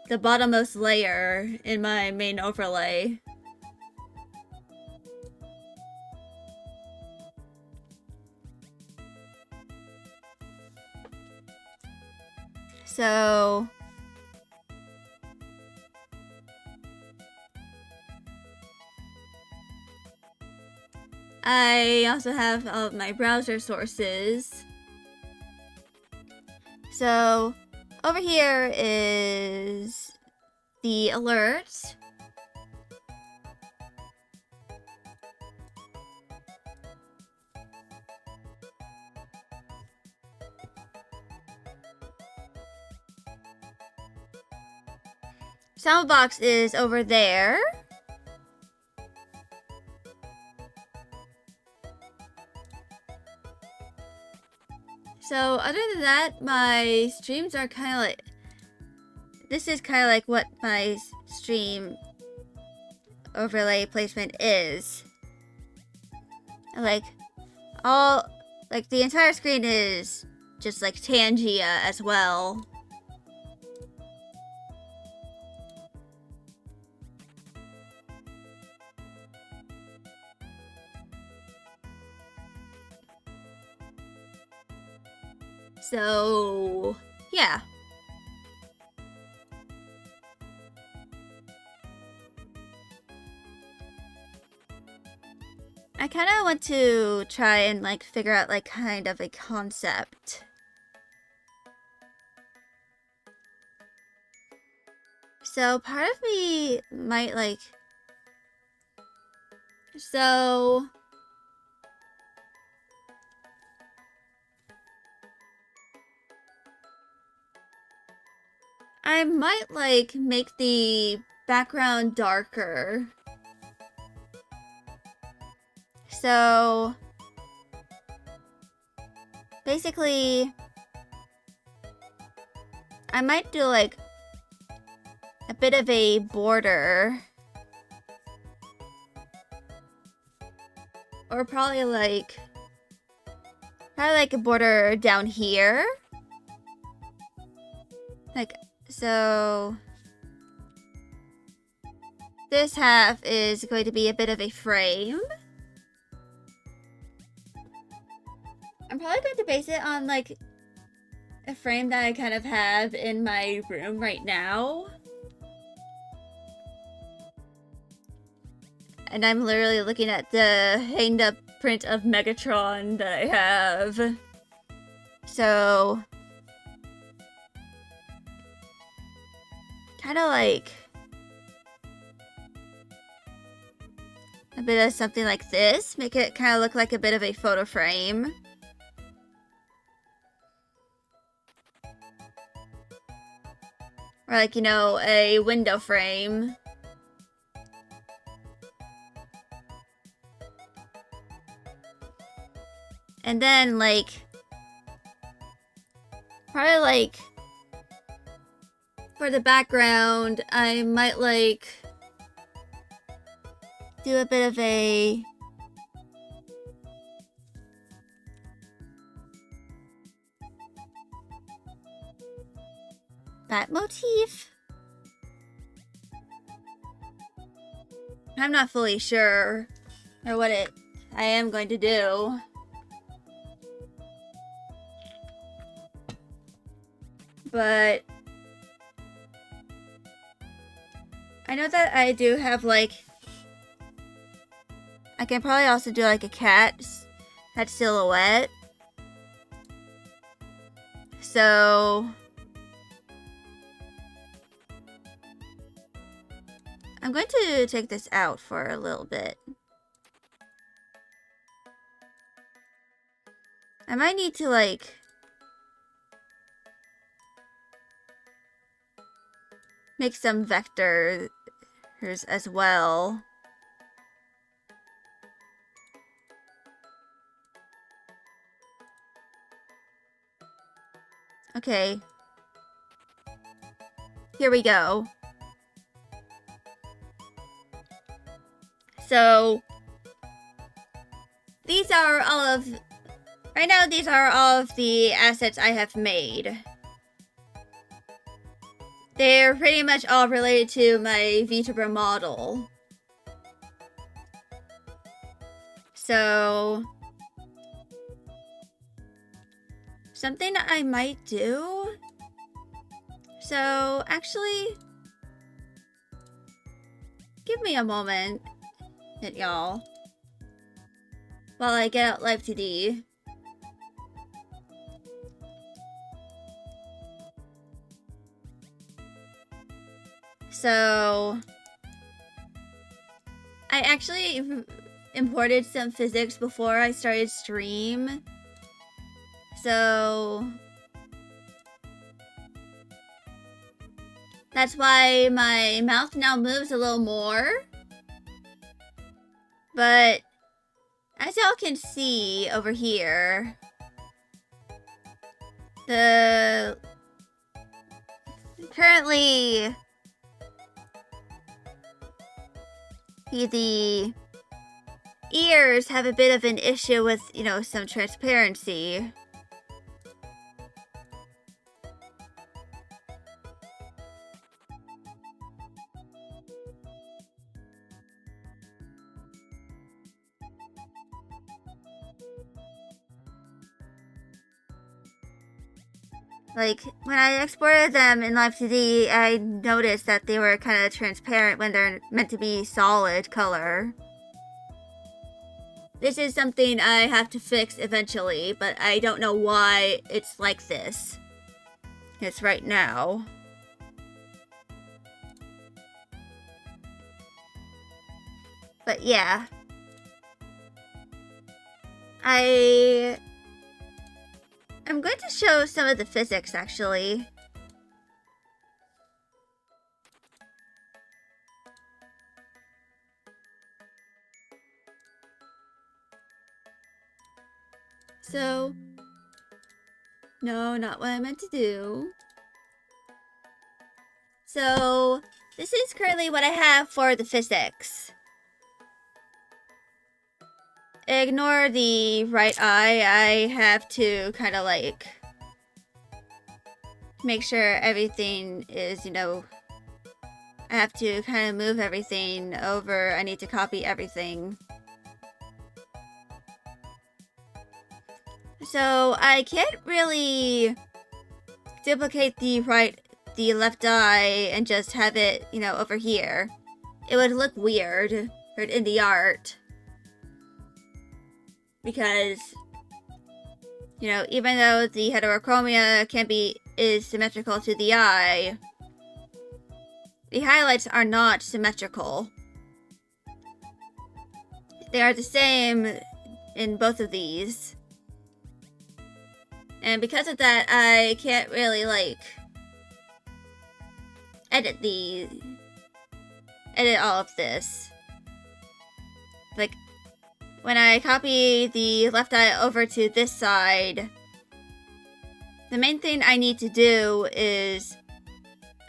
the bottommost layer in my main overlay. So I also have all of my browser sources. So over here is the alerts. Soundbox is over there. So other than that, my streams are kind of like, this is kind of like what my stream overlay placement is. Like all, like, the entire screen is just, like, Tangia as well. So, yeah. I kind of want to try and, like, figure out, like, kind of a concept. So, part of me might, like... So... I might, like, make the background darker. So, basically, I might do, like, a bit of a border. Or probably, like a border down here. Like, so... This half is going to be a bit of a frame. I'm probably going to base it on, like, a frame that I kind of have in my room right now. And I'm literally looking at the hanged up print of Megatron that I have. So... kind of like... a bit of something like this. Make it kind of look like a bit of a photo frame. Or like, you know, a window frame. And then, like... probably, like... for the background, I might, like... do a bit of a... that motif? I'm not fully sure or what I am going to do. But I know that I do have, like... I can probably also do, like, a cat silhouette. So... I'm going to take this out for a little bit. I might need to, like... make some vectors as well. Okay. Here we go. So, these are all of... right now, these are all of the assets I have made. They're pretty much all related to my Viterra model. So... something I might do... so, actually... give me a moment, y'all. While I get out Live 2D. So... I actually imported some physics before I started stream. So... that's why my mouth now moves a little more. But as y'all can see over here, the currently the ears have a bit of an issue with, you know, some transparency. Like, when I exported them in Live 2D, I noticed that they were kind of transparent when they're meant to be solid color. This is something I have to fix eventually, but I don't know why it's like this. It's right now. But yeah. I'm going to show some of the physics, actually. So, no, not what I meant to do. So, this is currently what I have for the physics. Ignore the right eye. I have to kind of like make sure everything is, you know, I have to kind of move everything over. I need to copy everything. So I can't really duplicate the left eye and just have it, you know, over here. It would look weird in the art. Because, you know, even though the heterochromia is symmetrical to the eye, the highlights are not symmetrical. They are the same in both of these. And because of that, I can't really, like, edit all of this. Like, when I copy the left eye over to this side, the main thing I need to do is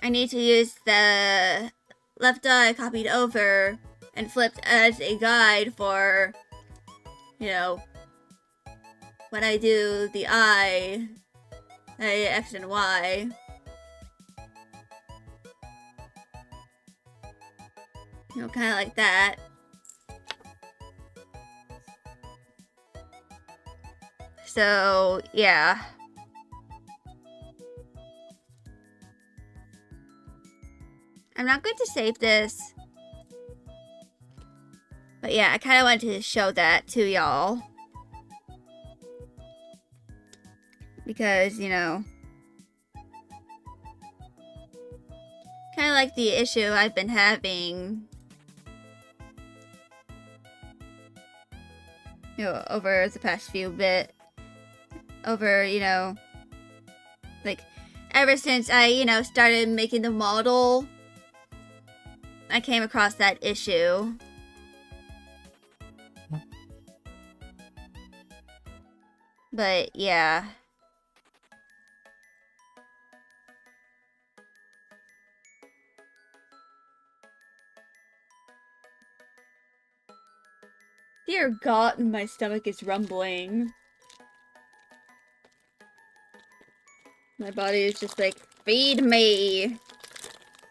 I need to use the left eye copied over and flipped as a guide for, you know, when I do the eye, X and Y. You know, kind of like that. So, yeah. I'm not going to save this. But yeah, I kind of wanted to show that to y'all. Because, you know, kind of like the issue I've been having, you know, over the past few you know, like, ever since I, you know, started making the model, I came across that issue. But, yeah. Dear God, my stomach is rumbling. My body is just like, feed me!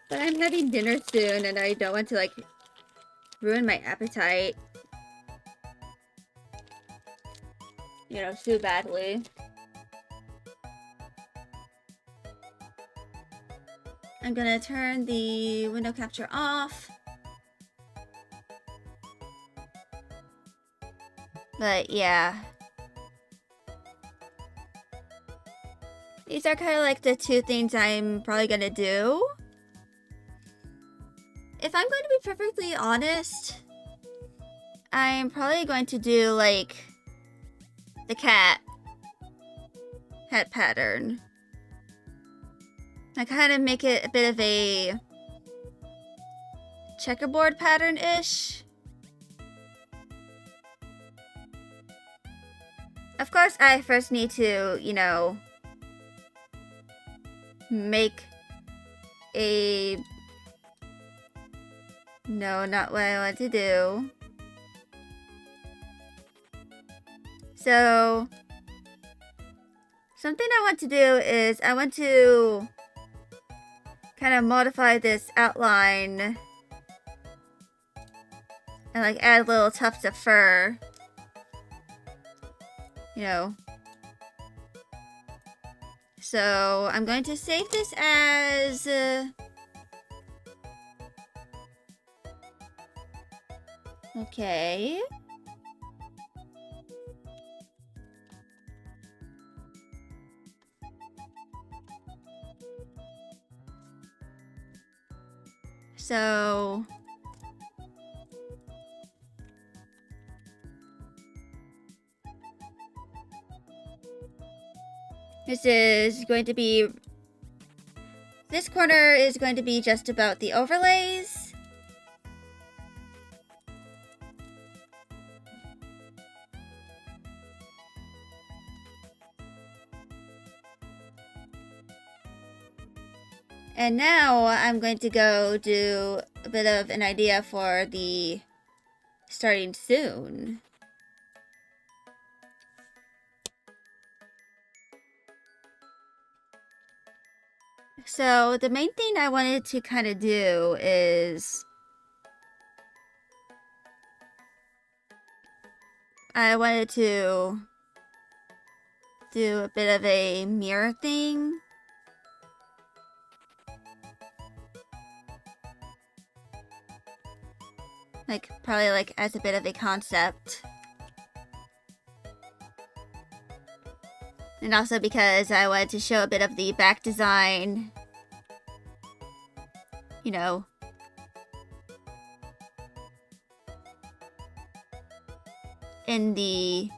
But I'm having dinner soon and I don't want to, like, ruin my appetite. You know, too badly. I'm gonna turn the window capture off. But yeah. These are kind of like the two things I'm probably gonna do. If I'm going to be perfectly honest, I'm probably going to do, like, the cat pattern. I kind of make it a bit of a checkerboard pattern-ish. Of course, I first need to, you know, make a... No, not what I want to do. So, something I want to do is I want to kind of modify this outline and like add little tufts of fur. You know. So, I'm going to save this as... okay. So... this is going to be... this corner is going to be just about the overlays. And now I'm going to go do a bit of an idea for the starting soon. So the main thing I wanted to kind of do is I wanted to do a bit of a mirror thing. Like, probably like as a bit of a concept. And also because I wanted to show a bit of the back design. You know. In the,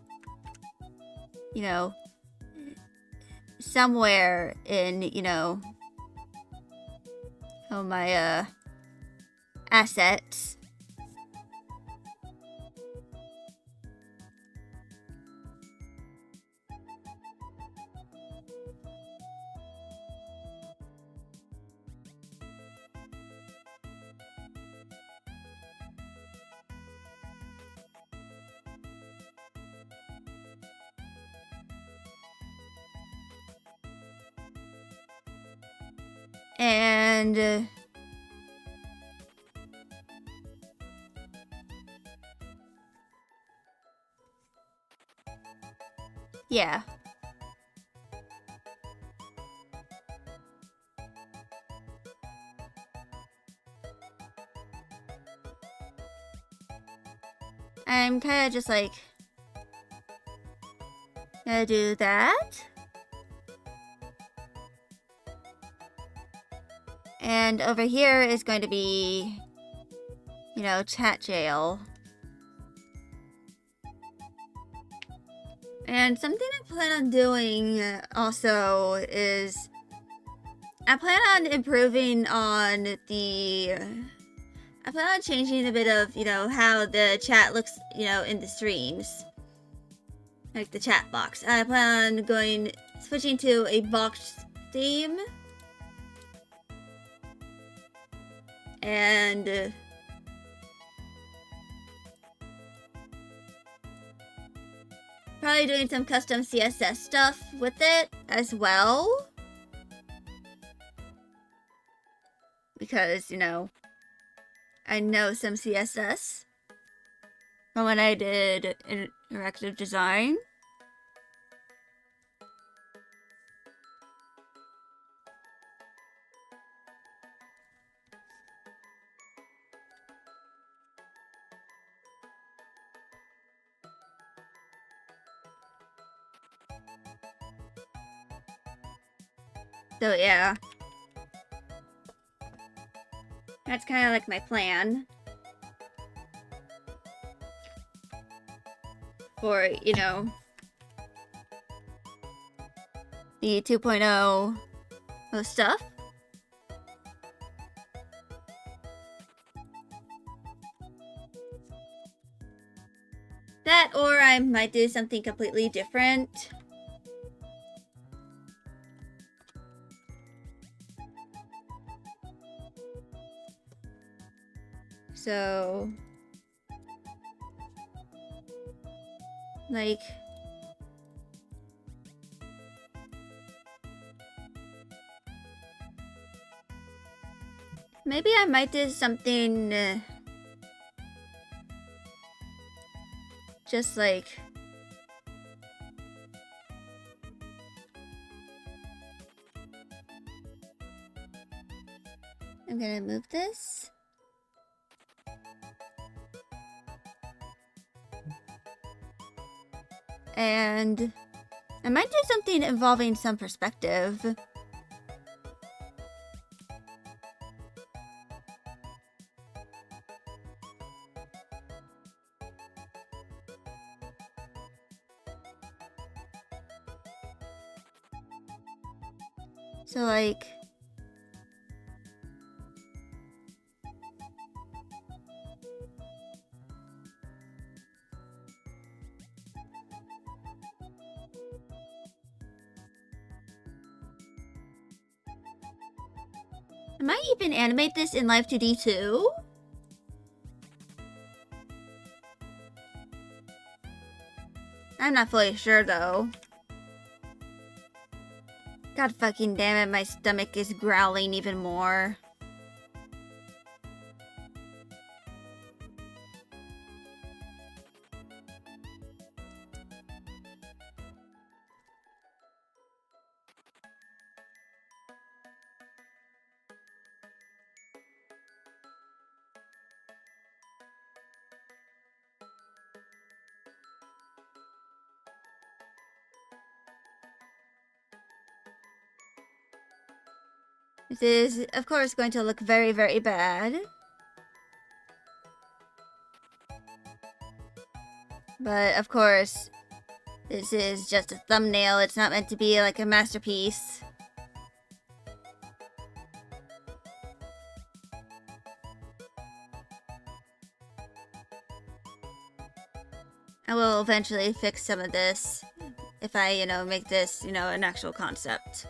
you know, somewhere in, you know, oh, my, assets. And yeah. I'm kind of just like gonna do that. And over here is going to be, you know, chat jail. And something I plan on doing also is I plan on improving on the... I plan on changing a bit of, you know, how the chat looks, you know, in the streams. Like the chat box. I plan on switching to a box theme. And probably doing some custom CSS stuff with it as well. Because, you know, I know some CSS from when I did interactive design. So yeah, that's kind of like my plan for, you know, the 2.0 stuff. That, or I might do something completely different. So, like, maybe I might do something just like I'm gonna move this. And I might do something involving some perspective. So like I might even animate this in Live 2D too. I'm not fully sure though. God fucking damn it, my stomach is growling even more. This is, of course, going to look very, very bad. But, of course, this is just a thumbnail. It's not meant to be like a masterpiece. I will eventually fix some of this if I, make this, an actual concept.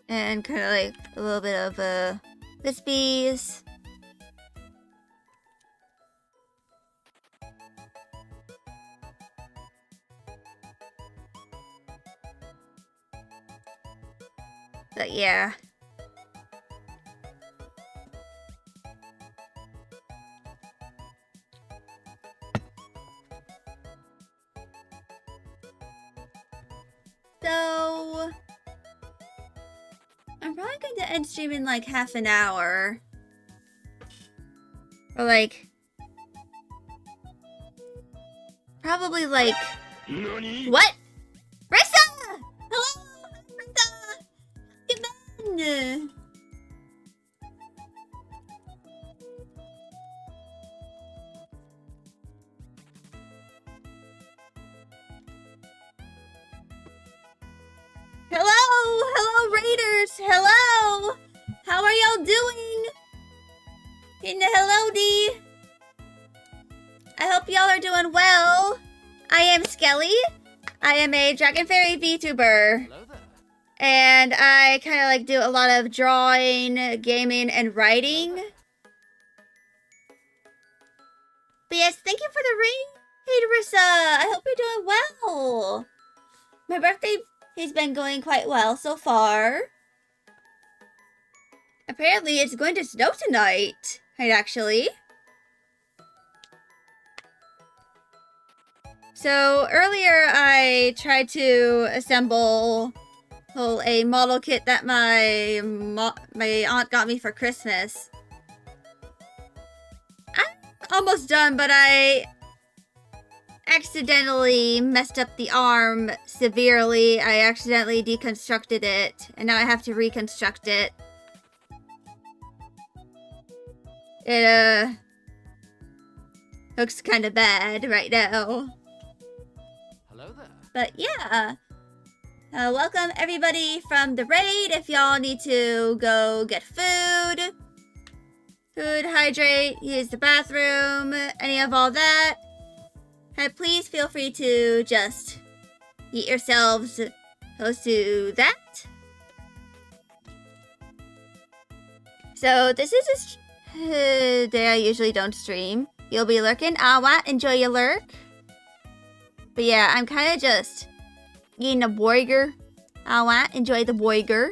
And kind of like a little bit of wispies. But yeah. So I'm probably going to end stream in like half an hour. Or like probably like Nani? what? Rissa! Hello! Rissa! Come in! Hello! Hello, Raiders! Hello! How are y'all doing? In the hello, D. I hope y'all are doing well. I am Skelly. I am a Dragon Fairy VTuber. Hello there. And I kind of like do a lot of drawing, gaming, and writing. But yes, thank you for the ring, hey Rissa. I hope you're doing well. My birthday has been going quite well so far. Apparently, it's going to snow tonight. Right, actually. So earlier, I tried to assemble a model kit that my aunt got me for Christmas. I'm almost done, but I accidentally messed up the arm severely. I accidentally deconstructed it, and now I have to reconstruct it. It looks kind of bad right now. Hello Hello there. But yeah, welcome everybody from the raid. If y'all need to go get food, hydrate, use the bathroom, any of all that, please feel free to just get yourselves close to that. So this is a day I usually don't stream. You'll be lurking. What? Enjoy your lurk. But yeah, I'm kind of just eating a burger. What? Enjoy the burger.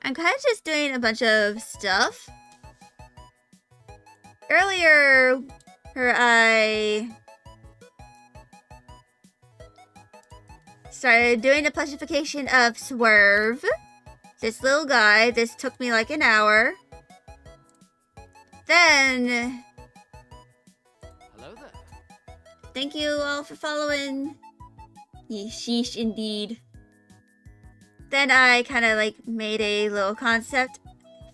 I'm kind of just doing a bunch of stuff. Earlier, I started doing the plushification of Swerve. This little guy. This took me like an hour. Then, hello there. Thank you all for following. Sheesh, indeed. Then I kind of like made a little concept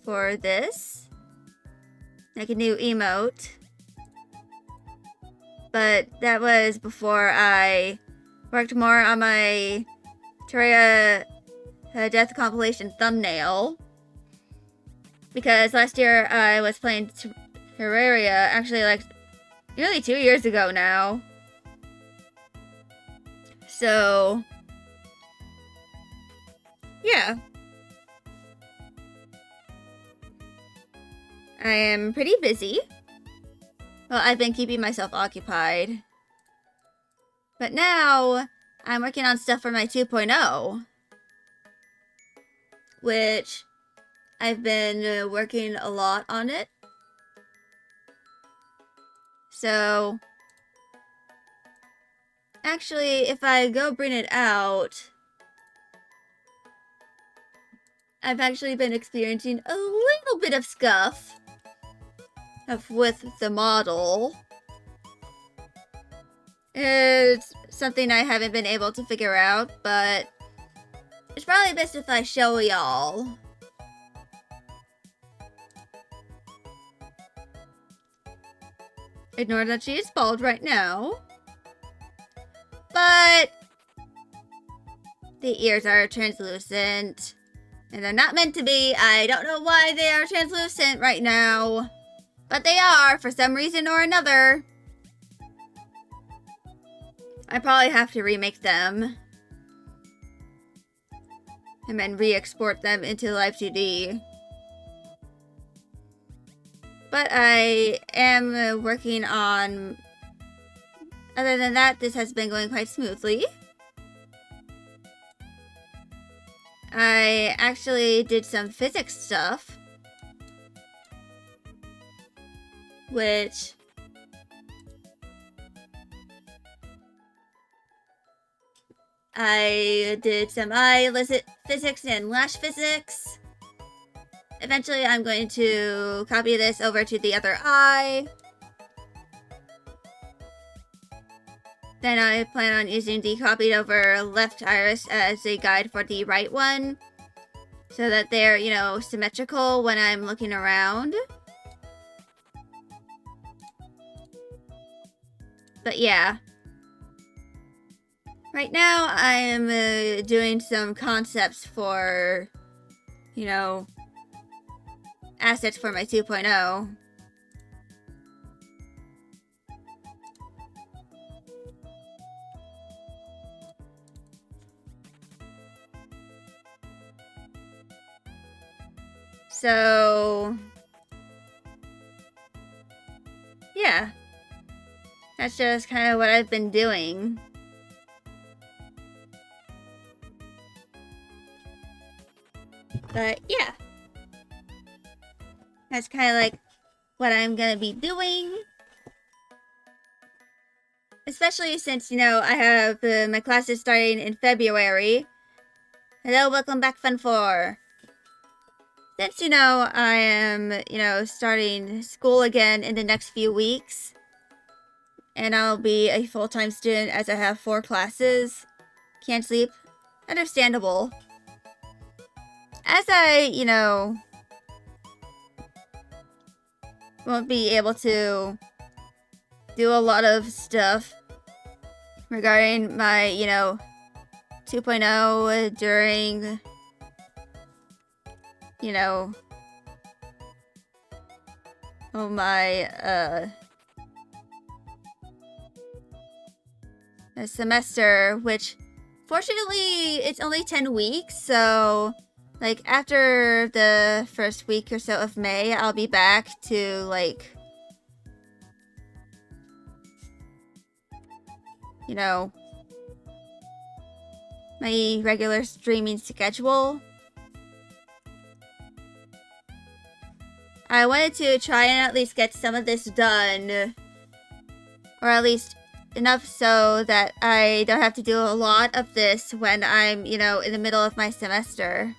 for this, like a new emote. But that was before I worked more on my Terraria Death compilation thumbnail. Because last year I was playing Terraria, actually like nearly 2 years ago now. So, yeah. I am pretty busy. Well, I've been keeping myself occupied. But now, I'm working on stuff for my 2.0. Which, I've been working a lot on it. So, actually, if I go bring it out, I've actually been experiencing a little bit of scuff with the model. It's something I haven't been able to figure out, but it's probably best if I show y'all. Ignore that she is bald right now. But the ears are translucent. And they're not meant to be. I don't know why they are translucent right now. But they are, for some reason or another. I probably have to remake them. And then re-export them into Live 2D. But I am working on... Other than that, this has been going quite smoothly. I actually did some physics stuff. Which... I did some eye physics and lash physics. Eventually, I'm going to copy this over to the other eye. Then I plan on using the copied over left iris as a guide for the right one. So that they're, you know, symmetrical when I'm looking around. But yeah. Right now, I am doing some concepts for, you know, assets for my 2.0. So, yeah. That's just kind of what I've been doing. But yeah. That's kind of like what I'm gonna be doing. Especially since, you know, I have my classes starting in February. Hello, welcome back, Fun 4. Since, you know, I am, you know, starting school again in the next few weeks. And I'll be a full-time student as I have 4 classes. Can't sleep. Understandable. As I, you know, won't be able to do a lot of stuff regarding my, 2.0 during, my, semester, which fortunately it's only 10 weeks, so like after the first week or so of May, I'll be back to like, my regular streaming schedule. I wanted to try and at least get some of this done, or at least enough so that I don't have to do a lot of this when I'm, in the middle of my semester.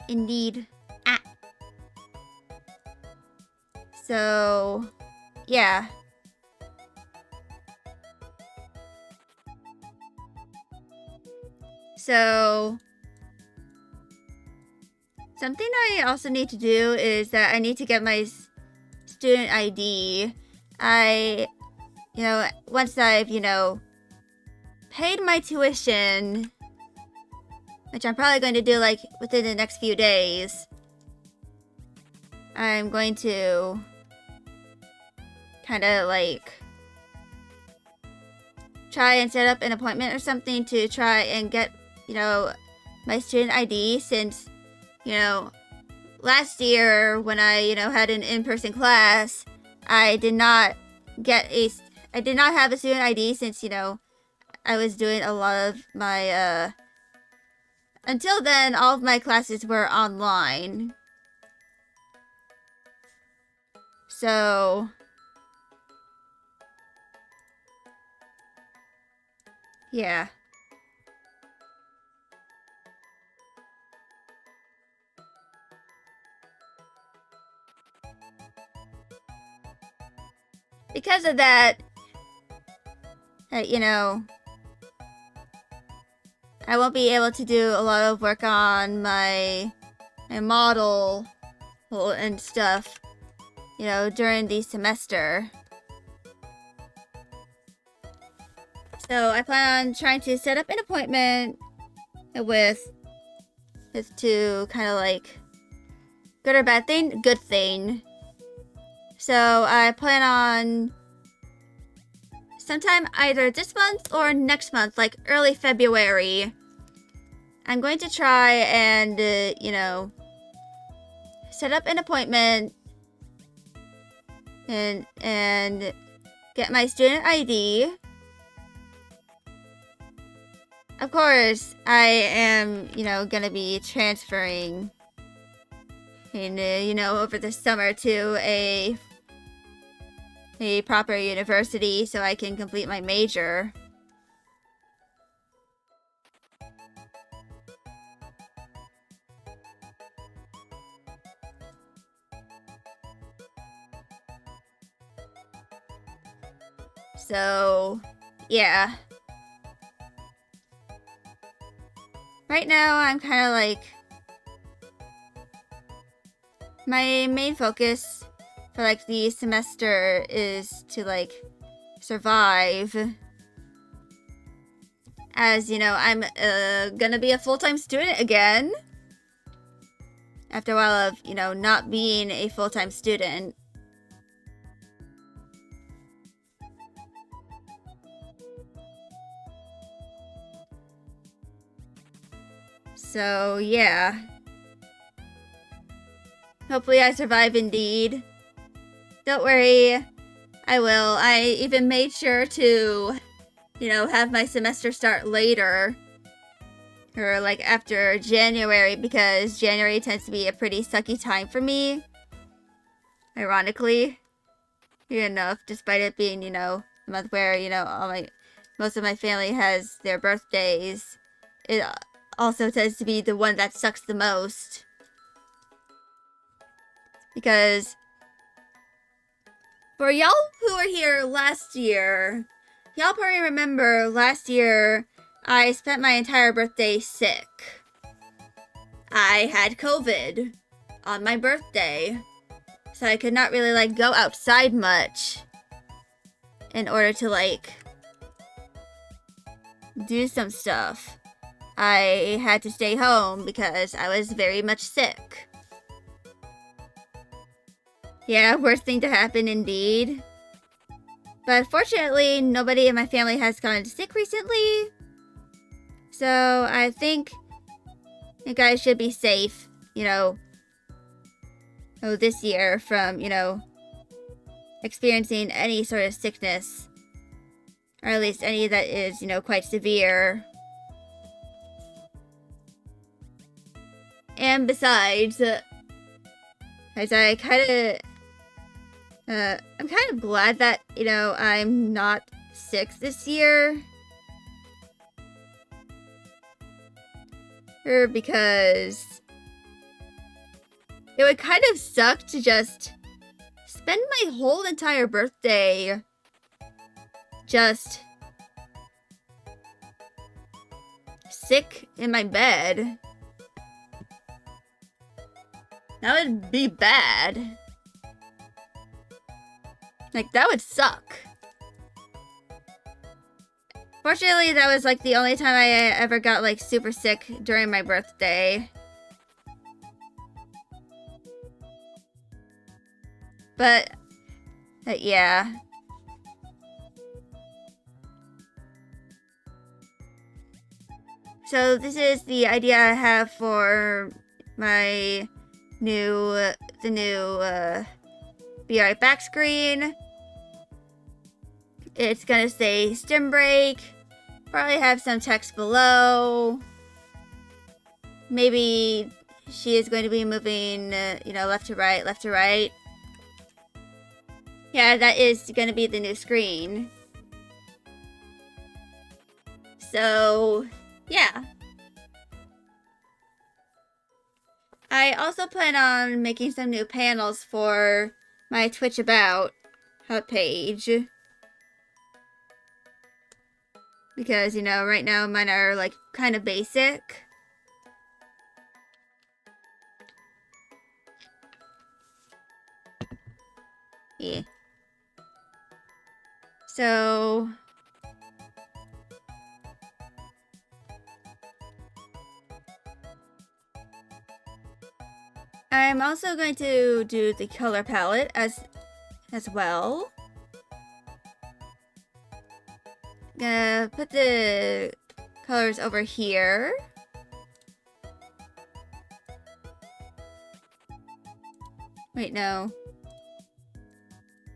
Indeed. So, yeah. So, something I also need to do is that I need to get my student ID. Once I've, paid my tuition, which I'm probably going to do, like, within the next few days, I'm going to kind of, like, try and set up an appointment or something to try and get, my student ID, since, last year when I, had an in-person class, I did not have a student ID since, I was doing a lot of my, until then, all of my classes were online. So, yeah. Because of that, I won't be able to do a lot of work on my model and stuff, during the semester. So I plan on trying to set up an appointment with to kind of like good or bad thing, good thing. So I plan on sometime either this month or next month, like early February, I'm going to try and, set up an appointment and get my student ID. Of course, I am, gonna be transferring over the summer to a proper university so I can complete my major. So, yeah. Right now, I'm kind of like, my main focus for like the semester is to like survive, as I'm gonna be a full-time student again after a while of not being a full-time student. So yeah, hopefully I survive indeed. Don't worry, I will. I even made sure to, have my semester start later. Or like after January, because January tends to be a pretty sucky time for me. Ironically. Enough, despite it being, a month where, most of my family has their birthdays. It also tends to be the one that sucks the most. Because For y'all who were here last year, y'all probably remember last year I spent my entire birthday sick. I had COVID on my birthday, so I could not really like go outside much in order to like do some stuff. I had to stay home because I was very much sick. Yeah, worst thing to happen indeed. But fortunately, nobody in my family has gotten sick recently. So I think you guys should be safe, this year from, experiencing any sort of sickness. Or at least any that is, quite severe. And besides, as I I'm kind of glad that, I'm not sick this year. Because it would kind of suck to just spend my whole entire birthday just sick in my bed. That would be bad. Like, that would suck. Fortunately, that was like the only time I ever got like super sick during my birthday. But yeah. So this is the idea I have for my the new Be Right Back screen. It's gonna say stim break. Probably have some text below. Maybe she is going to be moving, left to right, left to right. Yeah, that is gonna be the new screen. So, yeah. I also plan on making some new panels for my Twitch About page. Because, right now mine are like kind of basic. Yeah. So I'm also going to do the color palette as well. Gonna put the colors over here. Wait, no.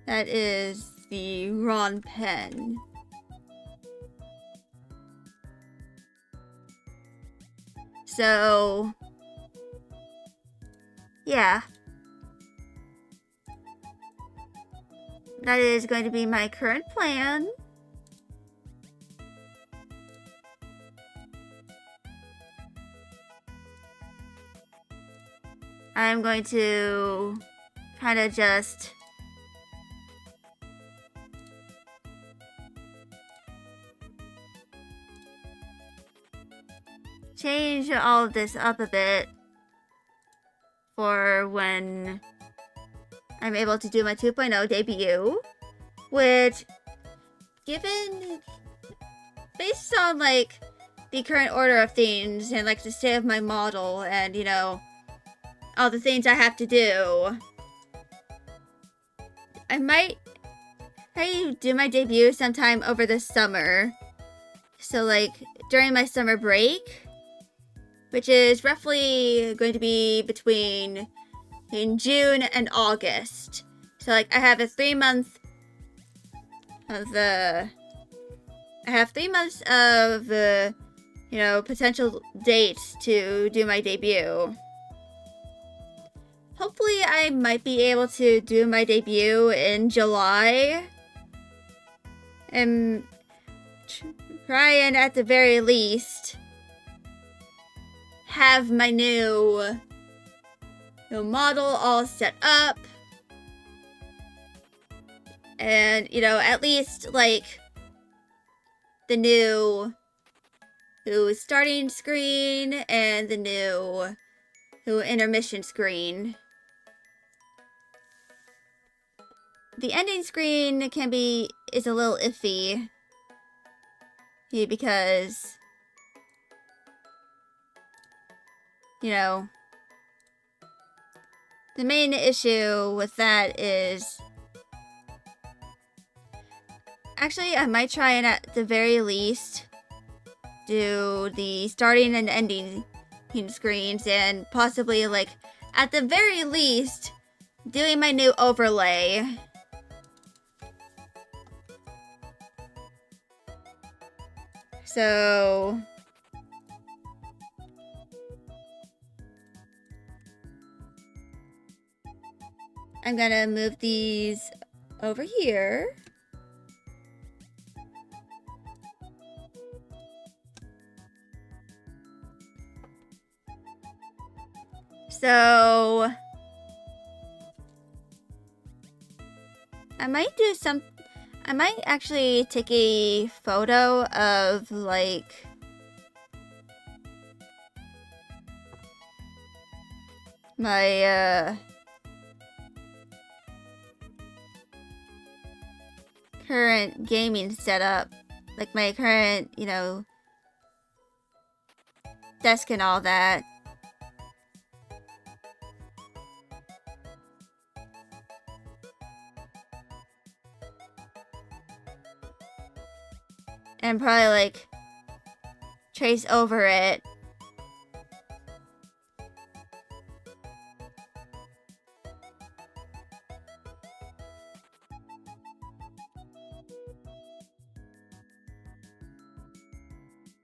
That is the wrong pen. So, yeah. That is going to be my current plan. I'm going to kind of just change all of this up a bit for when I'm able to do my 2.0 debut, which, based on like the current order of things and like the state of my model and all the things I have to do, I might do my debut sometime over the summer. So like during my summer break, which is roughly going to be between in June and August. So like I have a 3 month of I have 3 months of potential dates to do my debut. Hopefully I might be able to do my debut in July. And try and at the very least have my new model all set up. And, you know, at least, like, the new Who starting screen and the new Who intermission screen. The ending screen is a little iffy. Because, you know, the main issue with that is, actually, I might try and at the very least do the starting and ending screens, and possibly, like, at the very least, doing my new overlay. So I'm gonna move these over here. So I might actually take a photo of, like, my current gaming setup, like my current, you know, desk and all that. And probably, like, trace over it.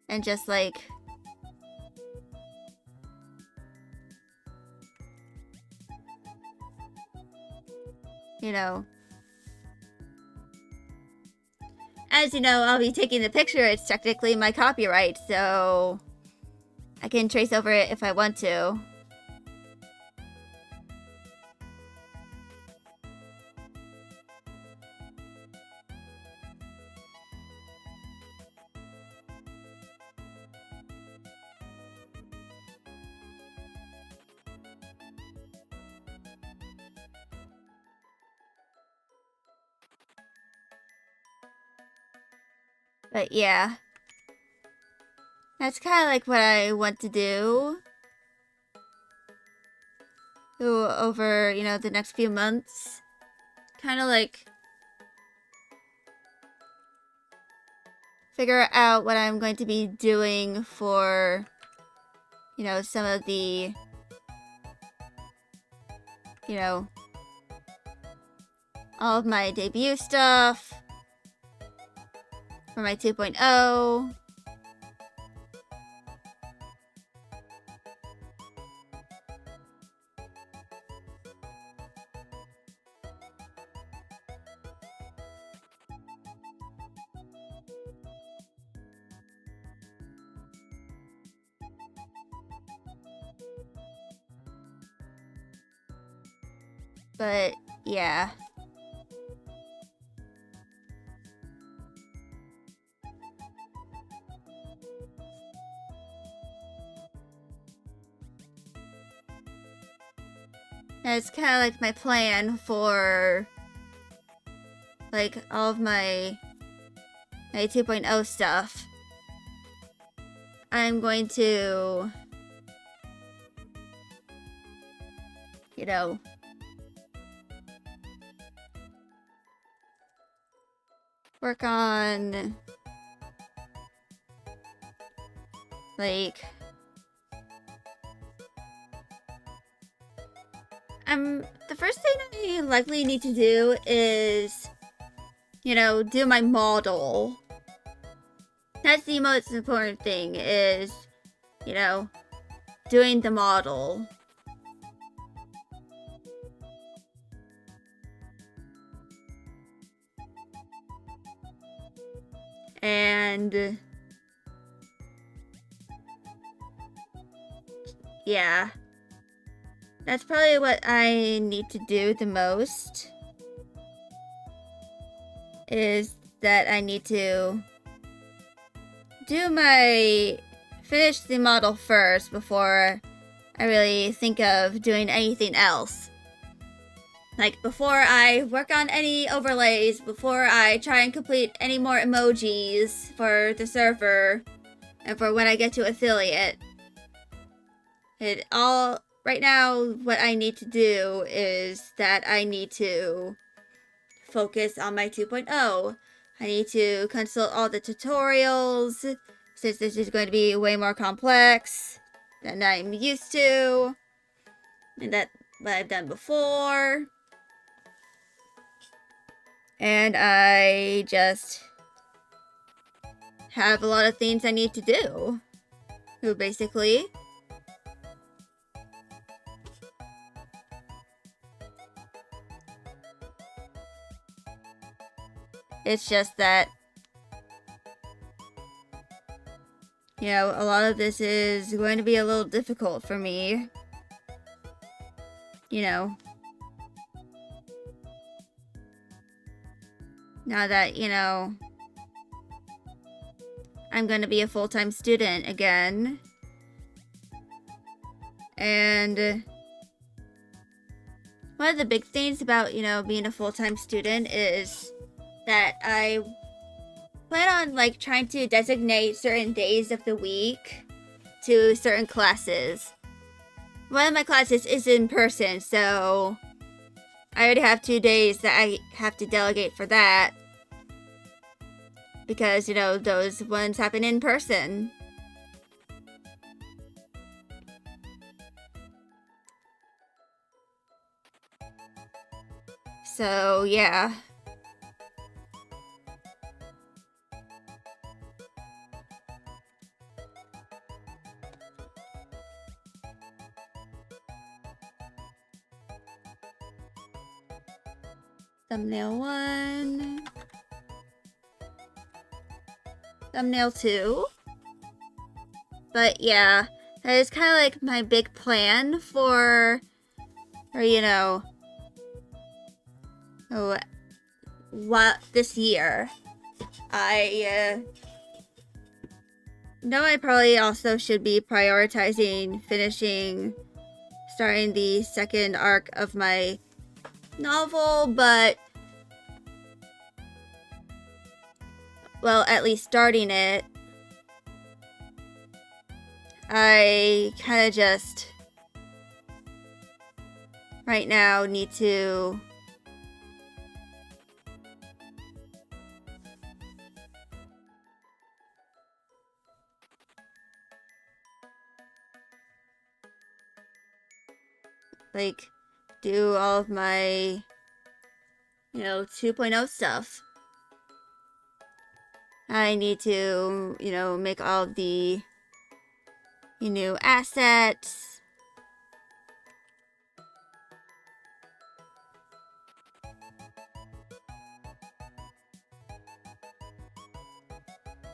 And just, like, you know, as you know, I'll be taking the picture. It's technically my copyright, so I can trace over it if I want to. But yeah, that's kind of like what I want to do over, you know, the next few months. Kind of like figure out what I'm going to be doing for, you know, some of the, you know, all of my debut stuff for my 2.0. But yeah. That's kind of like my plan for, like, all of my 2.0 stuff. I'm going to, you know, work on, like, the first thing I likely need to do is, you know, do my model. That's the most important thing, is, you know, doing the model. And yeah, that's probably what I need to do the most. is that I need to finish the model first before I really think of doing anything else. Like, before I work on any overlays, before I try and complete any more emojis for the server, and for when I get to affiliate. Right now, what I need to do is that I need to focus on my 2.0. I need to consult all the tutorials, since this is going to be way more complex than I'm used to, and that what I've done before. And I just have a lot of things I need to do. So basically, it's just that, you know, a lot of this is going to be a little difficult for me. You know, now that, you know, I'm going to be a full-time student again. And one of the big things about, you know, being a full-time student is that I plan on, like, trying to designate certain days of the week to certain classes. One of my classes is in person, so I already have 2 days that I have to delegate for that. Because, you know, those ones happen in person. So, yeah. Thumbnail 1. Thumbnail 2. But yeah, that is kind of like my big plan for you know, what this year. I know I probably also should be prioritizing starting the second arc of my novel, but, well, at least starting it, I kind of just right now need to like do all of my, you know, 2.0 stuff. I need to, you know, make all of the new assets.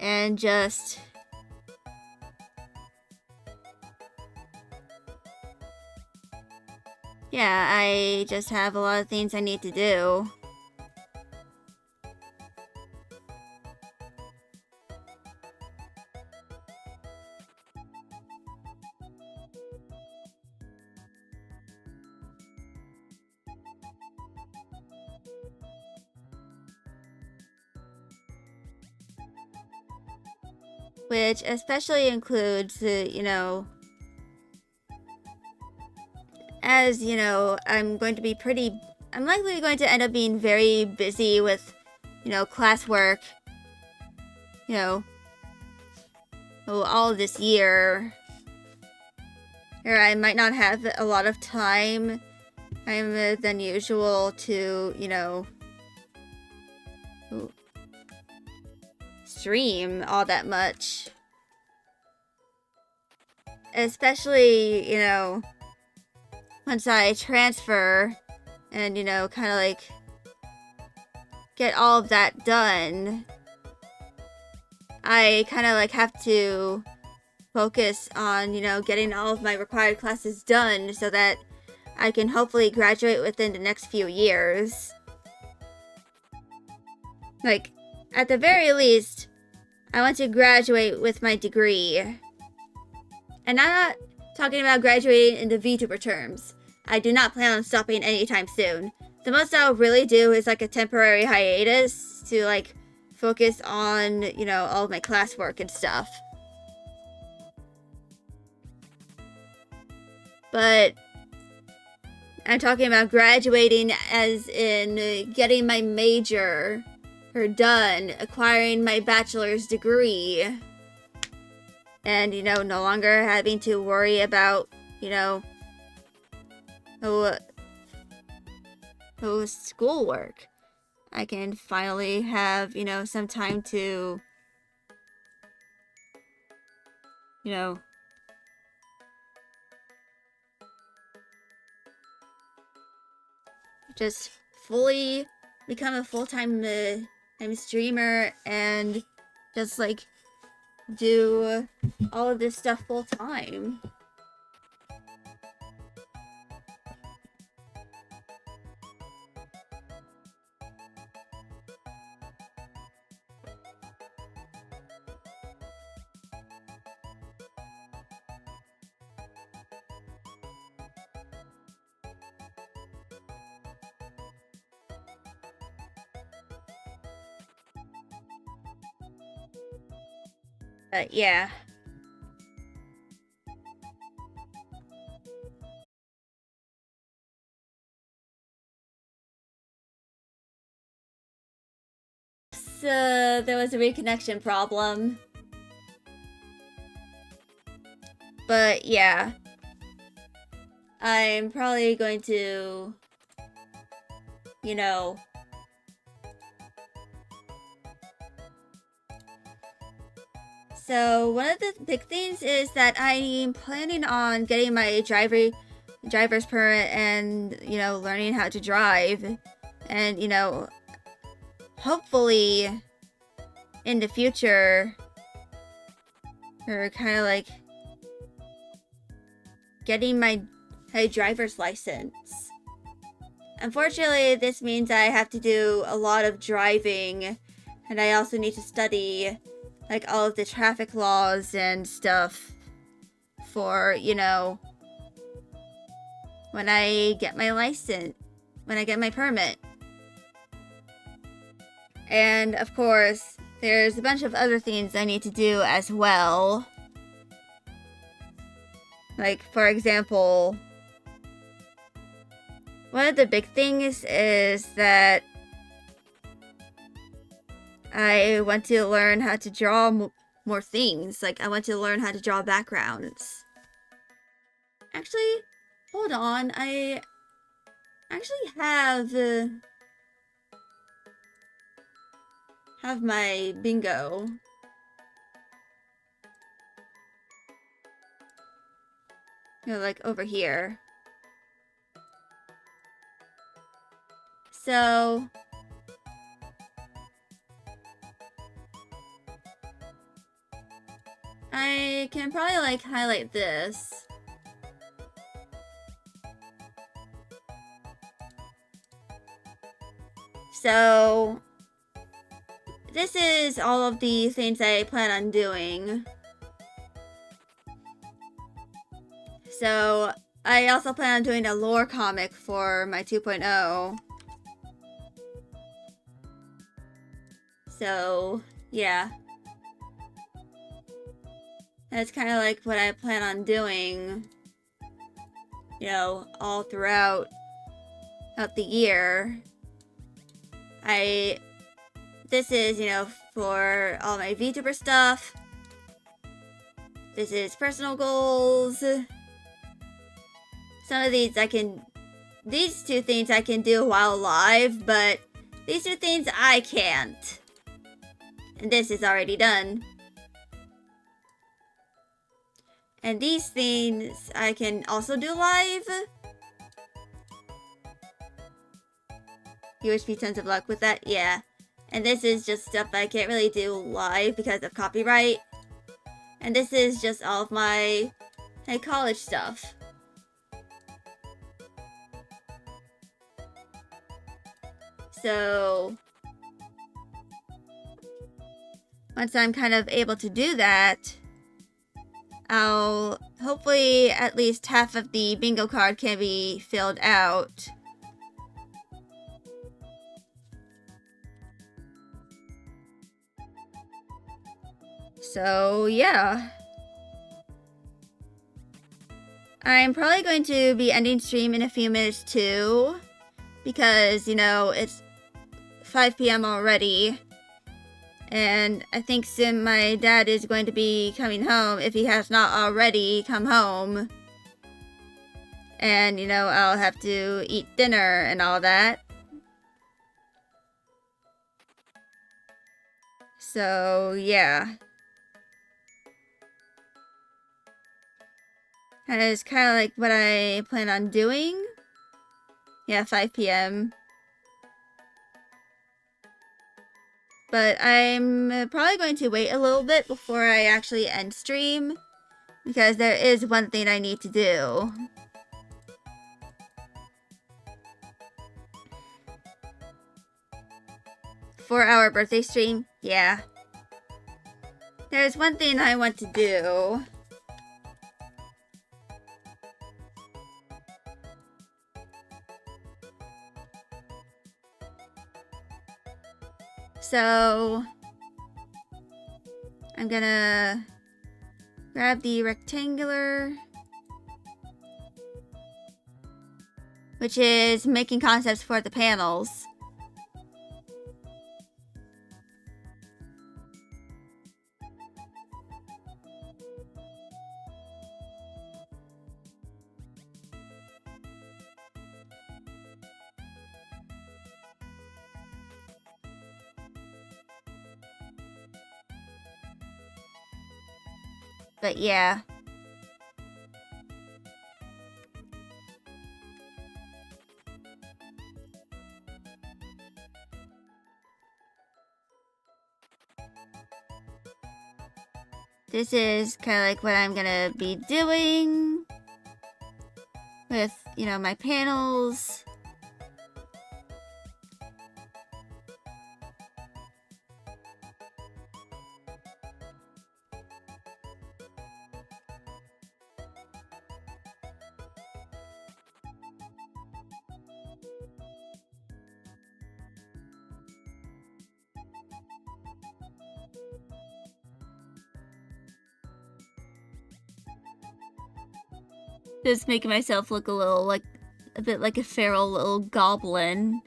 And just yeah, I just have a lot of things I need to do. Which especially includes, you know, as, you know, I'm likely going to end up being very busy with, you know, classwork, you know, all this year. Or I might not have a lot of time than usual to, you know, stream all that much. Especially, you know, once I transfer and, you know, kind of like get all of that done, I kind of like have to focus on, you know, getting all of my required classes done so that I can hopefully graduate within the next few years. Like, at the very least, I want to graduate with my degree. And I'm not talking about graduating in the VTuber terms. I do not plan on stopping anytime soon. The most I'll really do is like a temporary hiatus to like focus on, you know, all of my classwork and stuff. But I'm talking about graduating as in getting my major or done, acquiring my bachelor's degree. And, you know, no longer having to worry about, you know, schoolwork. I can finally have, you know, some time to, you know, just fully become a full-time streamer and just like do all of this stuff full-time. But yeah. So there was a reconnection problem. But yeah. I'm probably going to, you know, so one of the big things is that I'm planning on getting my driver's permit and, you know, learning how to drive. And, you know, hopefully in the future, or kind of like getting my driver's license. Unfortunately, this means I have to do a lot of driving, and I also need to study like all of the traffic laws and stuff for, you know, when I get my license, when I get my permit. And of course, there's a bunch of other things I need to do as well. Like, for example, one of the big things is that I want to learn how to draw more things. Like, I want to learn how to draw backgrounds. Actually, hold on. I actually have my bingo. You know, like over here. So I can probably like highlight this. So this is all of the things I plan on doing. So I also plan on doing a lore comic for my 2.0. So yeah. That's kind of like what I plan on doing, you know, all throughout the year. This is, you know, for all my VTuber stuff. This is personal goals. Some of these these two things I can do while live, but these two things I can't. And this is already done. And these things I can also do live. You wish me tons of luck with that? Yeah. And this is just stuff I can't really do live because of copyright. And this is just all of my college stuff. So once I'm kind of able to do that, I'll hopefully at least half of the bingo card can be filled out. So yeah. I'm probably going to be ending stream in a few minutes too, because, you know, it's 5 p.m. already, and I think soon my dad is going to be coming home, if he has not already come home, and, you know, I'll have to eat dinner and all that. So, yeah. That is kind of like what I plan on doing. Yeah, 5 p.m. But I'm probably going to wait a little bit before I actually end stream, because there is one thing I need to do. For our birthday stream, yeah. There's one thing I want to do. So, I'm gonna grab the rectangular, which is making concepts for the panels. But yeah. This is kind of like what I'm gonna be doing with, you know, my panels. Just making myself look a little like, a bit like a feral little goblin.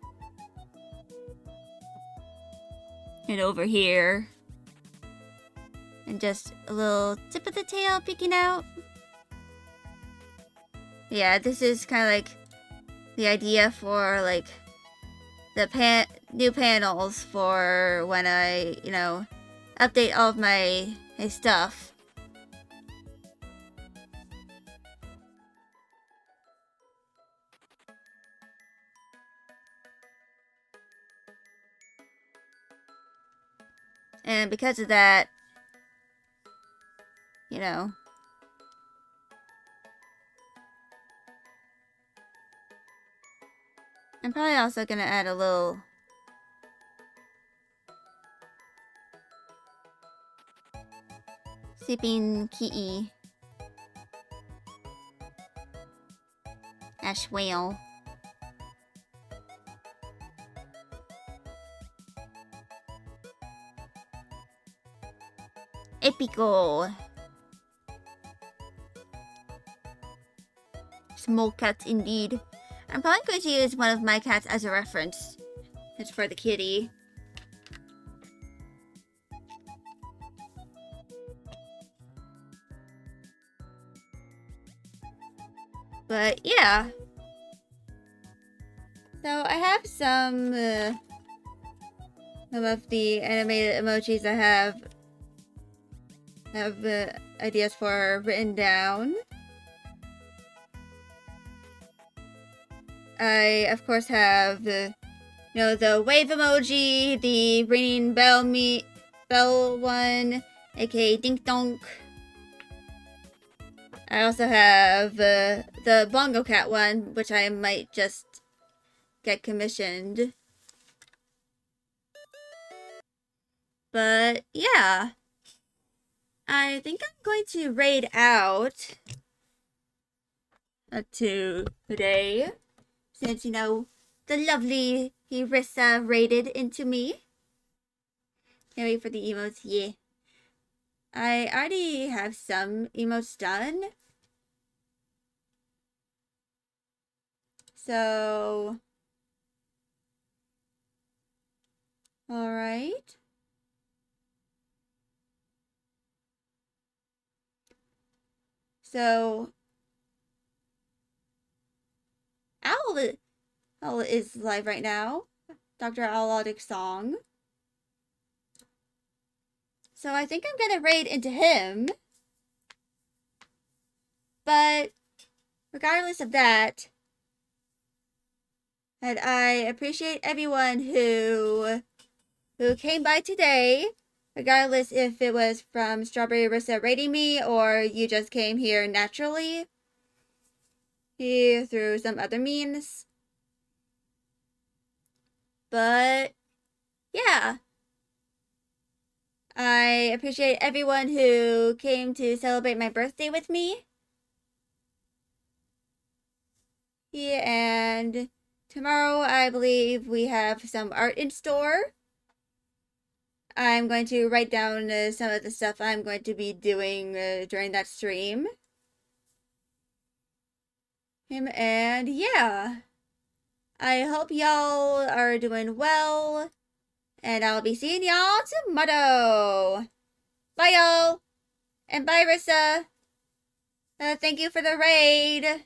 And over here. And just a little tip of the tail peeking out. Yeah, this is kind of like the idea for like the new panels for when I, you know, update all of my stuff. And because of that, you know, I'm probably also gonna add a little sleeping kitty as well. Epico. Small cats indeed. I'm probably going to use one of my cats as a reference. It's for the kitty. But yeah. So I have some of the animated emojis I have ideas for written down. I, of course, have the, you know, the wave emoji, the ringing bell one, aka Dink Donk. I also have the Bongo Cat one, which I might just get commissioned. But yeah, I think I'm going to raid out to today, since you know the lovely Hirissa raided into me. Can't wait for the emotes. Yeah, I already have some emotes done, so all right. So Owl is live right now. Dr. Owlodic song. So I think I'm gonna raid into him. But regardless of that, and I appreciate everyone who came by today, regardless if it was from Strawberry Rissa raiding me or you just came here naturally through some other means. But yeah, I appreciate everyone who came to celebrate my birthday with me. Yeah, and tomorrow I believe we have some art in store. I'm going to write down some of the stuff I'm going to be doing during that stream. And yeah, I hope y'all are doing well, and I'll be seeing y'all tomorrow. Bye, y'all, and bye, Rissa. Thank you for the raid.